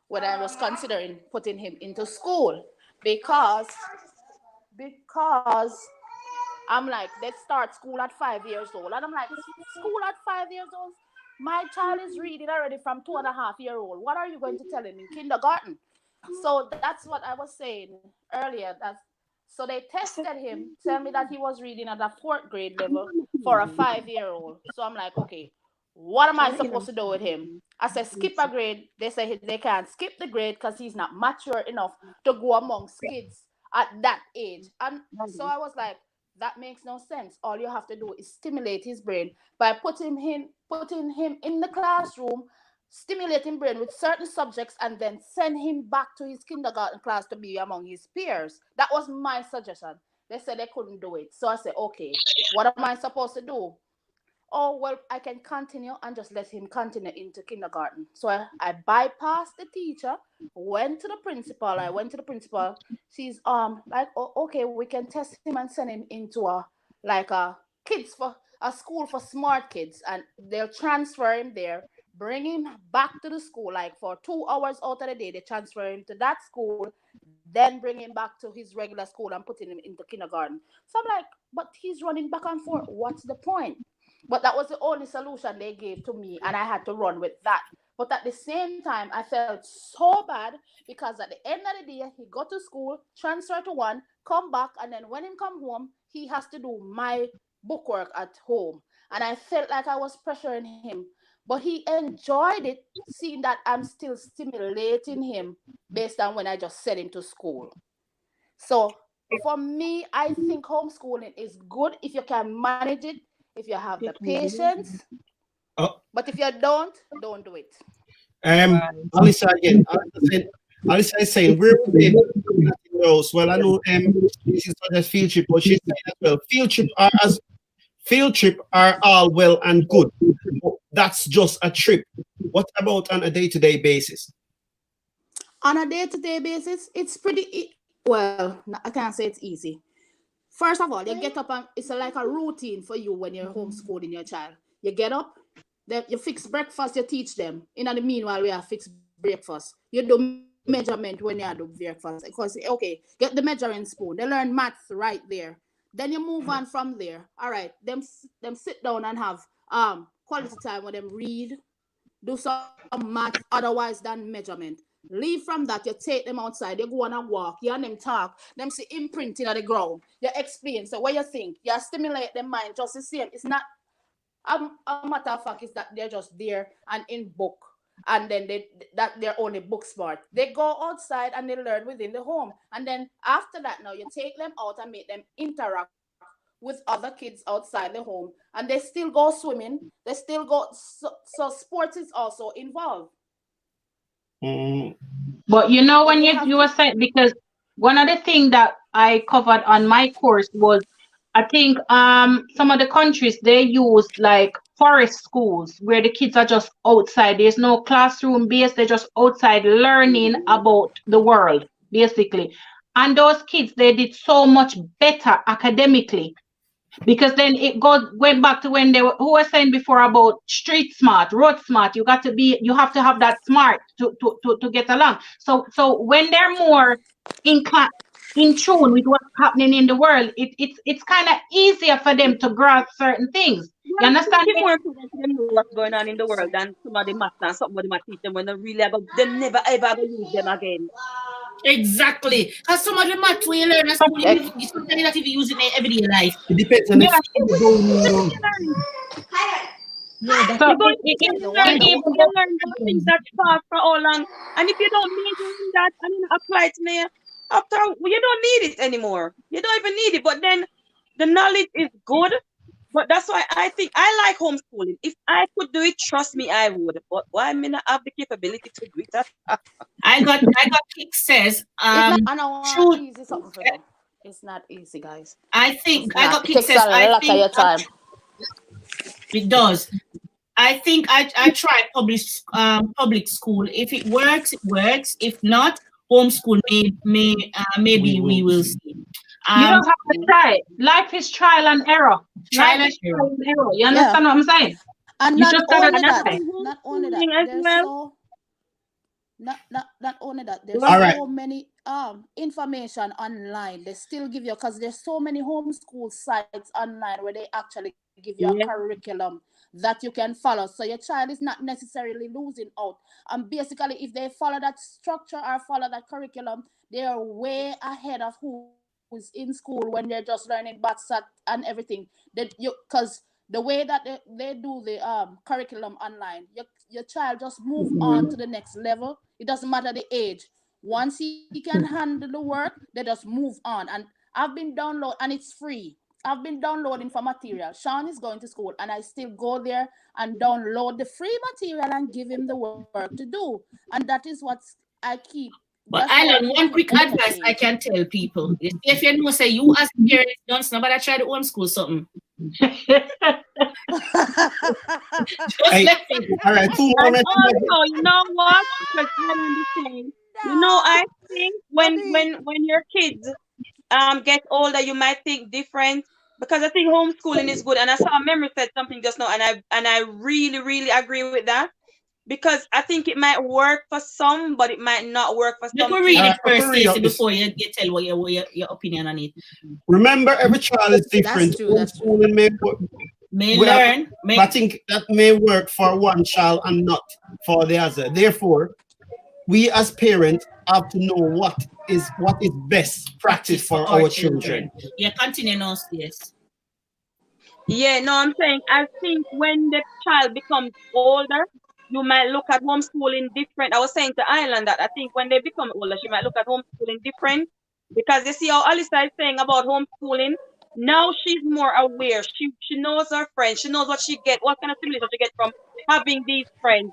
when I was considering putting him into school because I'm like, let's start school at 5 years old. And I'm like, school at 5 years old? My child is reading already from 2.5-year-old. What are you going to tell him in kindergarten? So that's what I was saying earlier. So they tested him, tell me that he was reading at a 4th grade level for a 5-year-old. So I'm like, okay, what am I supposed to do with him? I said, skip a grade. They say they can't skip the grade because he's not mature enough to go amongst kids at that age. And so I was like, that makes no sense. All you have to do is stimulate his brain by putting him in the classroom, stimulating brain with certain subjects, and then send him back to his kindergarten class to be among his peers. That was my suggestion. They said they couldn't do it. So I said, okay, what am I supposed to do? Oh, well, I can continue and just let him continue into kindergarten. So I bypassed the teacher, went to the principal. She's like, oh, okay, we can test him and send him into a school for smart kids, and they'll transfer him there, bring him back to the school, like for 2 hours out of the day, they transfer him to that school, then bring him back to his regular school and putting him into kindergarten. So I'm like, but he's running back and forth. What's the point? But that was the only solution they gave to me, and I had to run with that. But at the same time, I felt so bad because at the end of the day, he go to school, transfer to one, come back, and then when he come home, he has to do my bookwork at home. And I felt like I was pressuring him. But he enjoyed it, seeing that I'm still stimulating him based on when I just sent him to school. So for me, I think homeschooling is good if you can manage it, if you have the patience. But if you don't do it. Alyssa again. Alyssa is saying, where would they knows? Well, I know this is not a field trip, but she's saying as well, field trip are all well and good. That's just a trip. What about on a day-to-day basis? On a day-to-day basis, it's pretty well, I can't say it's easy. First of all, you get up and it's like a routine for you when you're homeschooling your child. You get up, you fix breakfast, you teach them. In the meanwhile, we have fixed breakfast. You do measurement when you do breakfast. Because, okay, get the measuring spoon. They learn maths right there. Then you move on from there. All right, them sit down and have quality time when them read, do some math, otherwise than measurement. Leave from that, you take them outside, you go on a walk, you and them talk, them see imprinting on the ground, you explain, so what you think, you stimulate their mind just the same. It's not a matter of fact, it's that they're just there and in book, and then they're only book smart. They go outside and they learn within the home, and then after that now, you take them out and make them interact with other kids outside the home, and they still go swimming, they still go, so sports is also involved. But you know, when you were saying, because one of the things that I covered on my course was, I think some of the countries, they use like forest schools where the kids are just outside. There's no classroom base, they're just outside learning about the world, basically. And those kids, they did so much better academically. Because then it went back to when who was saying before about street smart, road smart. You have to have that smart to get along. So when they're more in tune with what's happening in the world, it's kind of easier for them to grasp certain things. You understand? It's more important for them know what's going on in the world than some of the maths and somebody might teach them when they really them never ever gonna use them again. Exactly. Because some of the math we learn at school, it's something that if you use it in everyday life. It depends on the you learn those things that pass for all long. And if you don't major in that and you apply it to after you don't need it anymore. You don't even need it. But then the knowledge is good. But that's why I think I like homeschooling. If I could do it, trust me, I would. But why may not have the capability to do it? I got Kick says it's not easy, guys. I think I got Kick says a lot of your time. It does. I think I tried public school. If it works, it works. If not, homeschool maybe we will see. You don't have to try. Life is trial and error. Trial and error. You understand what I'm saying? And not only that, Not only that, there's All right. so many information online. They still give you, because there's so many homeschool sites online where they actually give you a curriculum that you can follow. So your child is not necessarily losing out. And basically, if they follow that structure or follow that curriculum, they are way ahead of who's in school when they're just learning BATSAT and everything. Because the way that they do the curriculum online, your child just move on to the next level. It doesn't matter the age. Once he can handle the work, they just move on. And I've been downloading, and it's free. I've been downloading for material. Sean is going to school, and I still go there and download the free material and give him the work to do. And that is what I keep. But Island, one quick advice I can tell people: if you know, say you as a parent don't nobody try to homeschool something. Hey, all right, 2 more minutes. Also, you know what? Because you know, I think when your kids get older, you might think different. Because I think homeschooling is good, and I saw Memory said something just now, and I really agree with that. Because I think it might work for some, but it might not work for some. Let me read it first, Stacey, before you tell what your opinion on it. Remember, every child is different. That's true. May learn. I think that may work for one child and not for the other. Therefore, we as parents have to know what is best practice for our children. Yeah, continue now, yes. Yeah, no, I'm saying I think when the child becomes older, you might look at homeschooling different. I was saying to Island that I think when they become older, she might look at homeschooling different, because you see how Alyssa is saying about homeschooling. Now she's more aware. She knows her friends. She knows what kind of stimulation she get from having these friends.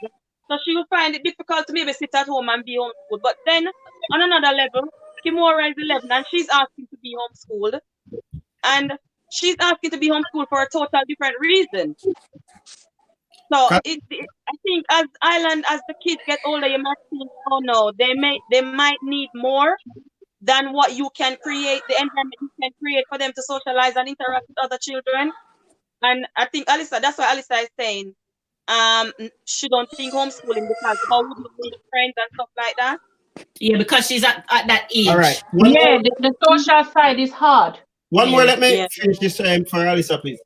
So she will find it difficult to maybe sit at home and be homeschooled. But then on another level, Kimora is 11 and she's asking to be homeschooled. And she's asking to be homeschooled for a total different reason. So I think as the kids get older, you might think, oh no, they might need more than what you can create, the environment you can create for them to socialize and interact with other children. And I think Alyssa, that's why Alyssa is saying, she don't think homeschooling, because how would you meet friends and stuff like that? Yeah, because she's at that age. All right. The social side is hard. One more, let me finish this for Alyssa, please.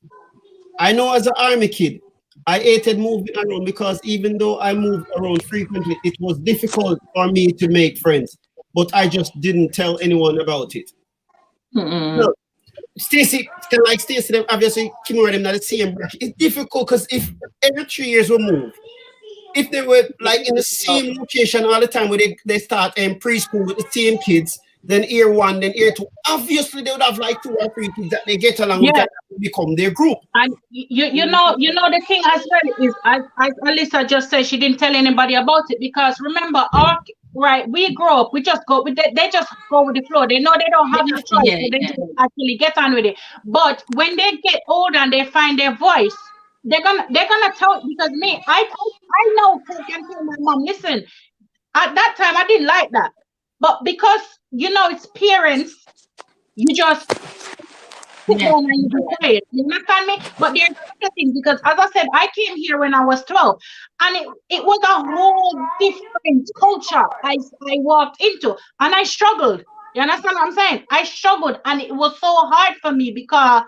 I know as an army kid, I hated moving around, because even though I moved around frequently, it was difficult for me to make friends. But I just didn't tell anyone about it. No, Stacey, like Stacey, obviously, Kimura them not the same bracket. It's difficult because if every 3 years we move, if they were like in the same location all the time where they start preschool with the same kids, then year 1, then year 2, obviously they would have like 2 or 3 kids that they get along with that become their group. And you know the thing as well is, as Alyssa just said, she didn't tell anybody about it, because remember, we grow up, they just go with the flow. They know they don't have no choice, so they just actually get on with it. But when they get older and they find their voice, they're gonna tell, because me, I know I can tell my mom, listen, at that time I didn't like that. But because it's parents, you just sit down and you be quiet. You understand me? But there's other things, because as I said, I came here when I was 12, and it was a whole different culture I walked into, and I struggled. You understand what I'm saying? I struggled, and it was so hard for me because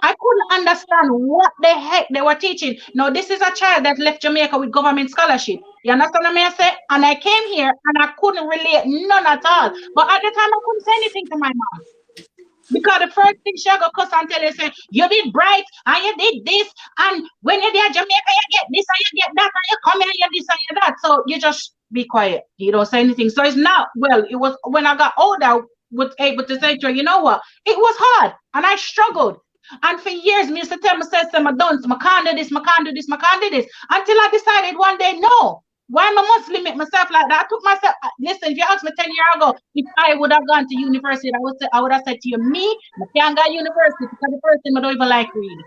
I couldn't understand what the heck they were teaching. Now, this is a child that left Jamaica with government scholarship. You understand what I say? And I came here and I couldn't relate none at all. But at the time, I couldn't say anything to my mom. Because the first thing she got cuss and tell you, say, you did bright and you did this, and when you're there in Jamaica, you get this and you get that, and you come here and you this and you that. So you just be quiet. You don't say anything. So it's not, it was when I got older, I was able to say to her, you know what? It was hard and I struggled. And for years, me used to tell myself, I can't do this, I can't do this, I can't do this. Until I decided one day, no. Why am I must limit myself like that? I took myself, listen, if you asked me 10 years ago, if I would have gone to university, I would have said to you, me, I can't go to university because the first thing I don't even like reading.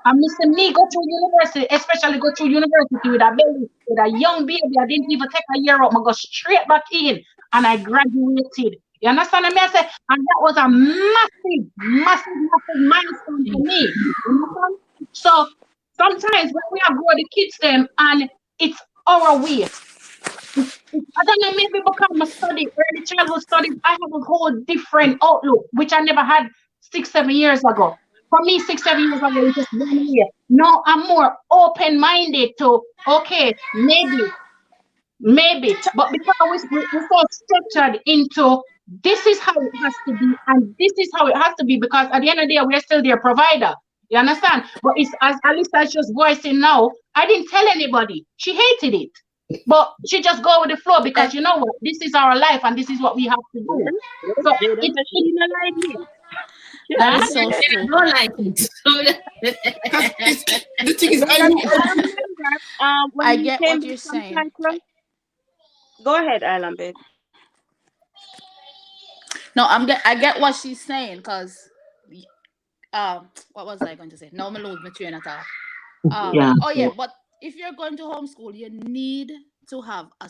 And Mr. Me go through university, especially go through university with a baby, with a young baby. I didn't even take a year out. I go straight back in and I graduated. You understand what I say? And that was a massive milestone for me. You understand? So sometimes when we have grown the kids them and it's our way. I don't know, maybe because I study early childhood studies, I have a whole different outlook, which I never had 6-7 years ago. For me, 6-7 years ago, it was just 1 year. Now I'm more open-minded to, okay, maybe. But because we're so structured into this is how it has to be, and this is how it has to be, because at the end of the day, we're still their provider. You understand? But it's as Alyssa just voicing now, I didn't tell anybody. She hated it. But she just go with the flow because you know what? This is our life and this is what we have to do. So That is so true. I don't like it. The thing is, I get what you're saying. Go ahead, Island babe. No, I get what she's saying because what was I going to say? No, me lose my train of thought. But if you're going to homeschool, you need to have a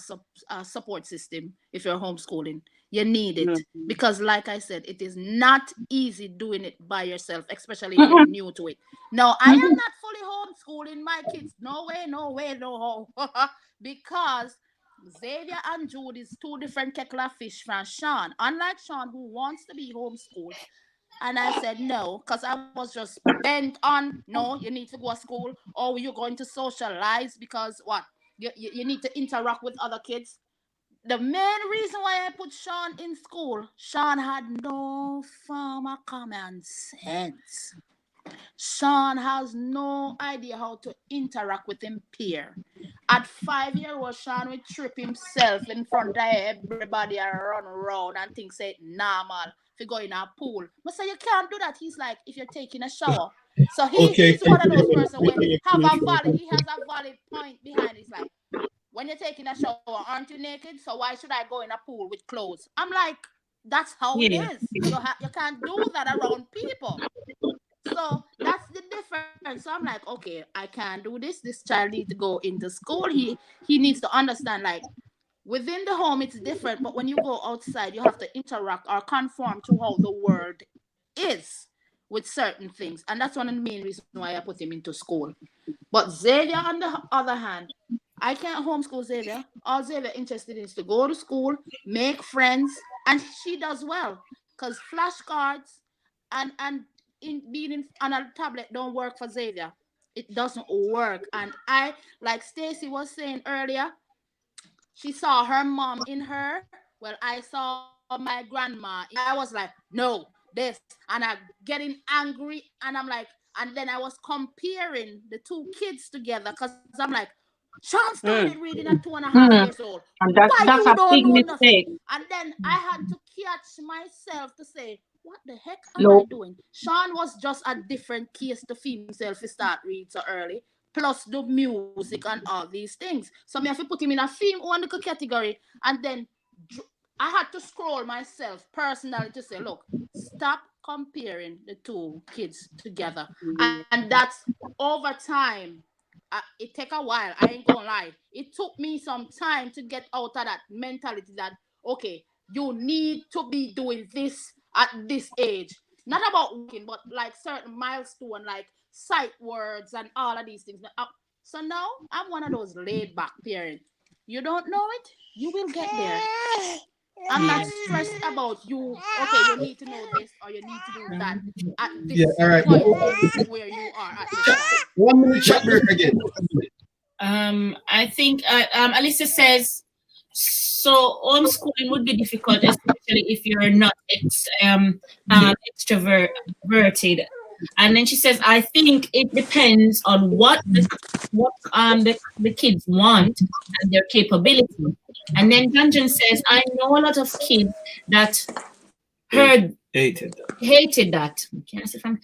support system. If you're homeschooling, you need it because, like I said, it is not easy doing it by yourself, especially if you're new to it. Now, I am not fully homeschooling my kids. No way, no. Because Xavier and Jude is two different kettle of fish from Sean. Unlike Sean, who wants to be homeschooled. And I said no, because I was just bent on, no, you need to go to school, or you're going to socialize because what? You need to interact with other kids. The main reason why I put Sean in school, Sean had no form of common sense. Sean has no idea how to interact with him peer. At 5-year-old, Sean would trip himself in front of everybody and run around and think say normal. If you go in a pool, but say you can't do that. He's like, if you're taking a shower. So he's one of those persons where he has a valid point behind it. It's like, when you're taking a shower, aren't you naked? So why should I go in a pool with clothes? I'm like, that's how it is. You can't do that around people. So that's the difference. So I'm like, okay, I can't do this. This child needs to go into school. He needs to understand, like, within the home, it's different. But when you go outside, you have to interact or conform to how the world is with certain things. And that's one of the main reasons why I put him into school. But Xavier, on the other hand, I can't homeschool Xavier. All Xavier interested in is to go to school, make friends, and she does well. Because flashcards and being on a tablet don't work for Xavier. It doesn't work. And I, like Stacy was saying earlier, she saw her mom in her. Well, I saw my grandma. I was like, no, this. And I'm getting angry. And I'm like, and then I was comparing the two kids together because I'm like, Sean started reading at 2.5 years old. And that's a big mistake. And then I had to catch myself to say, what the heck am I doing? Sean was just a different case to feel himself to start reading so early. Plus the music and all these things. So I have to put him in a theme one category. And then I had to scroll myself personally to say, look, stop comparing the two kids together. And that's over time. It take a while. I ain't gonna lie. It took me some time to get out of that mentality that, okay, you need to be doing this at this age. Not about working, but like certain milestone, like sight words and all of these things. So now I'm one of those laid back parents. You don't know it, you will get there. I'm not stressed about you. Okay, you need to know this or you need to do that at this point where you are at this time. 1 minute chat break again. I think Alyssa says, so homeschooling would be difficult, especially if you're not extroverted. And then she says, I think it depends on what the kids want and their capability. And then Dungeon says, I know a lot of kids that hated that. Can I say from?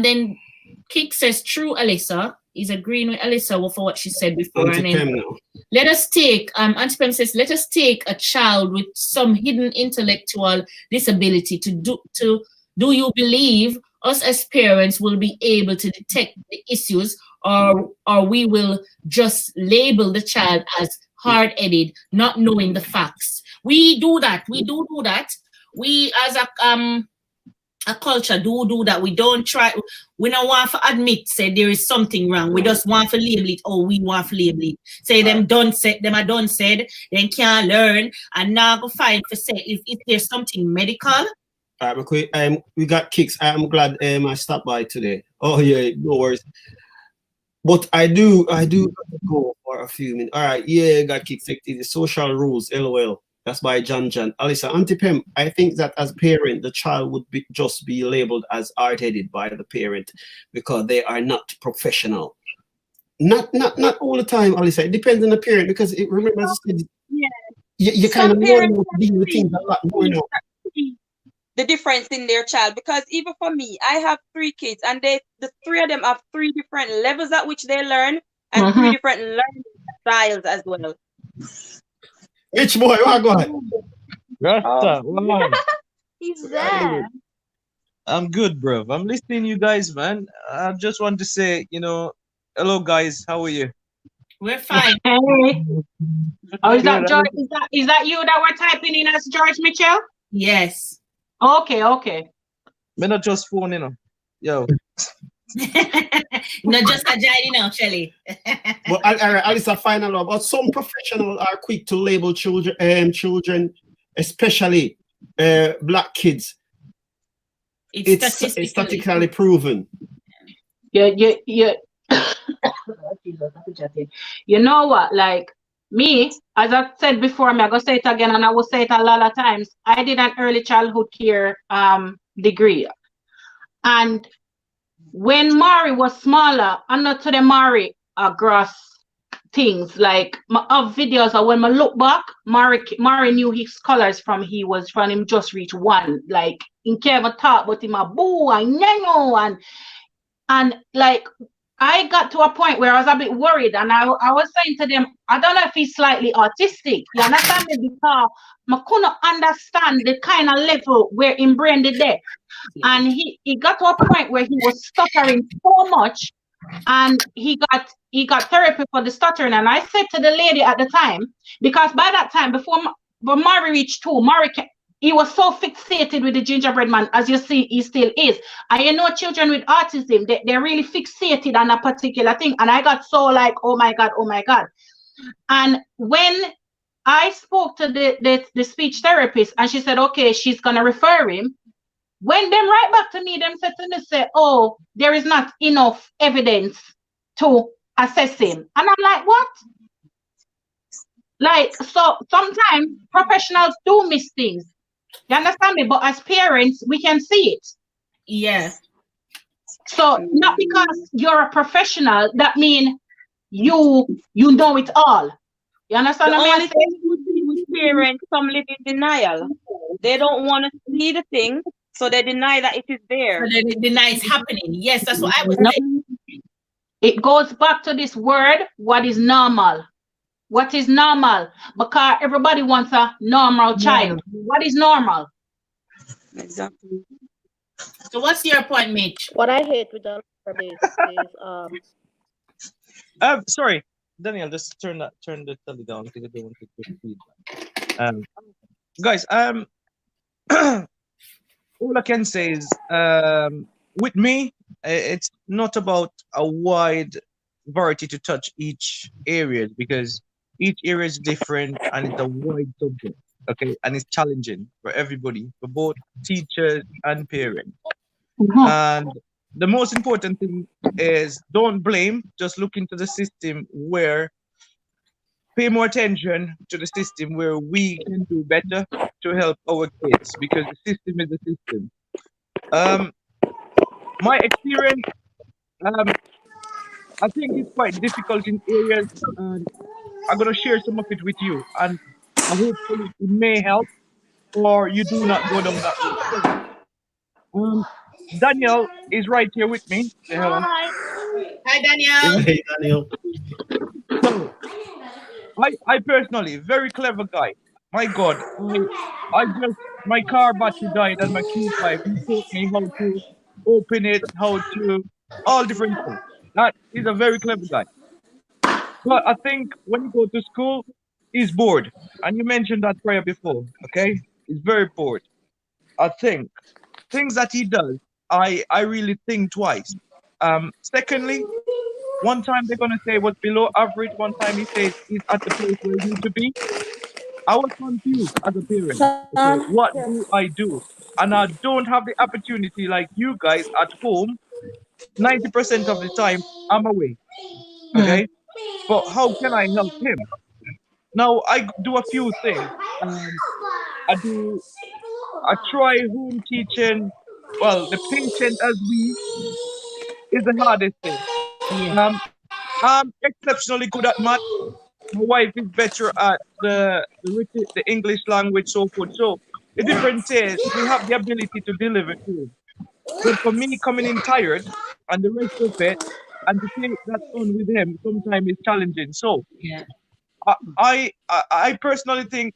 Then Kick says, true, Alyssa. He's agreeing with Alyssa for what she said before. And then, let us take, Auntie Pam says, let us take a child with some hidden intellectual disability do you believe us as parents will be able to detect the issues, or we will just label the child as hard-headed, not knowing the facts? We do that. We do that. We, as a culture do that. We don't try. We don't want to admit say there is something wrong. We just want to label it. Oh, we want to label it. Say them done said. Them are done said. Then can't learn and now go find for say if there's something medical. All right, quick. We got kicks. I'm glad I stopped by today. Oh yeah, no worries. But I do go for a few minutes. All right, yeah, got kicks. The social rules. LOL. That's by John. Alyssa, Auntie Pem, I think that as a parent, the child would just be labeled as hard-headed by the parent because they are not professional. Not all the time, Alyssa. It depends on the parent because remember, as I said, you kind of know how to deal with things a lot more now. The difference in their child, because even for me, I have 3 kids, and the 3 of them have 3 different levels at which they learn and 3 different learning styles as well. Which boy? Go ahead. Rasta, He's there. I'm good, bro. I'm listening to you guys, man. I just want to say, hello, guys. How are you? We're fine. Hey. Oh, is that George? Is that you that we're typing in as George Mitchell? Yes. Okay. Me not just phone, Yo. Not just a giant, Shelly. But Alyssa, final one. But some professionals are quick to label children, especially black kids. It's statistically proven. Yeah. You know what? Like me, as I said before, I'm gonna say it again, and I will say it a lot of times. I did an early childhood care degree, and when Mari was smaller, I'm not to the Mari gross things like of videos. Or when I look back, Mari knew his colors from him just reach 1. Like in Kevin talk about him a boo and nyanyo and like I got to a point where I was a bit worried, and I was saying to them, I don't know if he's slightly autistic. You understand me? Because I couldn't understand the kind of level where in brain did there. And he got to a point where he was stuttering so much, and he got therapy for the stuttering. And I said to the lady at the time, because by that time, before Mari reached 2, he was so fixated with the gingerbread man, as you see, he still is. And children with autism, they're really fixated on a particular thing. And I got so like, oh my God. And when I spoke to the speech therapist, and she said, okay, she's gonna refer him. When them right back to me, them said to me, say, oh, there is not enough evidence to assess him. And I'm like, what? Like, so sometimes professionals do miss things. You understand me? But as parents, we can see it. Yeah. So not because you're a professional, that means you know it all. You understand what I'm saying? With parents, some live in denial. They don't want to see the thing, so they deny that it is there. So they deny it's happening. Yes, that's what I was saying. It goes back to this word, what is normal? What is normal? Because everybody wants a normal child. What is normal? Exactly. So what's your point, Mitch? What I hate with the is sorry, Daniel, just turn the telly down because I don't want to get feedback. Guys, all I can say is with me, it's not about a wide variety to touch each area, because each area is different and it's a wide subject, okay? And it's challenging for everybody, for both teachers and parents. And the most important thing is don't blame, just look into the system where, pay more attention to the system where we can do better to help our kids, because the system is the system. My experience, I think it's quite difficult in areas, and I'm going to share some of it with you, and hopefully it may help, or you do not go down that route. Daniel is right here with me. Say hello. Hi, Daniel. Hey, Daniel. So, I personally, very clever guy. My God, my car battery died and my Q5. He taught me how to open it, how to, all different things. That is a very clever guy. But I think when you go to school, he's bored. And you mentioned that prayer before, okay? He's very bored. I think things that he does, I really think twice. Secondly, one time they're gonna say was below average. One time he says he's at the place where he need to be. I was confused as a parent. Okay, what do I do? And I don't have the opportunity like you guys at home. 90% of the time, I'm away. Okay, but how can I help him? Now I do a few things. I try home teaching. Well, the patient as we is the hardest thing. I'm exceptionally good at math. My wife is better at the English language, so forth. So the difference is we have the ability to deliver to. But for me, coming in tired and the rest of it, and to take that on with him sometimes is challenging. So I personally think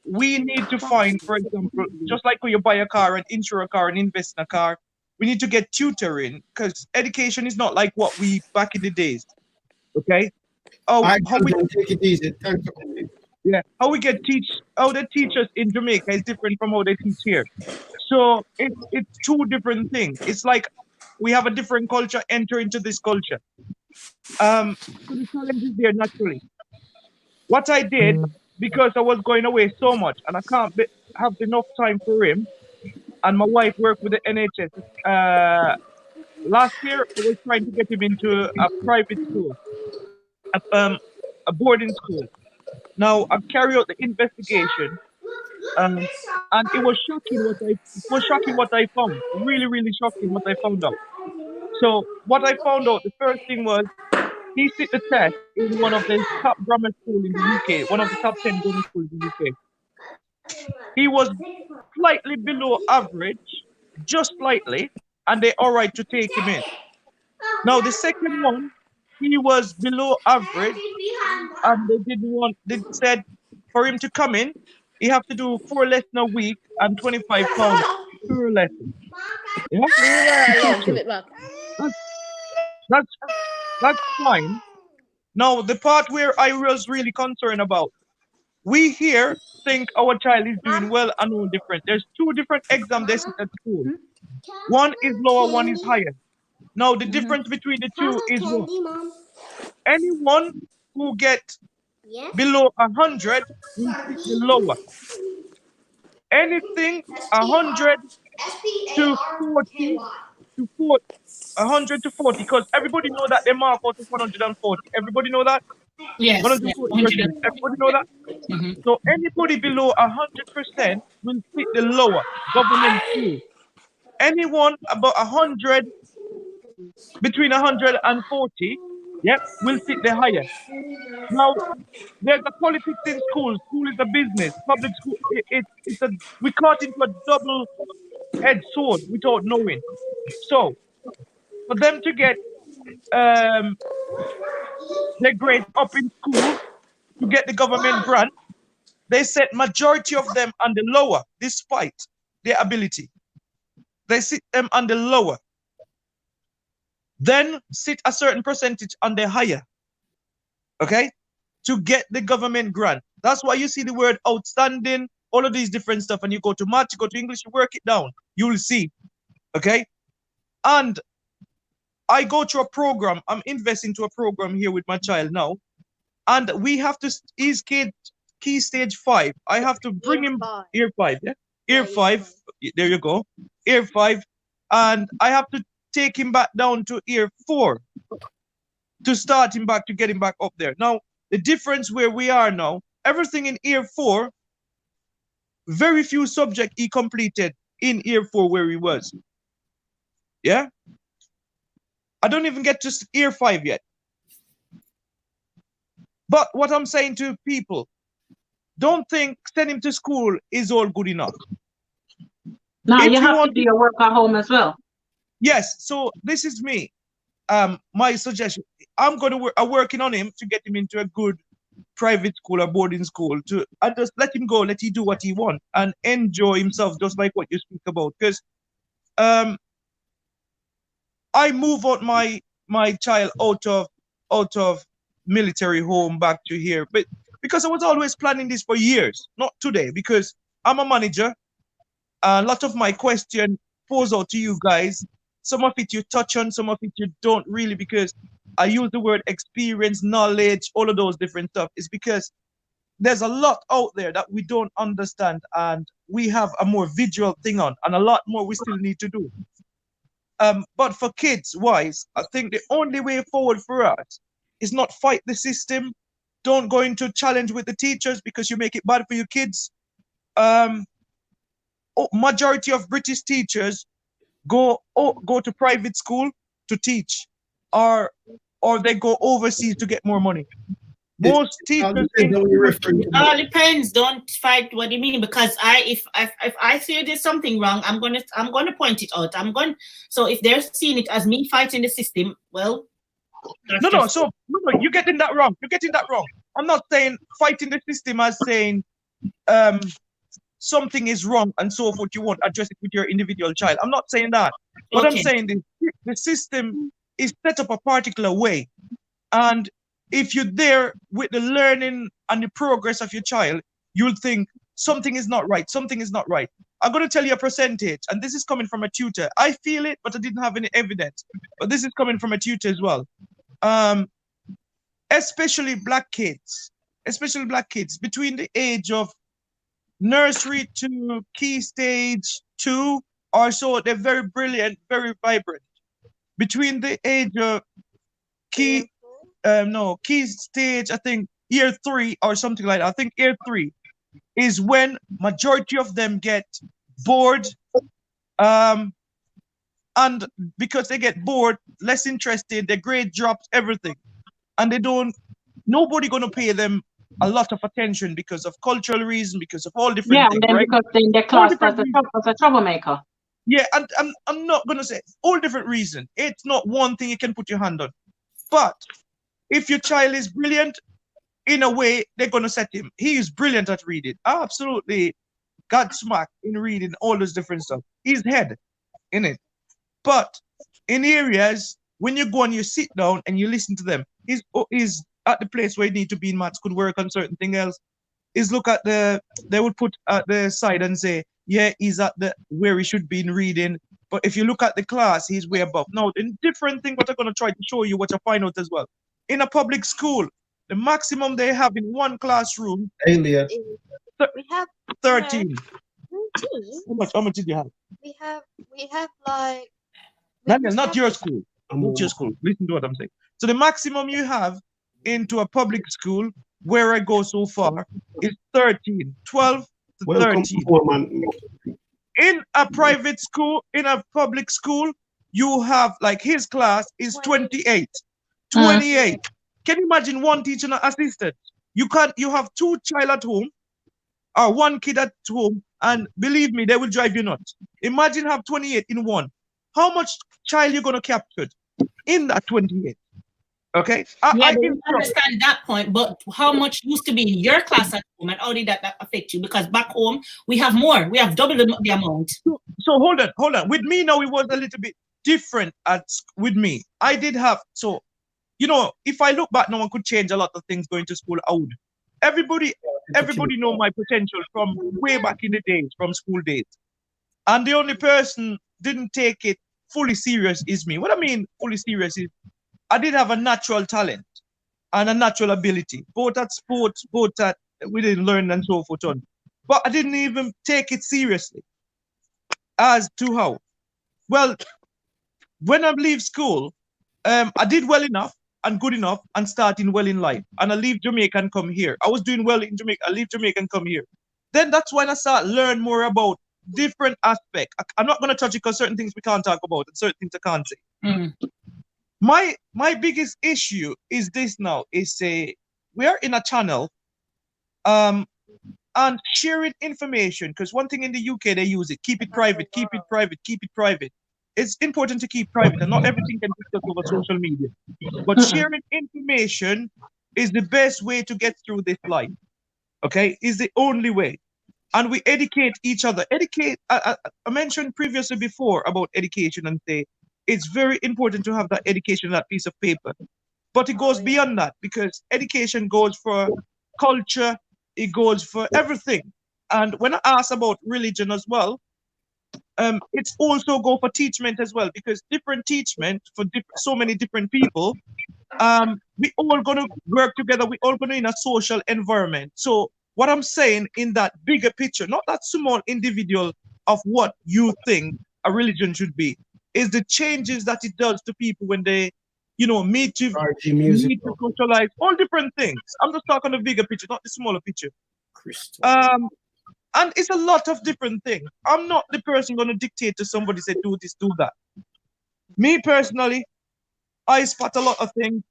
we need to find, for example, just like when you buy a car and insure a car and invest in a car, we need to get tutoring because education is not like what we back in the days. Okay. How we take it easy. Yeah, how we how they teach us in Jamaica is different from how they teach here. So it's two different things. It's like we have a different culture enter into this culture. So the challenge is there naturally. What I did, because I was going away so much and I can't have enough time for him, and my wife worked with the NHS. Last year, I was trying to get him into a private school, a boarding school. Now I carry out the investigation, and it was shocking what I found. Really, really shocking what I found out. So what I found out, the first thing was he took the test in one of the top grammar schools in the UK, one of the top 10 grammar schools in the UK. He was slightly below average, just slightly, and they're all right to take him in. Now the second one, he was below average, and they said for him to come in, he have to do 4 lessons a week and £25 per lesson. Yeah? Give it back. That's fine. Now, the part where I was really concerned about, we here think our child is doing well and no different. There's 2 different exams they sit at school. One is lower, one is higher. Now, the difference between the 2 is what? Anyone who gets below 100 will sit the lower. Anything 100 to 40 to 40. 100 to 40, because everybody know that they mark out of 140. Everybody know that? Yes. 140%. Everybody know that? So anybody below 100% will fit the lower government school. Anyone about 100, between 100 and 40, will fit the higher. Now, there's a politics in school. School is a business. Public school, we caught into a double-edged sword without knowing. So, for them to get their grade up in school to get the government grant, they set majority of them on the lower, despite their ability. They sit them on the lower. Then sit a certain percentage on the higher. Okay? To get the government grant. That's why you see the word outstanding, all of these different stuff, and you go to math, you go to English, you work it down. You will see. Okay? And I go through a program. I'm investing into a program here with my child now. And we have to, he's key stage 5. I have to bring him, year 5, yeah? Year 5, there you go. Year 5. And I have to take him back down to year 4 to start him back, to get him back up there. Now, the difference where we are now, everything in year 4, very few subjects he completed in year 4 where he was. Yeah? I don't even get to year 5 yet. But what I'm saying to people, don't think send him to school is all good enough. No, you have to do your work at home as well. Yes, so this is me. My suggestion, I'm working on him to get him into a good private school or boarding school, and just let him go, let him do what he wants and enjoy himself, just like what you speak about. Because I move out my child out of military home back to here, but because I was always planning this for years, not today, because I'm a manager. A lot of my question pose out to you guys. Some of it you touch on, some of it you don't really, because I use the word experience, knowledge, all of those different stuff. It's because there's a lot out there that we don't understand, and we have a more visual thing on, and a lot more we still need to do. But for kids wise, I think the only way forward for us is not fight the system. Don't go into challenge with the teachers because you make it bad for your kids. Majority of British teachers go to private school to teach, or they go overseas to get more money. Most teachers it all depends. Don't fight what you mean, because if I feel there's something wrong, I'm gonna point it out. So if they're seeing it as me fighting the system, well, no, you're getting that wrong. You're getting that wrong. I'm not saying fighting the system as saying something is wrong and so forth. You won't address it with your individual child. I'm not saying that. But I'm saying the system is set up a particular way, and if you're there with the learning and the progress of your child, you'll think something is not right. Something is not right. I'm going to tell you a percentage, and this is coming from a tutor. I feel it, but I didn't have any evidence. But this is coming from a tutor as well. Especially black kids between the age of nursery to key stage 2 or so, they're very brilliant, very vibrant. Between the age of key stage, I think year 3 or something like that. I think year 3 is when majority of them get bored, and because they get bored, less interested, their grade drops, everything, and nobody gonna pay them a lot of attention because of cultural reason, because of all different things, and then right? because in the class as a troublemaker. Yeah, and I'm not gonna say all different reason. It's not one thing you can put your hand on, but if your child is brilliant, in a way, they're going to set him. He is brilliant at reading. Absolutely Godsmack in reading all those different stuff. He's head in it. But in areas, when you go and you sit down and you listen to them, he's at the place where he need to be in maths, could work on certain thing else. Is look at they would put at the side and say, yeah, he's at where he should be in reading. But if you look at the class, he's way above. Now, in different thing, what I'm going to try to show you, what you find out as well. In a public school, the maximum they have in one classroom is we have 13. 13. How much did you have? We have like Daniel, not your school. Not your school. Listen to what I'm saying. So the maximum you have into a public school, where I go so far, is 13. 12 to 13. In a private school, in a public school, you have, like, his class is 28. 28. Can you imagine one teacher and assistant? You have 2 child at home or 1 kid at home, and believe me, they will drive you nuts. Imagine have 28 in one. How much child you gonna capture in that 28? Okay. I understand that point, but how much used to be in your class at home, and how did that affect you? Because back home we have more. We have double the amount. So hold on. With me now, it was a little bit different. With me, I did have if I look back now, I could change a lot of things going to school. I would. Everybody know my potential from way back in the days, from school days. And the only person didn't take it fully serious is me. What I mean fully serious is I did have a natural talent and a natural ability, both at sports, both at we didn't learn and so forth on. But I didn't even take it seriously. As to how? Well, when I leave school, I did well enough and good enough and starting well in life. And I leave Jamaica and come here. I was doing well in Jamaica. I leave Jamaica and come here. Then that's when I start learn more about different aspects. I'm not going to touch it because certain things we can't talk about and certain things I can't say. My biggest issue is this now, is we are in a channel and sharing information, because one thing in the UK, they use it, keep it private, keep it private, keep it private. It's important to keep private, and not everything can be discussed over social media. But sharing information is the best way to get through this life. Okay, is the only way. And we educate each other. I mentioned previously before about education and say it's very important to have that education, that piece of paper. But it goes beyond that, because education goes for culture, it goes for everything. And when I ask about religion as well, it's also go for teachment as well, because different teachment for so many different people. We all gonna work together. We all gonna in a social environment. So what I'm saying in that bigger picture, not that small individual of what you think a religion should be, is the changes that it does to people when they, meet to socialize, all different things. I'm just talking the bigger picture, not the smaller picture. And it's a lot of different things. I'm not the person going to dictate to somebody, say, do this, do that. Me personally, I spot a lot of things.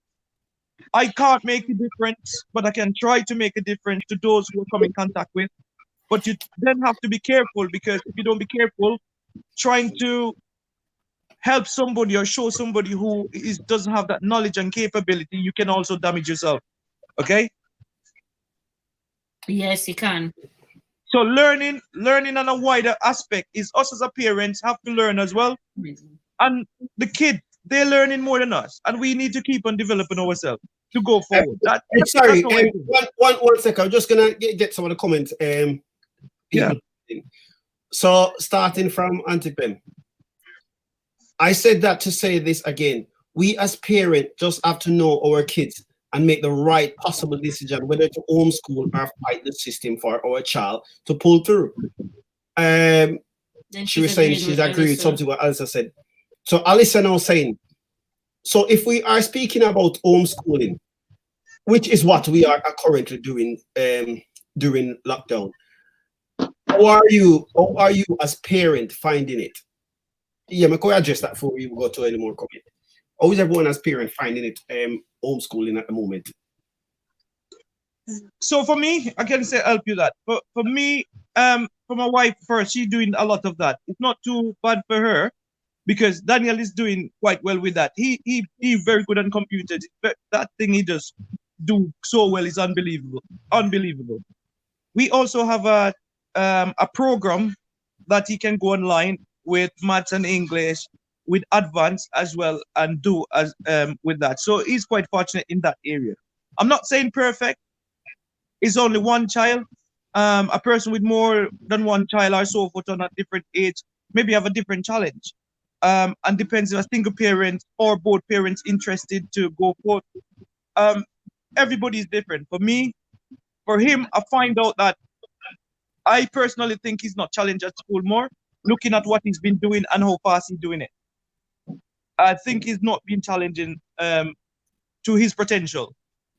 I can't make a difference, but I can try to make a difference to those who come in contact with. But you then have to be careful, because if you don't be careful, trying to help somebody or show somebody who doesn't have that knowledge and capability, you can also damage yourself. Okay? Yes, you can. So learning on a wider aspect is us as a parents have to learn as well. And the kids, they're learning more than us. And we need to keep on developing ourselves to go forward. Sorry, one second. I'm just going to get some of the comments. Yeah. So starting from Antipem, I said that to say this again. We as parents just have to know our kids and make the right possible decision, whether to homeschool or fight the system for our child to pull through. She was saying she's agreed with something what Alyssa said. So Alyssa now saying, so if we are speaking about homeschooling, which is what we are currently doing during lockdown, how are you as parent finding it? Yeah, I can address that before we go to any more comment. How is everyone as parent finding it homeschooling at the moment? So for me, I can say help you that. But for me, for my wife first, she's doing a lot of that. It's not too bad for her, because Daniel is doing quite well with that. He very good on computers. That thing he does do so well is unbelievable. Unbelievable. We also have a program that he can go online with maths and English, with advanced as well, and do as with that. So he's quite fortunate in that area. I'm not saying perfect. It's only one child. A person with more than one child or so forth on a different age maybe have a different challenge. And depends if a single parent or both parents interested to go forth. Everybody is different. For me, for him, I find out that I personally think he's not challenged at school more, looking at what he's been doing and how fast he's doing it. I think he's not been challenging to his potential,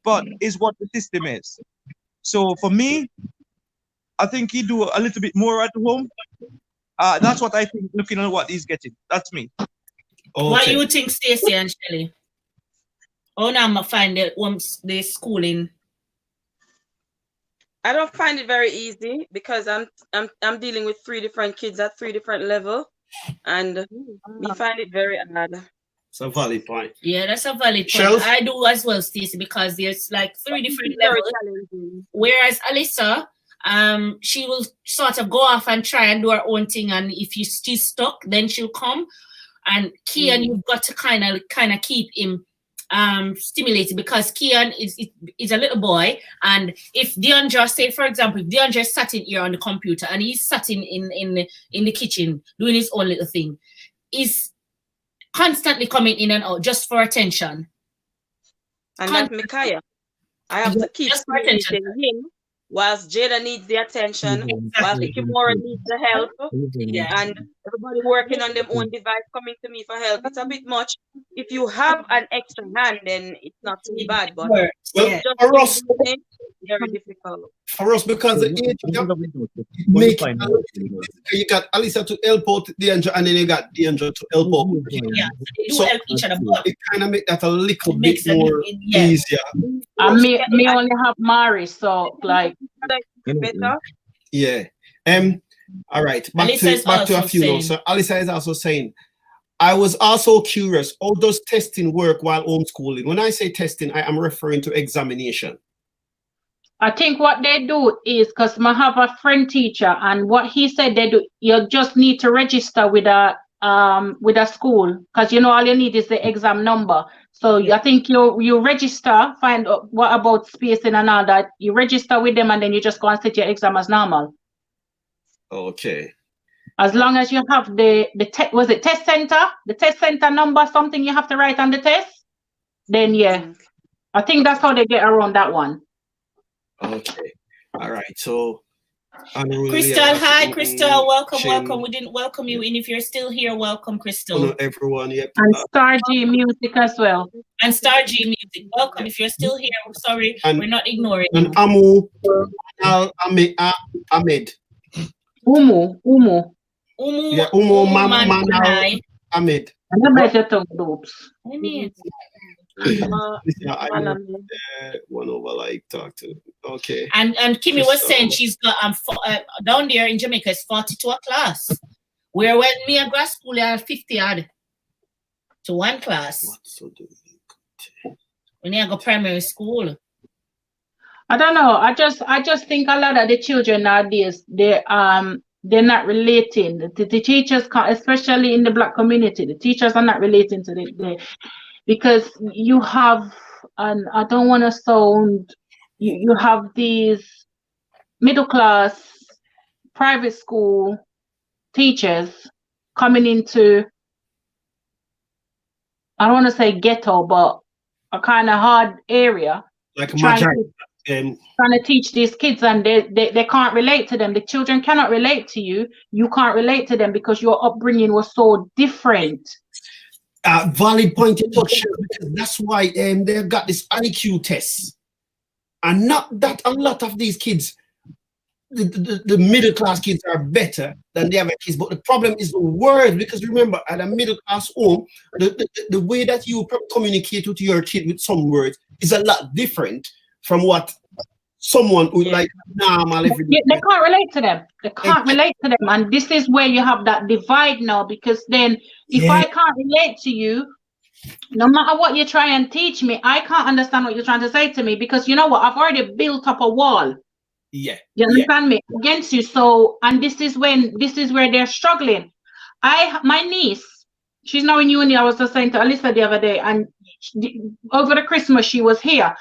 but is what the system is. So for me, I think he do a little bit more at home. That's what I think, looking at what he's getting. That's me. Okay. What do you think, Stacey and Shelly? How now I find the schooling? I don't find it very easy, because I'm dealing with 3 different kids at 3 different levels, and we find it very hard. It's a valid point. Yeah, that's a valid point. Shelf? I do as well, Stacey, because there's like 3 different levels. Whereas Alyssa, she will sort of go off and try and do her own thing, and if she's stuck, then she'll come. And Kian, you've got to kind of keep him stimulated, because Kian is a little boy, and if DeAndre, say for example, if DeAndre sat in here on the computer and he's sat in the kitchen doing his own little thing, he's constantly coming in and out just for attention. And that's Micaiah. I have to keep stimulating him whilst Jada needs the attention, whilst Kimura needs the help, and everybody working on their own device coming to me for help. It's a bit much. If you have an extra hand, then it's not too bad, but well, for us, very difficult. For us, because the age gap make you got Alyssa to help out DeAndre, and then you got DeAndre to help out. Yeah, they do So help each other. it kind of make that a little bit more easier. And me only have Mari, so like better. Yeah. All right. Back Alyssa to a few now. So Alyssa is also saying, I was also curious, how does testing work while homeschooling? When I say testing, I am referring to examination. I think what they do is, because I have a friend teacher, and what he said they do, you just need to register with a school, because all you need is the exam number. So I think you register, find out what about spacing and all that. You register with them, and then you just go and set your exam as normal. Okay. As long as you have the test center, the test center number, something you have to write on the test, then yeah, I think that's how they get around that one. Okay. All right. So, Crystal, hi, Crystal. Welcome. We didn't welcome you in. If you're still here, welcome, Crystal. Hello, everyone. Yep. And Star G Music as well. And Star G Music, welcome. If you're still here, I'm sorry, we're not ignoring you. And Amu, Ahmed. Umu. Yeah, Umu Manal Ahmed. One over like talk to. Okay. And Kimmy was saying she's got down there in Jamaica it's 42 a class. Where when me at grad school are 50 odd to one class. When you go primary school. I don't know. I just think a lot of the children nowadays they're not relating. The teachers can't, especially in the Black community, the teachers are not relating to the because you have, and I don't want to sound, you have these middle class private school teachers coming into, I don't want to say ghetto, but a kind of hard area, like trying to teach these kids, and they can't relate to them. The children cannot relate to you. You can't relate to them because your upbringing was so different. Valid point you touch, because that's why they've got this IQ test, and not that a lot of these kids, the middle class kids are better than the other kids, but the problem is the words, because remember at a middle class home, the way that you communicate with your kid with some words is a lot different from what someone who like normal everybody. They can't relate to them. They can't relate to them, and this is where you have that divide now. Because then, if I can't relate to you, no matter what you try and teach me, I can't understand what you're trying to say to me. Because you know what? I've already built up a wall. Yeah, you understand me, against you. So, and this is where they're struggling. My niece, she's now in uni. I was just saying to Alyssa the other day, and over the Christmas she was here.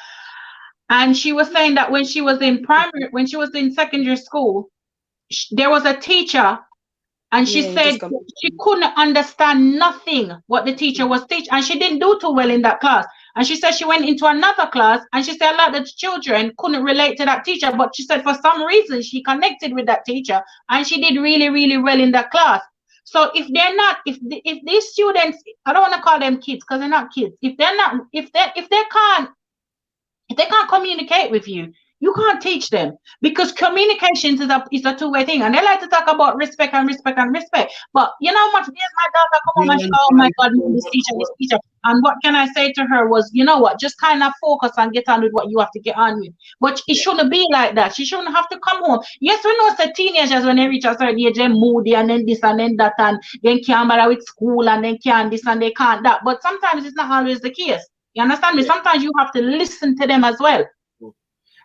And she was saying that when she was in secondary school, there was a teacher, and she said she couldn't understand nothing what the teacher was teaching, and she didn't do too well in that class. And she said she went into another class, and she said a lot of the children couldn't relate to that teacher, but she said for some reason she connected with that teacher, and she did really, really well in that class. So if they're not, if these students, I don't want to call them kids because they're not kids. If they can't communicate with you, you can't teach them, because communication is a two-way thing. And they like to talk about respect. But you know what? Here's my daughter come home and she, oh my God, this teacher. And what can I say to her was, you know what? Just kind of focus and get on with what you have to get on with. But it shouldn't be like that. She shouldn't have to come home. Yes, we know that teenagers, when they reach a certain age, they're moody and then this and then that, and then can't bother with school and then can't this and they can't that. But sometimes it's not always the case. You understand me? Sometimes you have to listen to them as well.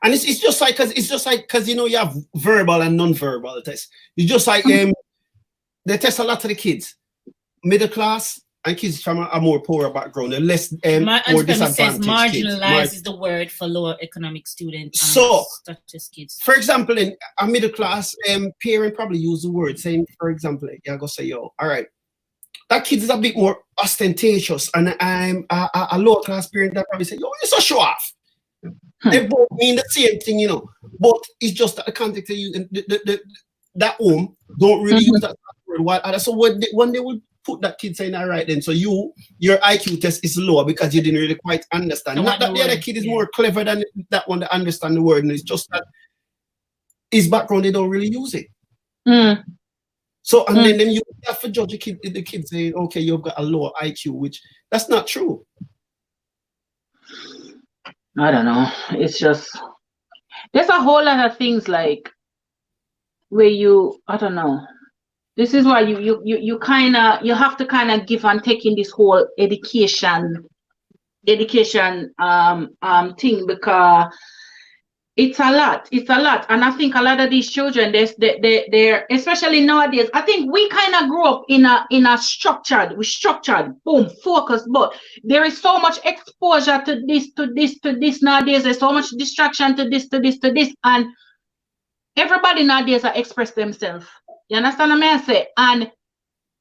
And it's just like because you know you have verbal and non-verbal tests. It's just like they test a lot of the kids, middle class and kids from a more poorer background. They're less more disadvantaged. Marginalized is the word for lower economic students. So, kids. For example, in a middle class, parent probably use the word saying, for example, you go say, yo, all right. That kid is a bit more ostentatious, and I'm a lower class parent that probably say, yo, you're so show off. They both mean the same thing, you know, but it's just that the context they use, that home don't really use that word. So when they would put that kid saying, all right, then, so your IQ test is lower because you didn't really quite understand. Not that the other kid is more clever than that one that understand the word, and it's just that his background, they don't really use it. So, and then you have to judge the kid saying, okay, you've got a lower IQ, which that's not true. I don't know. It's just, there's a whole lot of things like where I don't know. This is why you kind of, you have to kind of give and take in this whole education thing, because it's a lot, and I think a lot of these children, they're especially nowadays. I think we kind of grew up in a structured, boom, focused. But there is so much exposure to this nowadays. There's so much distraction to this, and everybody nowadays are express themselves. You understand what I say? And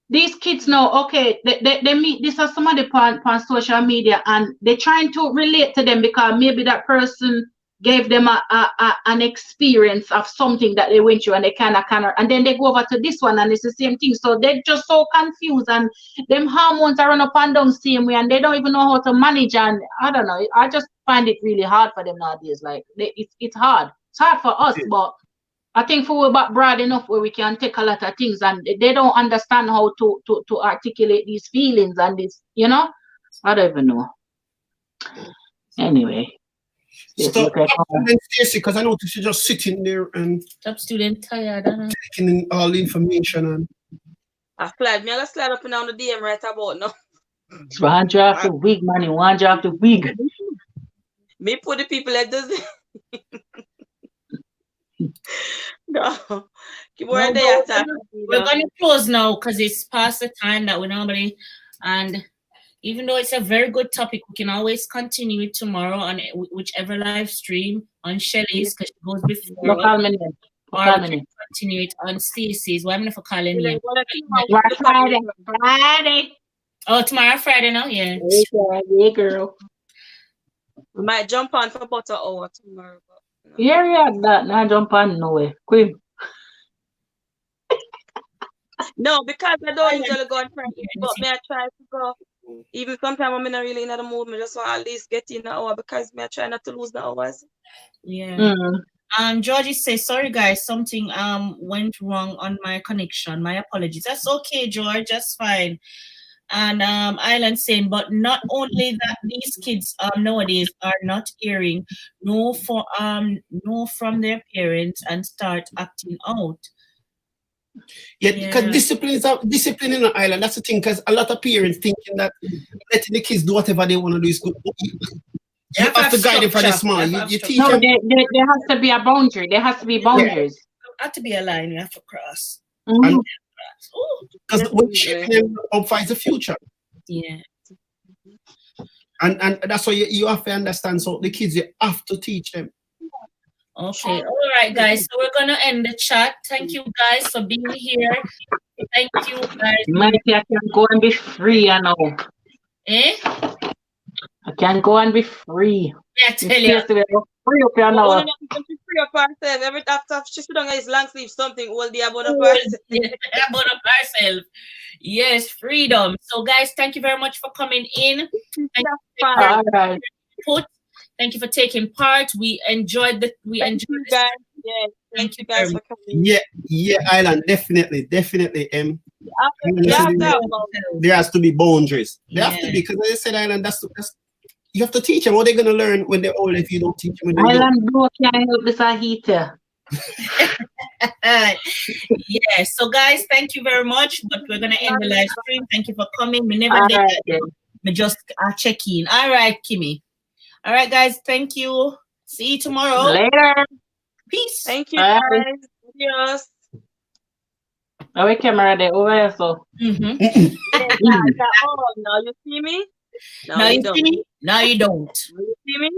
these kids now, okay, they meet this as somebody on social media and they're trying to relate to them because maybe that person gave them an experience of something that they went through and they kind of, and then they go over to this one and it's the same thing. So they're just so confused and them hormones are run up and down the same way and they don't even know how to manage. And I don't know, I just find it really hard for them nowadays. Like it's hard. It's hard for us, but I think for we're about broad enough where we can take a lot of things and they don't understand how to articulate these feelings and this, you know? I don't even know. Anyway. Stop, Stacy, because I noticed you're just sitting there and top student tired, taking in all the information and I slide me, I slide up and down the DM right about now. It's one draft a week, man. One draft a week. Me put the people that does it. No. We're going to close now because it's past the time that we normally, and even though it's a very good topic, we can always continue it tomorrow on whichever live stream on Shelly's because she goes before. Or we can continue it on Stacey's. Why am I for calling you? Friday. Oh, tomorrow Friday now? Yeah. Yeah, girl. We might jump on for about an hour tomorrow. But, yeah, not jump on no way. Quick. No, because I don't usually go on Friday, but me I try to go. Even sometimes I'm not really in the mood, I just want to at least get in an hour because me I try not to lose the hours. Yeah. Georgie says, sorry guys, something went wrong on my connection. My apologies. That's okay, George, that's fine. And Island saying, but not only that, these kids nowadays are not hearing no from their parents and start acting out. Yeah, because discipline in the island, that's the thing, because a lot of parents thinking that letting the kids do whatever they want to do is good. You have to guide them from the small. You teach them. There has to be a boundary. There has to be boundaries. There has to be a line you have to cross. Because when children up for the future. Yeah. And that's why you have to understand. So the kids, you have to teach them. Okay, all right, guys. So we're gonna end the chat. Thank you guys for being here. Thank you, guys. Mighty, I can go and be free, I know. Eh? I can go and be free. Yeah, tell you. Free up your now. Free up ourselves. Every after she sit down his long sleeve something all day about ourselves. Yes, freedom. So guys, thank you very much for coming in. Thank you for taking part. We enjoyed this. Guys. Yeah, thank you guys for coming. Yeah, Island, definitely. There has to be boundaries. There have to be, because as I said, Island, that's you have to teach them what they're gonna learn when they're old if you don't teach them. Island bro can help this a heater. Yeah, so guys, thank you very much. But we're gonna end the live stream. Thank you for coming. We never did that. We just check in. All right, Kimmy. All right, guys. Thank you. See you tomorrow. Later. Peace. Thank you, guys. Adios. Our camera there over here, so. Now you see me? Now you see me? Now you don't. You see me?